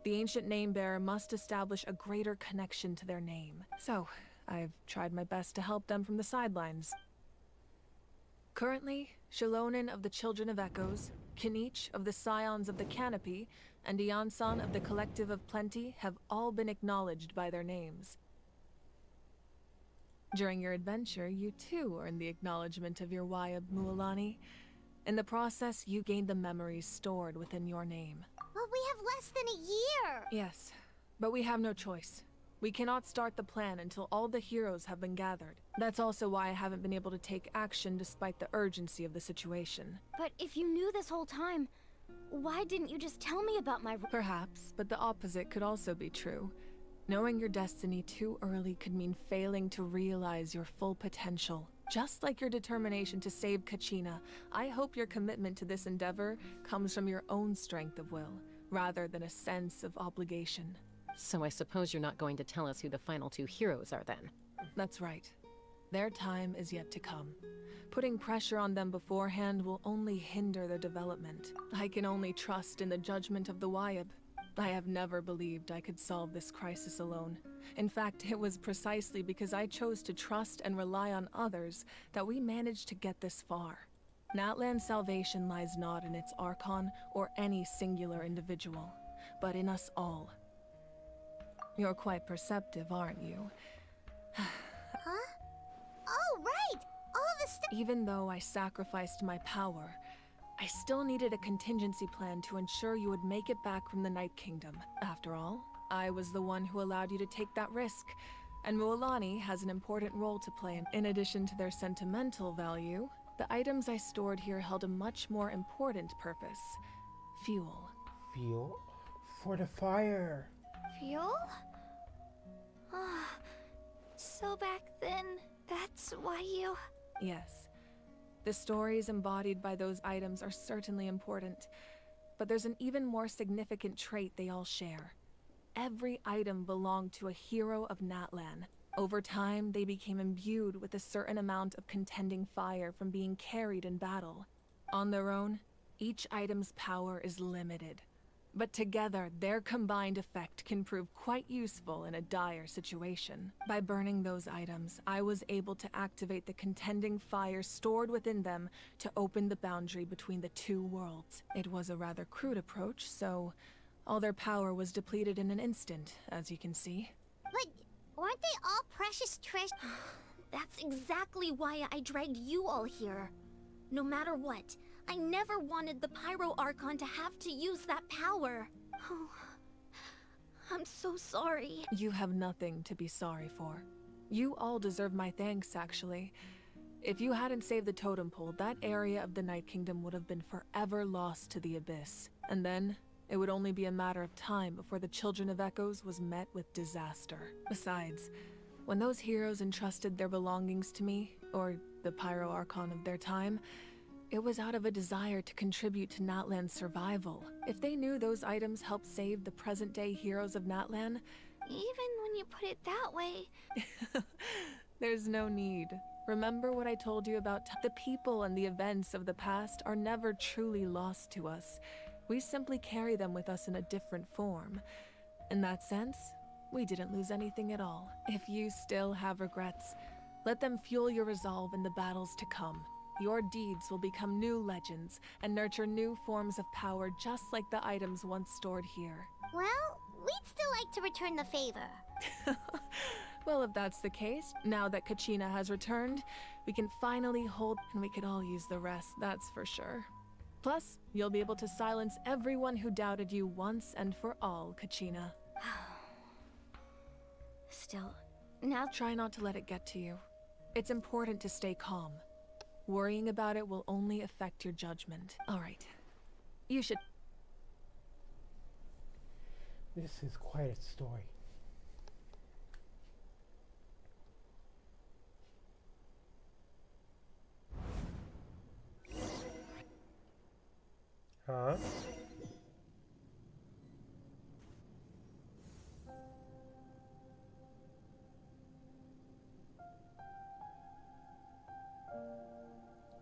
The ancient name-bearer must establish a greater connection to their name. So, I've tried my best to help them from the sidelines. Currently, Shilonin of the Children of Echoes, Kinich of the Scions of the Canopy, and Iansan of the Collective of Plenty have all been acknowledged by their names. During your adventure, you too earned the acknowledgement of your Wayab, Mualani. In the process, you gained the memories stored within your name. But we have less than a year! Yes, but we have no choice. We cannot start the plan until all the heroes have been gathered. That's also why I haven't been able to take action despite the urgency of the situation. But if you knew this whole time, why didn't you just tell me about my— Perhaps, but the opposite could also be true. Knowing your destiny too early could mean failing to realize your full potential. Just like your determination to save Kachina, I hope your commitment to this endeavor comes from your own strength of will, rather than a sense of obligation. So I suppose you're not going to tell us who the final 2 heroes are then? That's right. Their time is yet to come. Putting pressure on them beforehand will only hinder their development. I can only trust in the judgment of the Wayab. I have never believed I could solve this crisis alone. In fact, it was precisely because I chose to trust and rely on others that we managed to get this far. Natlan's salvation lies not in its Archon or any singular individual, but in us all. You're quite perceptive, aren't you? Huh? Oh, right! All the stuff— Even though I sacrificed my power, I still needed a contingency plan to ensure you would make it back from the Night Kingdom. After all, I was the one who allowed you to take that risk, and Mualani has an important role to play. In addition to their sentimental value, the items I stored here held a much more important purpose: fuel. Fuel? For the fire. Fuel? So back then, that's why you— Yes. The stories embodied by those items are certainly important, but there's an even more significant trait they all share. Every item belonged to a hero of Natlan. Over time, they became imbued with a certain amount of contending fire from being carried in battle. On their own, each item's power is limited, but together, their combined effect can prove quite useful in a dire situation. By burning those items, I was able to activate the contending fire stored within them to open the boundary between the 2 worlds. It was a rather crude approach, so all their power was depleted in an instant, as you can see. But weren't they all precious treasure? That's exactly why I dragged you all here. No matter what, I never wanted the Pyro Archon to have to use that power. Oh, I'm so sorry. You have nothing to be sorry for. You all deserve my thanks, actually. If you hadn't saved the totem pole, that area of the Night Kingdom would have been forever lost to the Abyss. And then, it would only be a matter of time before the Children of Echoes was met with disaster. Besides, when those heroes entrusted their belongings to me, or the Pyro Archon of their time, It was out of a desire to contribute to Natlan's survival. If they knew those items helped save the present-day heroes of Natlan... Even when you put it that way... There's no need. Remember what I told you about the people and the events of the past are never truly lost to us. We simply carry them with us in a different form. In that sense, we didn't lose anything at all. If you still have regrets, let them fuel your resolve in the battles to come. Your deeds will become new legends and nurture new forms of power just like the items once stored here. Well, we'd still like to return the favor. Well, if that's the case, now that Kachina has returned, we can finally hold and we could all use the rest, that's for sure. Plus, you'll be able to silence everyone who doubted you once and for all, Kachina. Still, now... Try not to let it get to you. It's important to stay calm. Worrying about it will only affect your judgment. All right. You should... This is quite a story. Huh?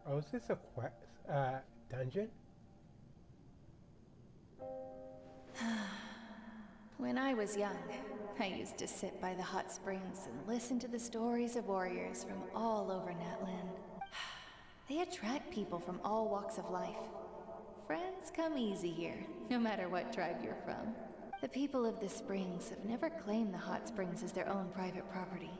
Oh, is this a dungeon? When I was young, I used to sit by the hot springs and listen to the stories of warriors from all over Natlan. They attract people from all walks of life. Friends come easy here, no matter what tribe you're from. The people of the springs have never claimed the hot springs as their own private property.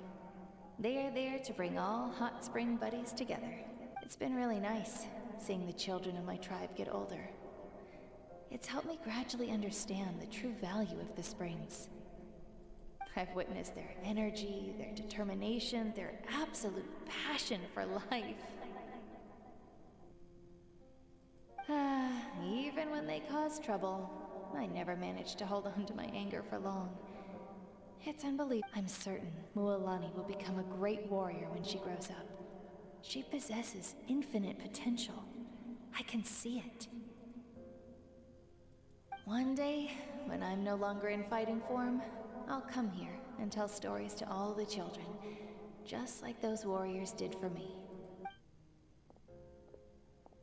They are there to bring all hot spring buddies together. It's been really nice, seeing the children of my tribe get older. It's helped me gradually understand the true value of the springs. I've witnessed their energy, their determination, their absolute passion for life. Even when they cause trouble, I never managed to hold on to my anger for long. It's unbelievable. I'm certain Mualani will become a great warrior when she grows up. She possesses infinite potential. I can see it. One day, when I'm no longer in fighting form, I'll come here and tell stories to all the children, just like those warriors did for me.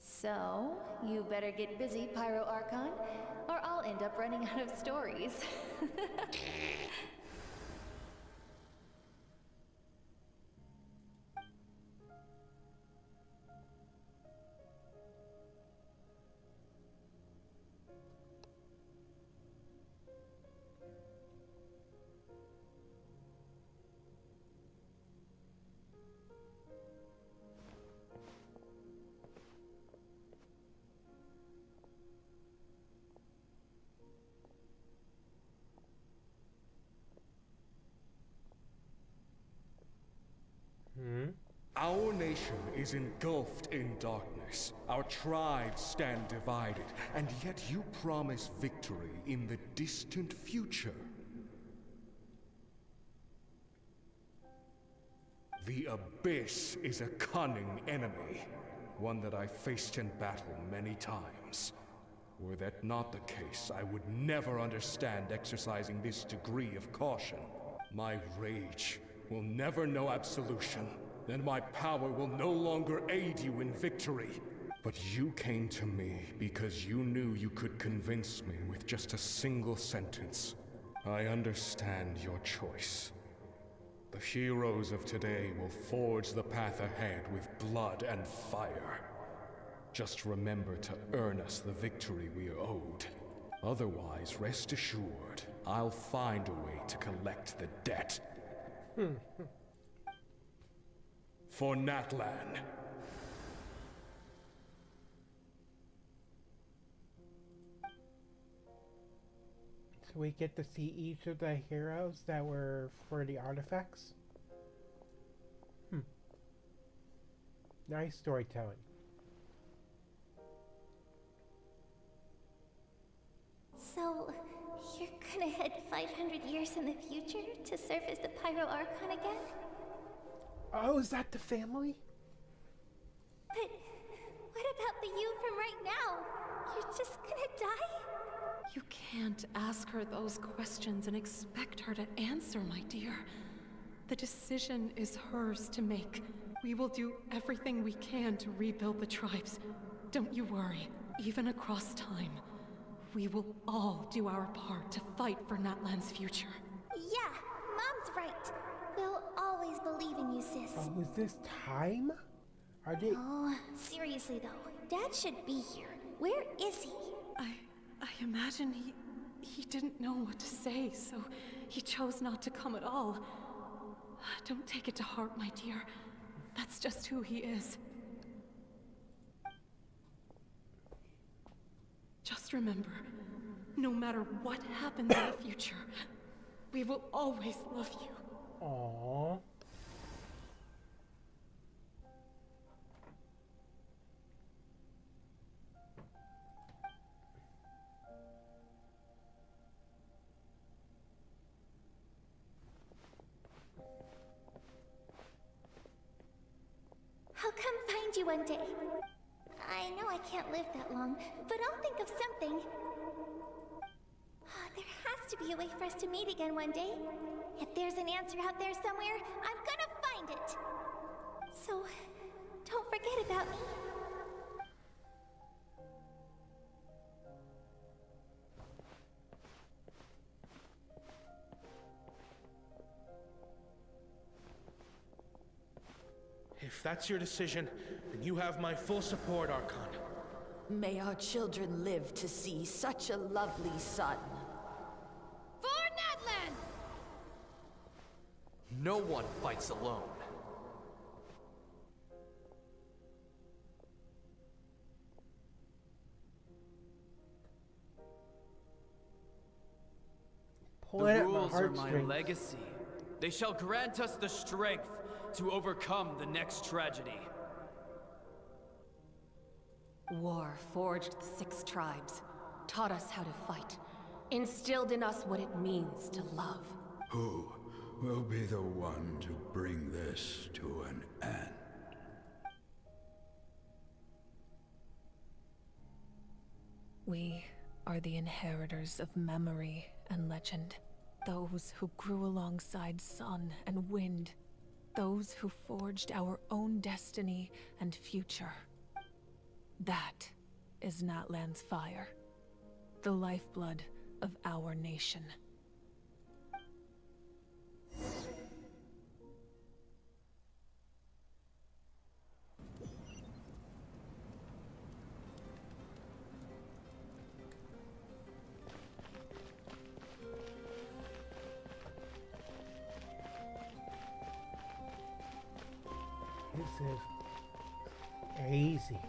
So, you better get busy, Pyro Archon, or I'll end up running out of stories. Our nation is engulfed in darkness. Our tribes stand divided, and yet you promise victory in the distant future. The Abyss is a cunning enemy, one that I faced in battle many times. Were that not the case, I would never understand exercising this degree of caution. My rage will never know absolution, and my power will no longer aid you in victory. But you came to me because you knew you could convince me with just a single sentence. I understand your choice. The heroes of today will forge the path ahead with blood and fire. Just remember to earn us the victory we are owed. Otherwise, rest assured, I'll find a way to collect the debt. For Natlan. So we get to see each of the heroes that were for the artifacts. Nice storytelling. So, you're gonna head 500 years in the future to serve as the Pyro Archon again? Oh, is that the family? But What about the you from right now? You're just gonna die? You can't ask her those questions and expect her to answer, my dear. The decision is hers to make. We will do everything we can to rebuild the tribes. Don't you worry. Even across time, we will all do our part to fight for Natlan's future. Yeah, Mom's right. We'll always believe in you, sis. Oh, is this time? Are they? Oh, seriously though, Dad should be here. Where is he? I imagine he didn't know what to say, so he chose not to come at all. Don't take it to heart, my dear. That's just who he is. Just remember, no matter what happens in the future, we will always love you. Aww. I'll come find you one day. I know I can't live that long, but I'll think of something. There has to be a way for us to meet again one day. If there's an answer out there somewhere, I'm gonna find it. So, don't forget about me. If that's your decision, then you have my full support, Archon. May our children live to see such a lovely son. For Natlan! No one fights alone. Pulling The at my rules are my heartstrings. legacy. They shall grant us the strength to overcome the next tragedy. War forged the 6 tribes, taught us how to fight, instilled in us what it means to love. Who will be the one to bring this to an end? We are the inheritors of memory and legend. Those who grew alongside sun and wind. Those who forged our own destiny and future. That is Natlan's fire. The lifeblood of our nation. This is crazy.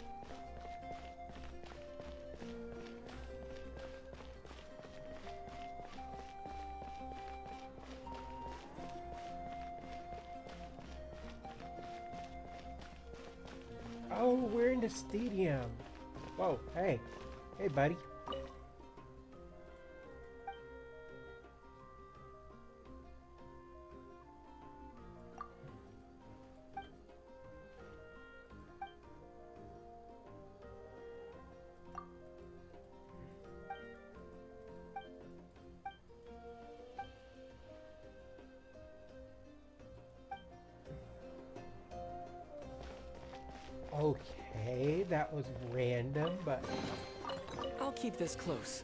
Oh, we're in the stadium. Whoa, hey. Hey, buddy. Okay, that was random, but I'll keep this close.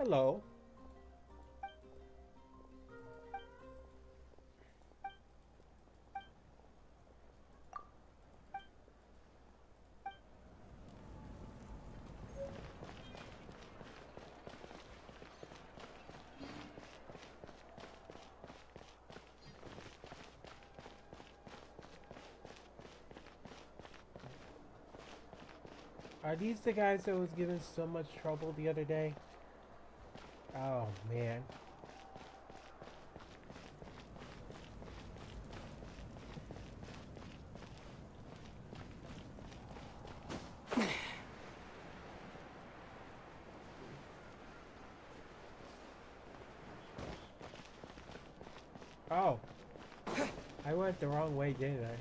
hello. Are these the guys that was giving so much trouble the other day? Oh, man. Oh. I went the wrong way, didn't I?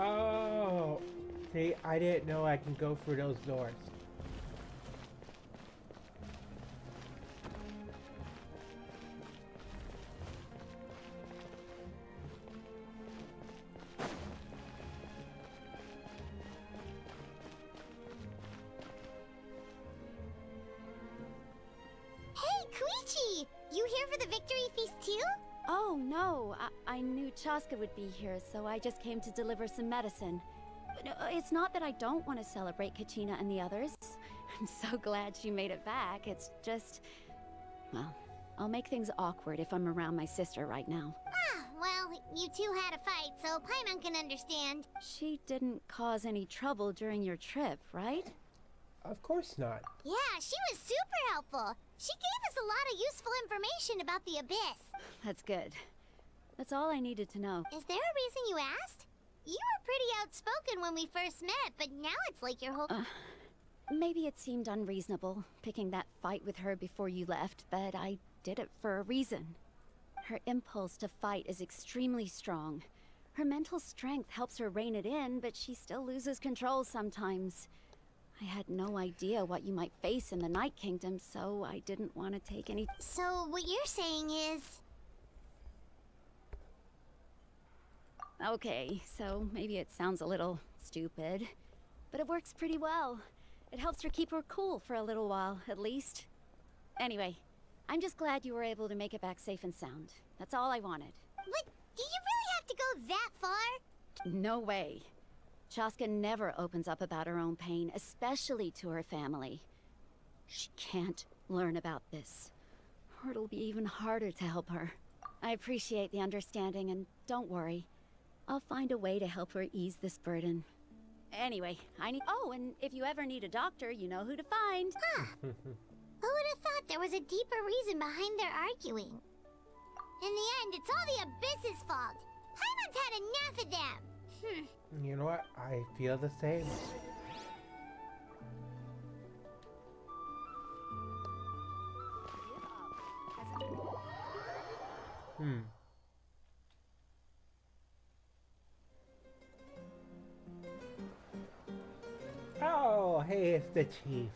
Oh, see, I didn't know I can go through those doors. Hey, Koichi! You here for the victory feast too? Oh, no. I knew Chaska would be here, so I just came to deliver some medicine. But it's not that I don't want to celebrate Kachina and the others. I'm so glad she made it back. It's just... well, I'll make things awkward if I'm around my sister right now. Ah, well, you two had a fight, so Paimon can understand. She didn't cause any trouble during your trip, right? Of course not. Yeah, she was super helpful. She gave us a lot of useful information about the Abyss. That's good. That's all I needed to know. Is there a reason you asked? You were pretty outspoken when we first met, but now it's like your whole... Maybe it seemed unreasonable, picking that fight with her before you left, but I did it for a reason. Her impulse to fight is extremely strong. Her mental strength helps her rein it in, but she still loses control sometimes. I had no idea what you might face in the Night Kingdom, so I didn't want to take any... So what you're saying is... Okay, so maybe it sounds a little stupid, but it works pretty well. It helps her keep her cool for a little while, at least. Anyway, I'm just glad you were able to make it back safe and sound. That's all I wanted. But do you really have to go that far? No way. Chaska never opens up about her own pain, especially to her family. She can't learn about this, or it'll be even harder to help her. I appreciate the understanding, and don't worry. I'll find a way to help her ease this burden. Anyway, I need... Oh, and if you ever need a doctor, you know who to find. Huh. Who would have thought there was a deeper reason behind their arguing? In the end, it's all the Abyss's fault. Paimon's had enough of them. You know what? I feel the same. Oh, hey, it's the chief.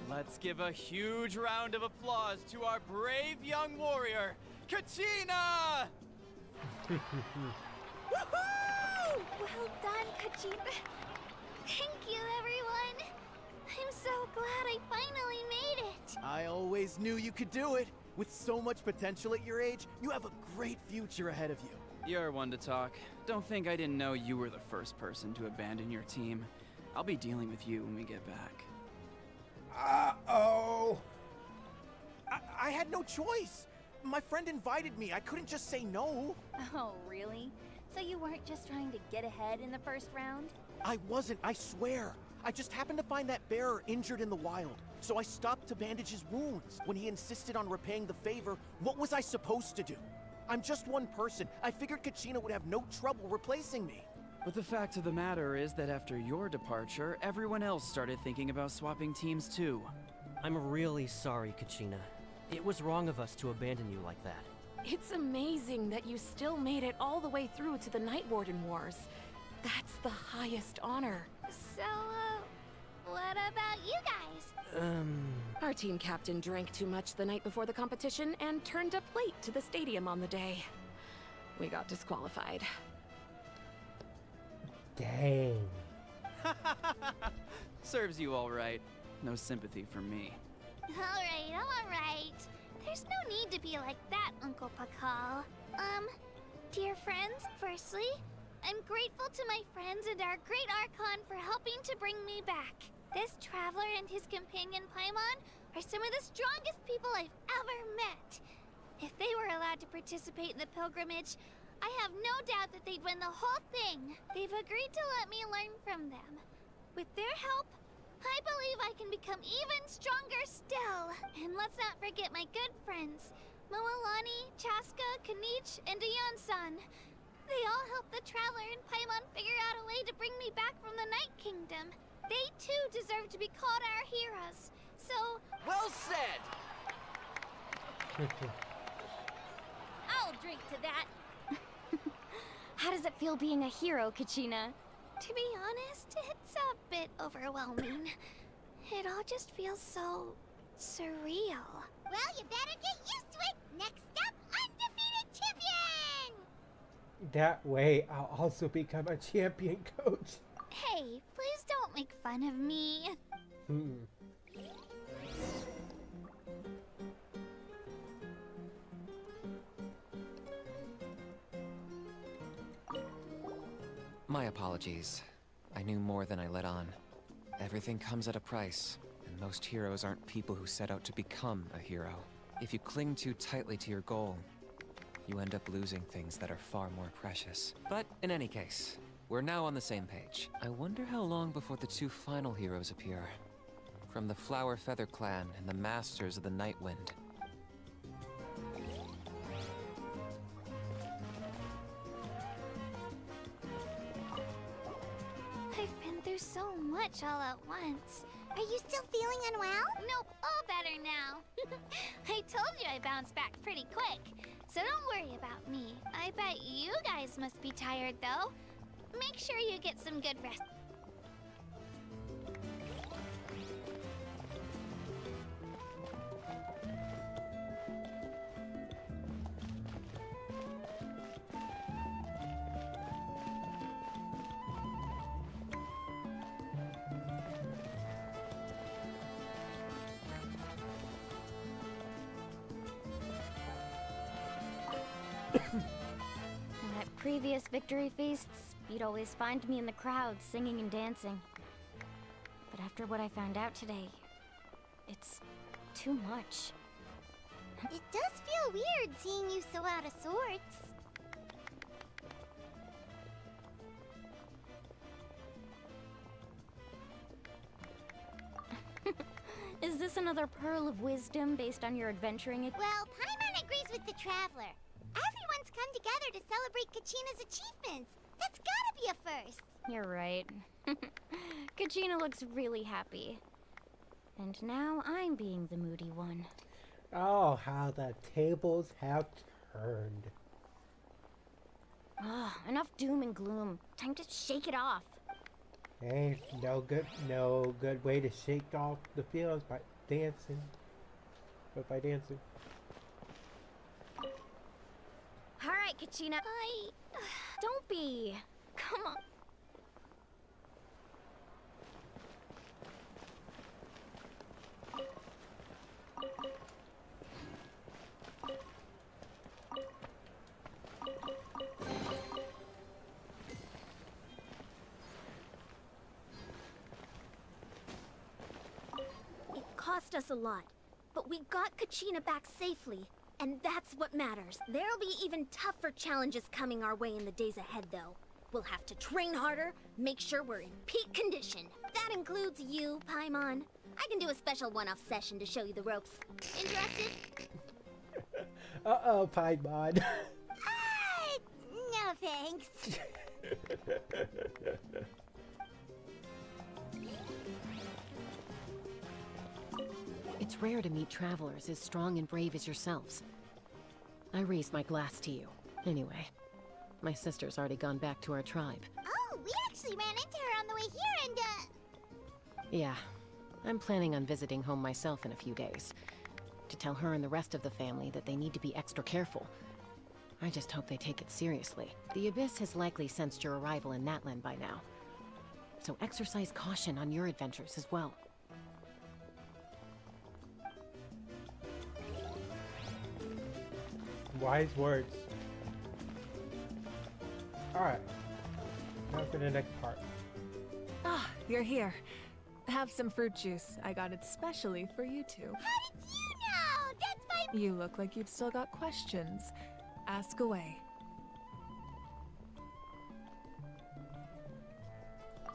Let's give a huge round of applause to our brave young warrior, Kachina! Woohoo! Well done, Kachina. Thank you, everyone. I'm so glad I finally made it. I always knew you could do it. With so much potential at your age, you have a great future ahead of you. You're one to talk. Don't think I didn't know you were the first person to abandon your team. I'll be dealing with you when we get back. Uh-oh. I had no choice. My friend invited me. I couldn't just say no. Oh, really? So you weren't just trying to get ahead in the first round? I wasn't, I swear. I just happened to find that bearer injured in the wild. So I stopped to bandage his wounds. When he insisted on repaying the favor, what was I supposed to do? I'm just one person. I figured Kachina would have no trouble replacing me. But the fact of the matter is that after your departure, everyone else started thinking about swapping teams too. I'm really sorry, Kachina. It was wrong of us to abandon you like that. It's amazing that you still made it all the way through to the Night Warden Wars. That's the highest honor. So, what about you guys? Our team captain drank too much the night before the competition and turned up late to the stadium on the day. We got disqualified. Dang. Serves you all right. No sympathy for me. Alright, I'm alright. There's no need to be like that, Uncle Pakal. Dear friends, firstly, I'm grateful to my friends and our great Archon for helping to bring me back. This traveler and his companion Paimon are some of the strongest people I've ever met. If they were allowed to participate in the pilgrimage, I have no doubt that they'd win the whole thing. They've agreed to let me learn from them. With their help, I believe I can become even stronger still. And let's not forget my good friends, Moalani, Chaska, Kanich, and Dion-san. They all helped the traveler and Paimon figure out a way to bring me back from the Night Kingdom. They too deserve to be called our heroes. So... Well said! I'll drink to that. How does it feel being a hero, Kachina? To be honest, it's a bit overwhelming. It all just feels so... surreal. Well, you better get used to it. Next up, undefeated champion! That way, I'll also become a champion coach. Hey, please don't make fun of me. My apologies. I knew more than I let on. Everything comes at a price, and most heroes aren't people who set out to become a hero. If you cling too tightly to your goal, you end up losing things that are far more precious. But in any case, we're now on the same page. I wonder how long before the two final heroes appear. From the Flower Feather Clan and the Masters of the Night Wind. I've been through so much all at once. Are you still feeling unwell? Nope, all better now. I told you I bounced back pretty quick, so don't worry about me. I bet you guys must be tired, though. Make sure you get some good rest. At previous victory feasts, you'd always find me in the crowd singing and dancing. But after what I found out today, it's too much. It does feel weird seeing you so out of sorts. Is this another pearl of wisdom based on your adventuring? Well, Paimon agrees with the Traveler. Everyone's come together to celebrate Kachina's achievements. That's gotta be a first. You're right. Kachina looks really happy. And now I'm being the moody one. Oh, how the tables have turned. Enough doom and gloom. Time to shake it off. Hey, no good way to shake off the feelings by dancing. But by dancing. Alright, Kachina. Don't be. Come on. It cost us a lot, but we got Kachina back safely. And that's what matters. There'll be even tougher challenges coming our way in the days ahead, though. We'll have to train harder, make sure we're in peak condition. That includes you, Paimon. I can do a special one-off session to show you the ropes. Interested? Uh-oh, Paimon. No thanks. It's rare to meet travelers as strong and brave as yourselves. I raise my glass to you. Anyway, my sister's already gone back to our tribe. Oh, we actually ran into her on the way here and, Yeah. I'm planning on visiting home myself in a few days. To tell her and the rest of the family that they need to be extra careful. I just hope they take it seriously. The Abyss has likely sensed your arrival in Natlan by now. So exercise caution on your adventures as well. Wise words. Alright. Now for the next part. Ah, you're here. Have some fruit juice. I got it specially for you two. How did you know? That's my... You look like you've still got questions. Ask away.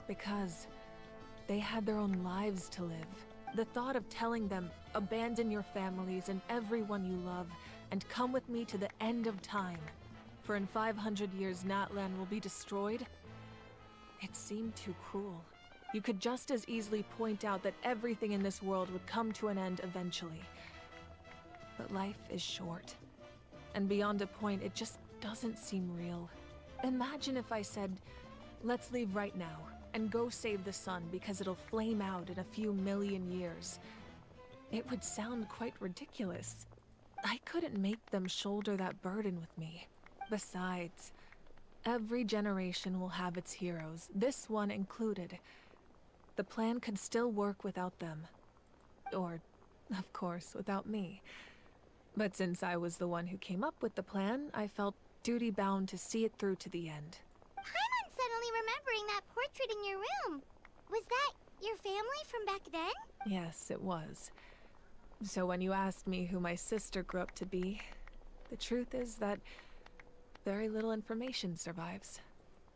Because they had their own lives to live. The thought of telling them, abandon your families and everyone you love, and come with me to the end of time. For in 500 years, Natlan will be destroyed. It seemed too cruel. You could just as easily point out that everything in this world would come to an end eventually. But life is short. And beyond a point, it just doesn't seem real. Imagine if I said, let's leave right now, and go save the sun because it'll flame out in a few million years. It would sound quite ridiculous. I couldn't make them shoulder that burden with me. Besides, every generation will have its heroes, this one included. The plan could still work without them. Or, of course, without me. But since I was the one who came up with the plan, I felt duty-bound to see it through to the end. I'm suddenly remembering that portrait in your room. Was that your family from back then? Yes, it was. So when you asked me who my sister grew up to be, the truth is that very little information survives.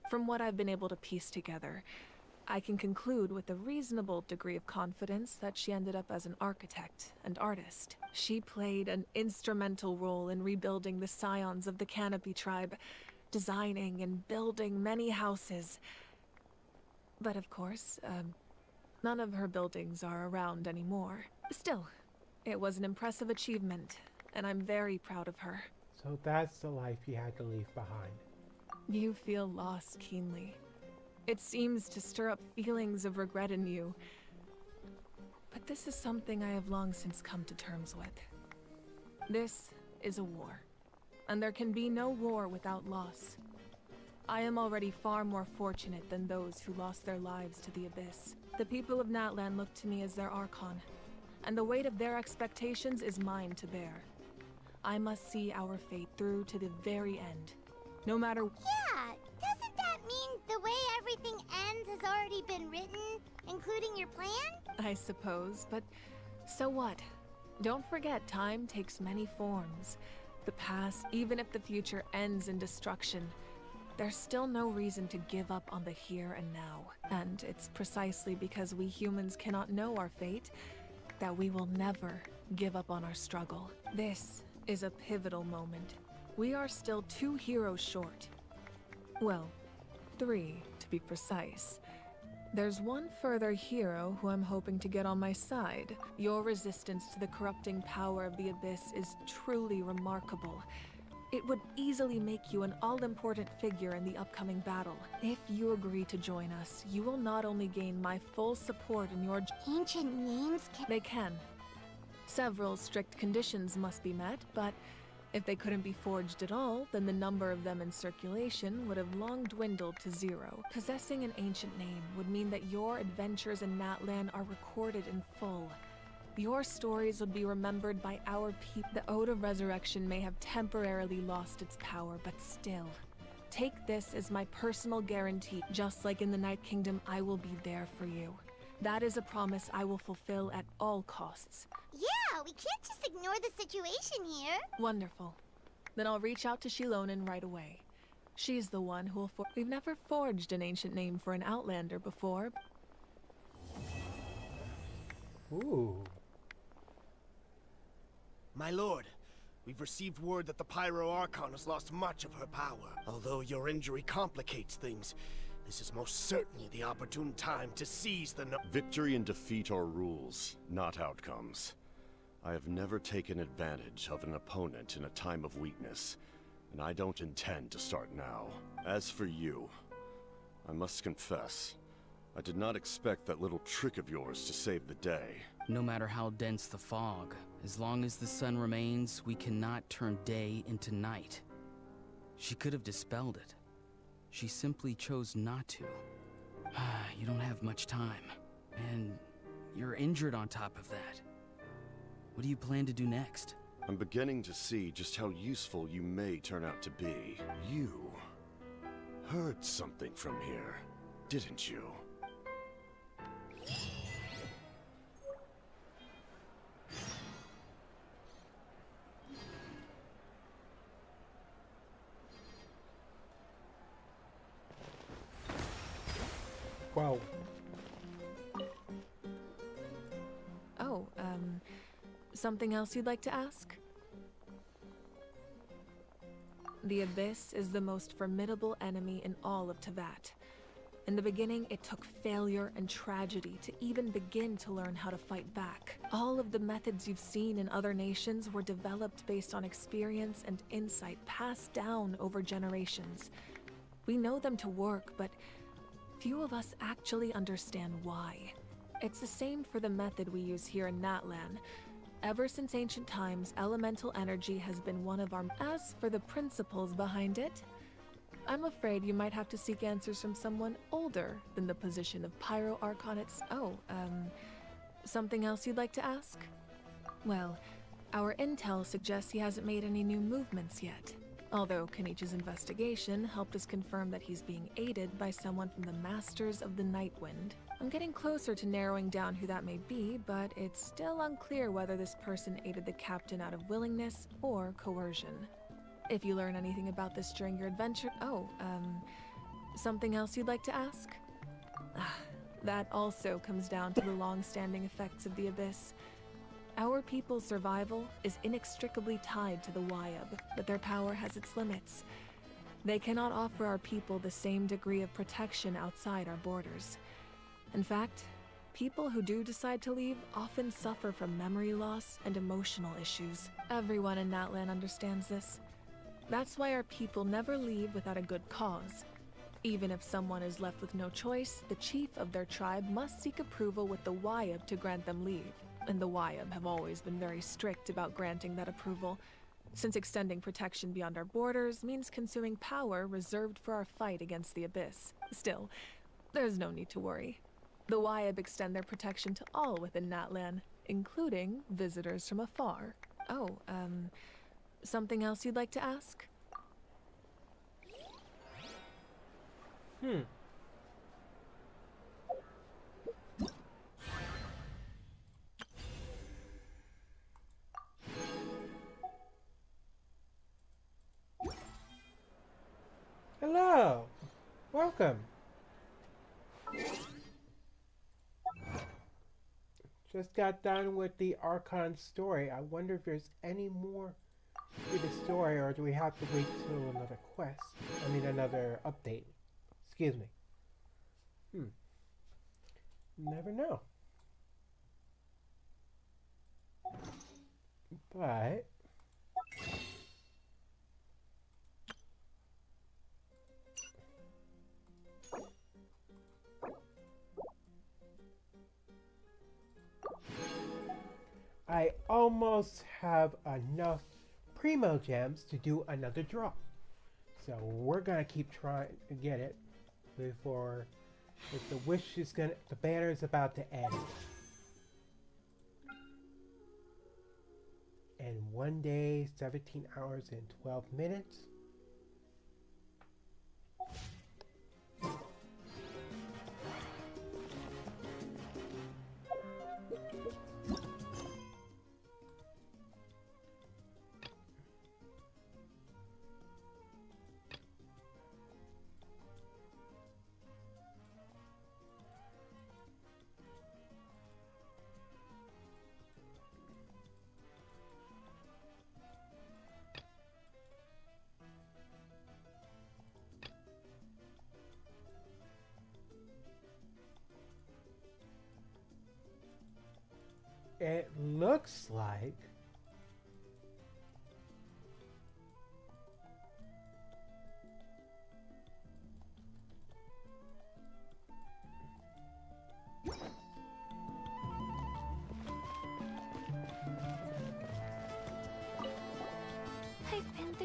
From what I've been able to piece together, I can conclude with a reasonable degree of confidence that she ended up as an architect and artist. She played an instrumental role in rebuilding the scions of the Canopy tribe, designing and building many houses. But of course, none of her buildings are around anymore. Still, it was an impressive achievement, and I'm very proud of her. So that's the life you had to leave behind. You feel loss keenly. It seems to stir up feelings of regret in you. But this is something I have long since come to terms with. This is a war, and there can be no war without loss. I am already far more fortunate than those who lost their lives to the Abyss. The people of Natlan look to me as their Archon, and the weight of their expectations is mine to bear. I must see our fate through to the very end, no matter— Yeah, doesn't that mean the way everything ends has already been written, including your plan? I suppose, but so what? Don't forget, time takes many forms. The past, even if the future ends in destruction, there's still no reason to give up on the here and now. And it's precisely because we humans cannot know our fate that we will never give up on our struggle. This is a pivotal moment. We are still 2 heroes short. Well, 3 to be precise. There's one further hero who I'm hoping to get on my side. Your resistance to the corrupting power of the Abyss is truly remarkable. It would easily make you an all-important figure in the upcoming battle. If you agree to join us, you will not only gain my full support in your— Ancient names can— They can. Several strict conditions must be met, but if they couldn't be forged at all, then the number of them in circulation would have long dwindled to 0. Possessing an ancient name would mean that your adventures in Natlan are recorded in full. Your stories would be remembered by our people. The Ode of Resurrection may have temporarily lost its power, but still. Take this as my personal guarantee. Just like in the Night Kingdom, I will be there for you. That is a promise I will fulfill at all costs. Yeah, we can't just ignore the situation here. Wonderful. Then I'll reach out to Shilonen right away. She's the one who will We've never forged an ancient name for an Outlander before. Ooh. My lord, we've received word that the Pyro Archon has lost much of her power. Although your injury complicates things, this is most certainly the opportune time to seize the Victory and defeat are rules, not outcomes. I have never taken advantage of an opponent in a time of weakness, and I don't intend to start now. As for you, I must confess, I did not expect that little trick of yours to save the day. No matter how dense the fog, as long as the sun remains, we cannot turn day into night. She could have dispelled it. She simply chose not to. You don't have much time, and you're injured on top of that. What do you plan to do next? I'm beginning to see just how useful you may turn out to be. You heard something from here, didn't you? Wow. Oh, something else you'd like to ask? The Abyss is the most formidable enemy in all of Teyvat. In the beginning, it took failure and tragedy to even begin to learn how to fight back. All of the methods you've seen in other nations were developed based on experience and insight passed down over generations. We know them to work, but few of us actually understand why. It's the same for the method we use here in Natlan. Ever since ancient times, elemental energy has been one of our... As for the principles behind it, I'm afraid you might have to seek answers from someone older than the position of Pyro Archon itself. Oh, something else you'd like to ask? Well, our intel suggests he hasn't made any new movements yet. Although Kenichi's investigation helped us confirm that he's being aided by someone from the Masters of the Nightwind. I'm getting closer to narrowing down who that may be, but it's still unclear whether this person aided the captain out of willingness or coercion. If you learn anything about this during your adventure... Oh, something else you'd like to ask? That also comes down to the long-standing effects of the Abyss. Our people's survival is inextricably tied to the Wyab, but their power has its limits. They cannot offer our people the same degree of protection outside our borders. In fact, people who do decide to leave often suffer from memory loss and emotional issues. Everyone in Natlan understands this. That's why our people never leave without a good cause. Even if someone is left with no choice, the chief of their tribe must seek approval with the Wyab to grant them leave. And the Wyab have always been very strict about granting that approval, since extending protection beyond our borders means consuming power reserved for our fight against the Abyss. Still, there's no need to worry. The Wyab extend their protection to all within Natlan, including visitors from afar. Oh, something else you'd like to ask? Hello. Welcome. Just got done with the Archon story. I wonder if there's any more to the story, or do we have to wait till another quest? I mean, another update. Excuse me. Never know. But I almost have enough Primo Gems to do another draw. So we're gonna keep trying to get it before the wish is gonna, the banner is about to end. And 1 day, 17 hours and 12 minutes. It looks like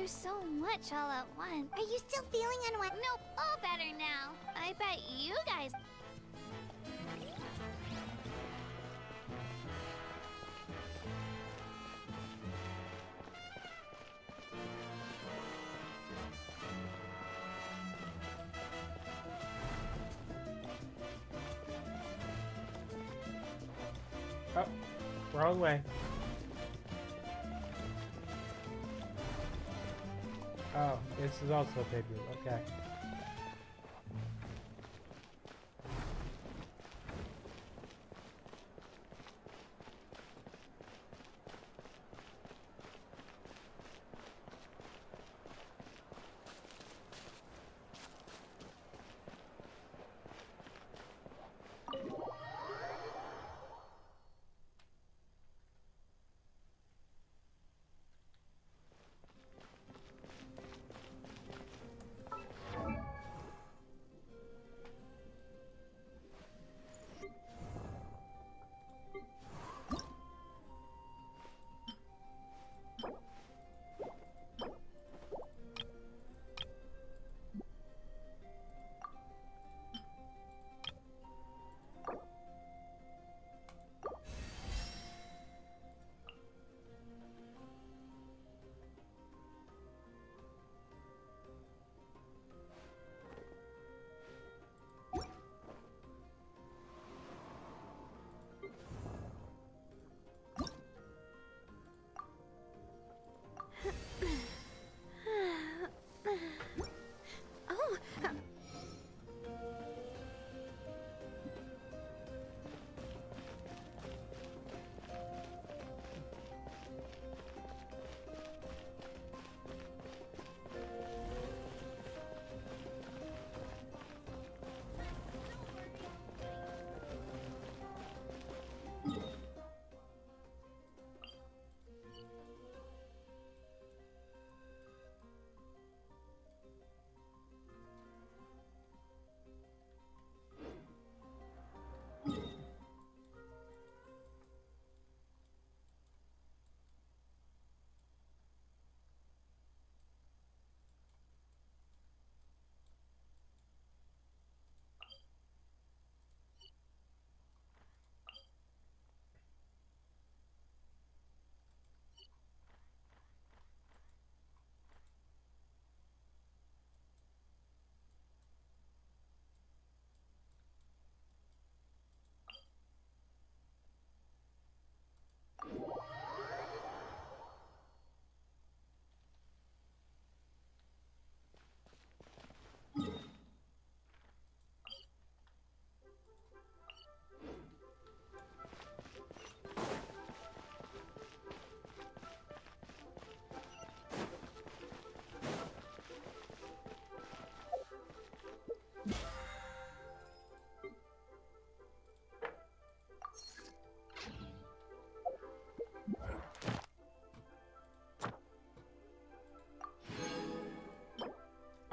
through so much all at once. Are you still feeling unwell? Nope, all better now. I bet you guys... Oh, wrong way. Oh, this is also a baby room. Okay. Oh,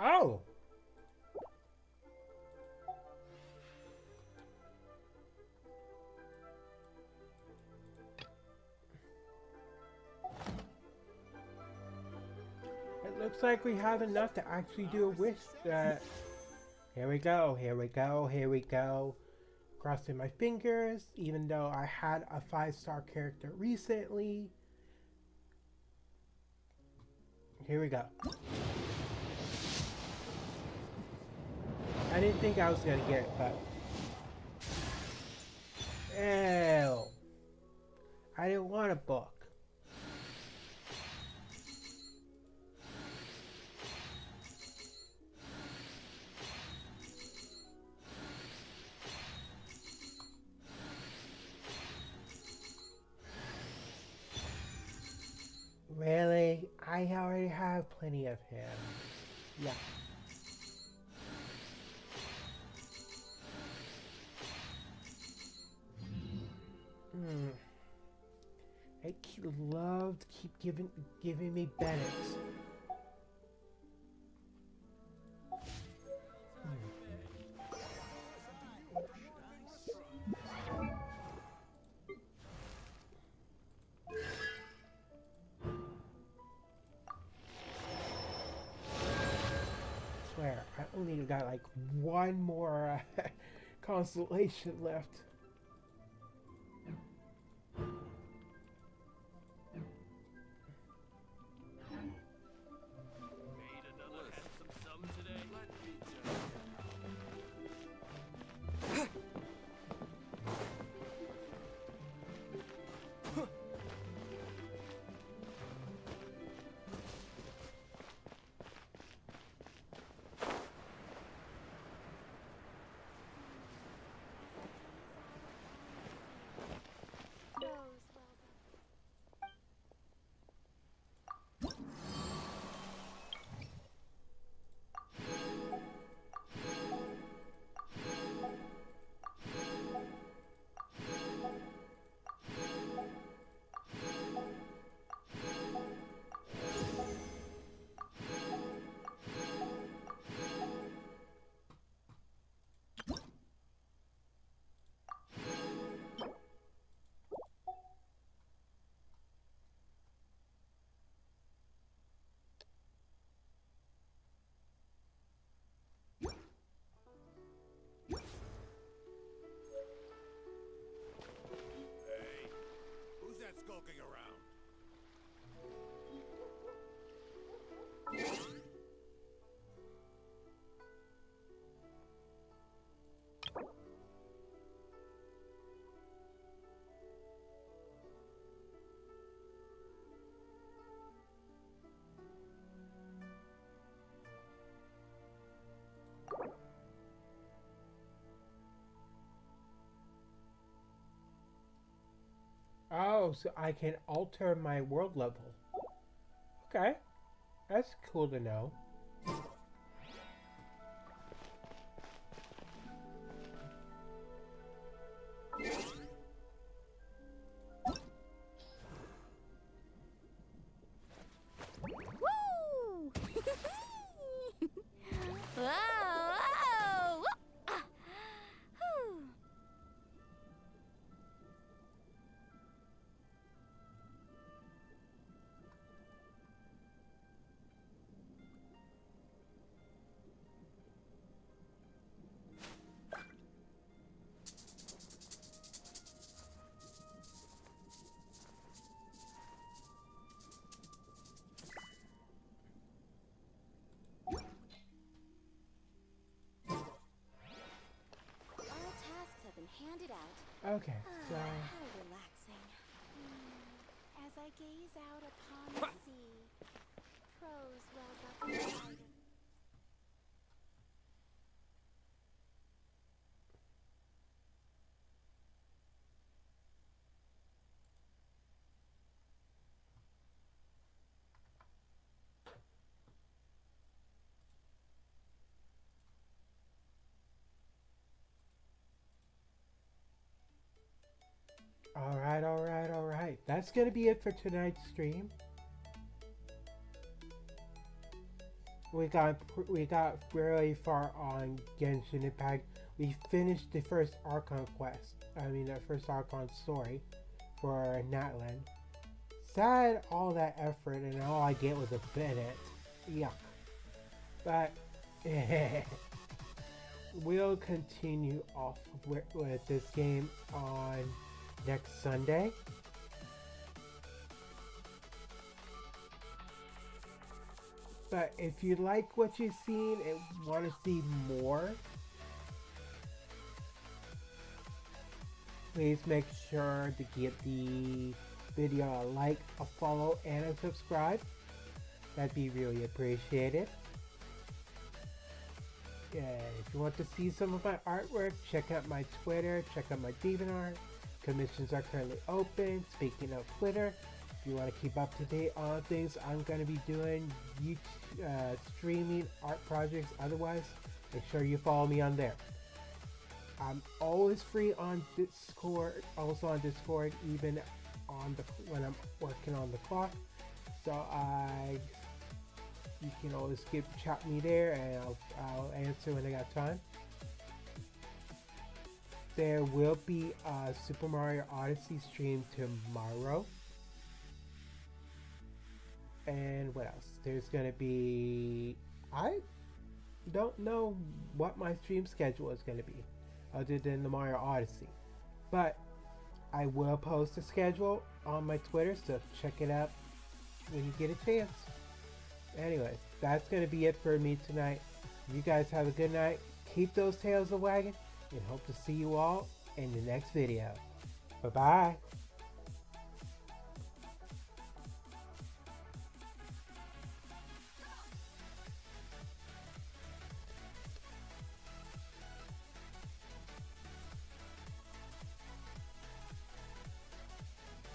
Oh! It looks like we have enough to actually do a wish. Here we go, here we go, here we go. Crossing my fingers, even though I had a 5-star character recently. Here we go. I didn't think I was gonna get it, but... Ew. I didn't want a book. Really? I already have plenty of him. Yeah. I love to keep giving me Bennett's. swear, I only got like one more constellation left. Skulking around. Oh, so I can alter my world level. Okay, that's cool to know. Woo! Whoa! Whoa! Ah. Whew. Handed out. Okay, so How relaxing. As I gaze out upon the sea, prose wells up inside of me. alright. That's gonna be it for tonight's stream. We got really far on Genshin Impact. We finished the first Archon quest. I mean, the first Archon story for Natlan. Sad all that effort and all I get was a Bennett. Yuck. But we'll continue off with this game on next Sunday. But if you like what you've seen and want to see more, please make sure to give the video a like, a follow, and a subscribe. That'd be really appreciated. Yeah, if you want to see some of my artwork, check out my Twitter, check out my DeviantArt. Commissions are currently open. Speaking of Twitter, if you want to keep up to date on things I'm going to be doing, YouTube, streaming, art projects, otherwise, make sure you follow me on there. I'm always free on Discord, also on Discord, even on when I'm working on the clock. So you can always chat me there, and I'll answer when I got time. There will be a Super Mario Odyssey stream tomorrow. And what else? There's gonna be don't know what my stream schedule is going to be, other than the Mario Odyssey. But I will post a schedule on my Twitter, so check it out when you get a chance. Anyways, that's going to be it for me tonight. You guys have a good night. Keep those tails a wagging, and hope to see you all in the next video. Bye-bye.